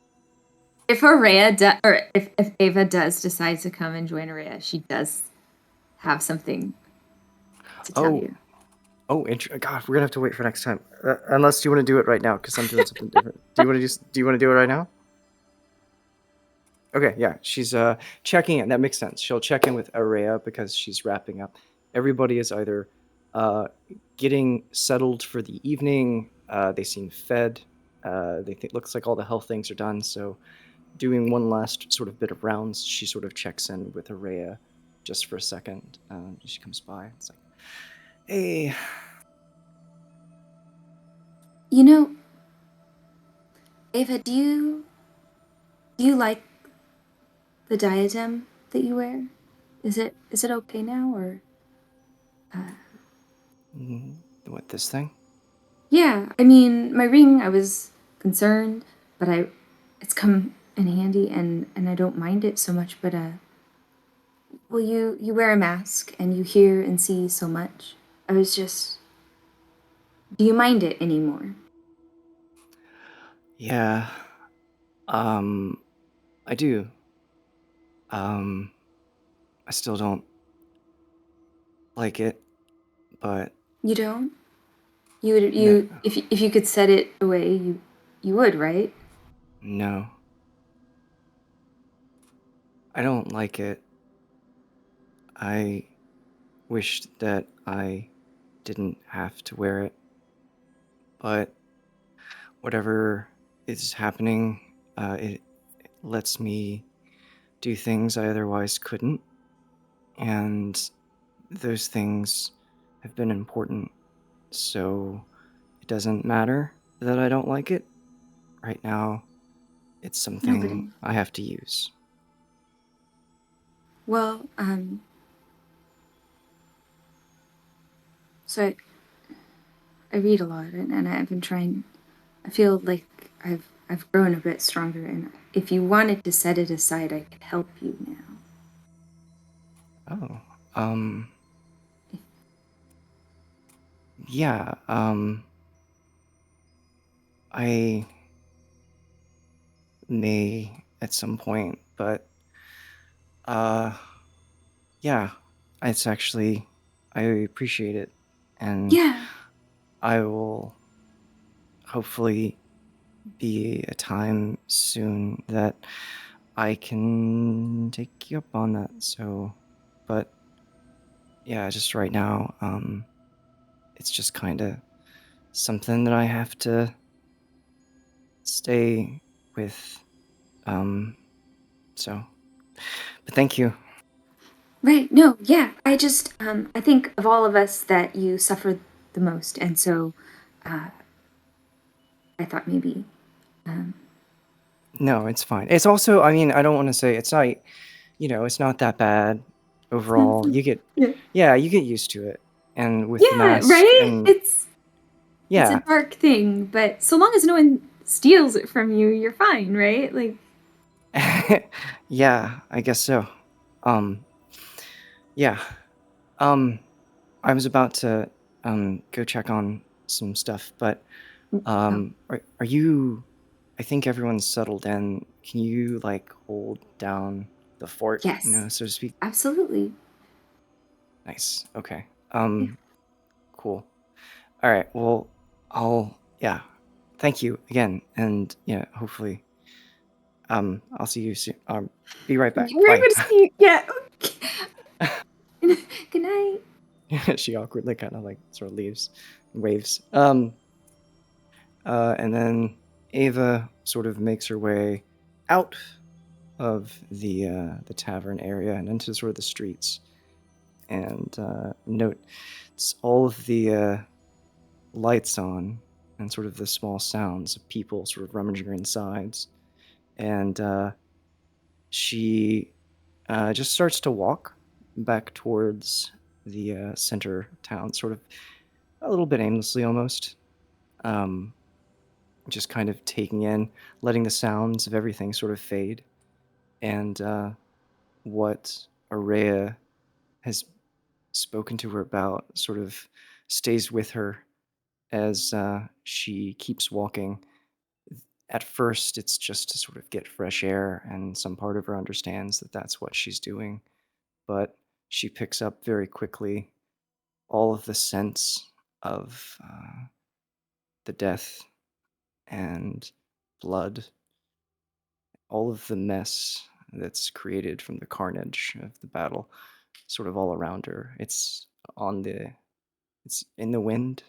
S6: If Araya or if Ava does decide to come and join Araya, she does have something to tell you.
S1: Oh, God, we're gonna have to wait for next time. Unless you want to do it right now, because I'm doing something different. Do you want to do it right now? Okay, yeah, she's checking in. That makes sense. She'll check in with Araya because she's wrapping up. Everybody is either getting settled for the evening. They seem fed. Looks like all the health things are done. So, doing one last sort of bit of rounds, she sort of checks in with Araya just for a second. She comes by. It's like, hey.
S6: You know, Ava, do you like the diadem that you wear? Is it okay now, or?
S1: What, this thing?
S6: Yeah, I mean, my ring, I was concerned, but it's come in handy, and I don't mind it so much. But well, you wear a mask and you hear and see so much. I was just, do you mind it anymore?
S1: Yeah. I do. I still don't like it, but
S6: You don't? You would
S1: No.
S6: if you could set it away, you would, right?
S1: No. I don't like it. I wished that I didn't have to wear it, but whatever is happening, it lets me do things I otherwise couldn't, and those things have been important, so it doesn't matter that I don't like it. Right now, it's something I have to use.
S6: Well, so I read a lot, and I've been trying. I feel like I've grown a bit stronger, and if you wanted to set it aside, I could help you now.
S1: Oh, yeah, I may at some point, but, yeah, it's actually, I appreciate it, and
S6: Yeah.
S1: I will hopefully be a time soon that I can take you up on that, so, but, yeah, just right now, it's just kinda something that I have to stay with, so, but thank you.
S6: Right. No. Yeah. I just I think of all of us that you suffer the most, and so I thought maybe.
S1: No, it's fine. It's also, I mean, I don't want to say it's not, it's not that bad overall. You get,
S6: Yeah.
S1: you get used to it, and with the
S6: Yeah.
S1: mask,
S6: Right.
S1: and
S6: It's
S1: yeah,
S6: a dark thing, but so long as no one steals it from you, you're fine, right? Like.
S1: yeah, I guess so. Yeah, I was about to go check on some stuff, but are you? I think everyone's settled in. Can you like hold down the fort,
S6: Yes.
S1: so to speak?
S6: Absolutely.
S1: Nice. Okay.
S6: Yeah.
S1: Cool. All right. Well, yeah. Thank you again, and yeah, hopefully, I'll see you soon. Be right back.
S6: We're
S1: Bye.
S6: able to see. Yeah. Good night.
S1: She awkwardly kind of like sort of leaves, waves. And then Ava sort of makes her way out of the tavern area and into sort of the streets, and notes all of the lights on and sort of the small sounds of people sort of rummaging insides, and she just starts to walk back towards the center of town, sort of a little bit aimlessly almost. Just kind of taking in, letting the sounds of everything sort of fade. And what Araya has spoken to her about sort of stays with her as she keeps walking. At first, it's just to sort of get fresh air, and some part of her understands that that's what she's doing. But she picks up very quickly all of the sense of the death and blood, all of the mess that's created from the carnage of the battle, sort of all around her. It's in the wind,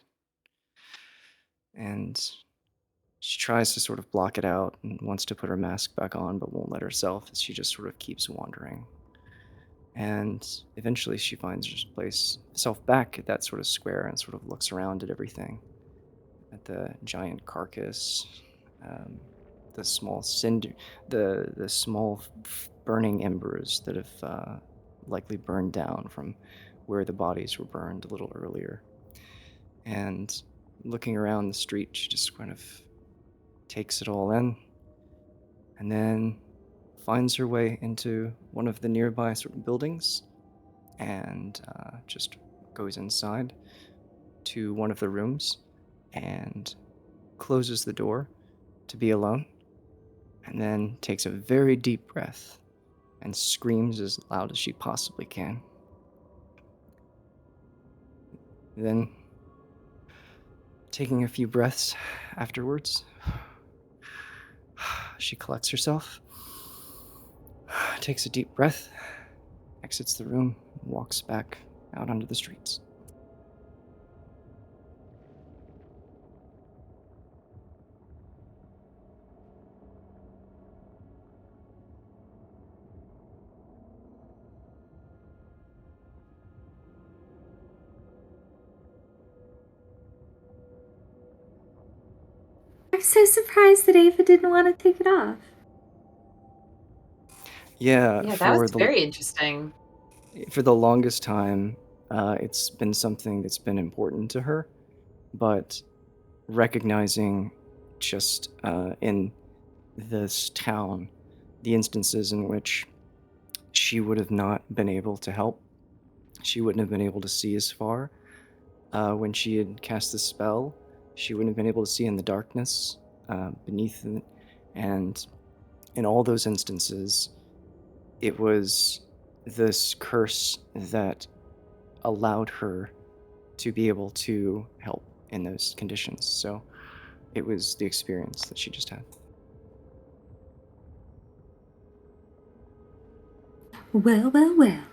S1: and she tries to sort of block it out and wants to put her mask back on, but won't let herself as she just sort of keeps wandering. And eventually she finds herself back at that sort of square and sort of looks around at everything, at the giant carcass, the small the small burning embers that have likely burned down from where the bodies were burned a little earlier. And looking around the street, she just kind of takes it all in, and then finds her way into one of the nearby sort of buildings, and just goes inside to one of the rooms and closes the door to be alone, and then takes a very deep breath and screams as loud as she possibly can. Then, taking a few breaths afterwards, she collects herself, takes a deep breath, exits the room, and walks back out onto the streets.
S6: I'm so surprised that Ava didn't want to take it off.
S1: Yeah,
S2: Yeah, that was very interesting.
S1: for the longest time, it's been something that's been important to her, but recognizing just in this town the instances in which she would have not been able to help, she wouldn't have been able to see as far. When she had cast the spell, she wouldn't have been able to see in the darkness beneath it, and in all those instances, it was this curse that allowed her to be able to help in those conditions. So it was the experience that she just had.
S6: Well, well, well.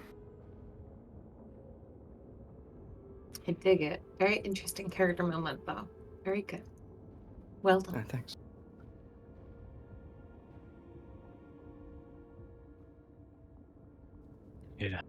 S2: I dig it. Very interesting character moment, though. Very good. Well done.
S1: Thanks.
S4: Yeah.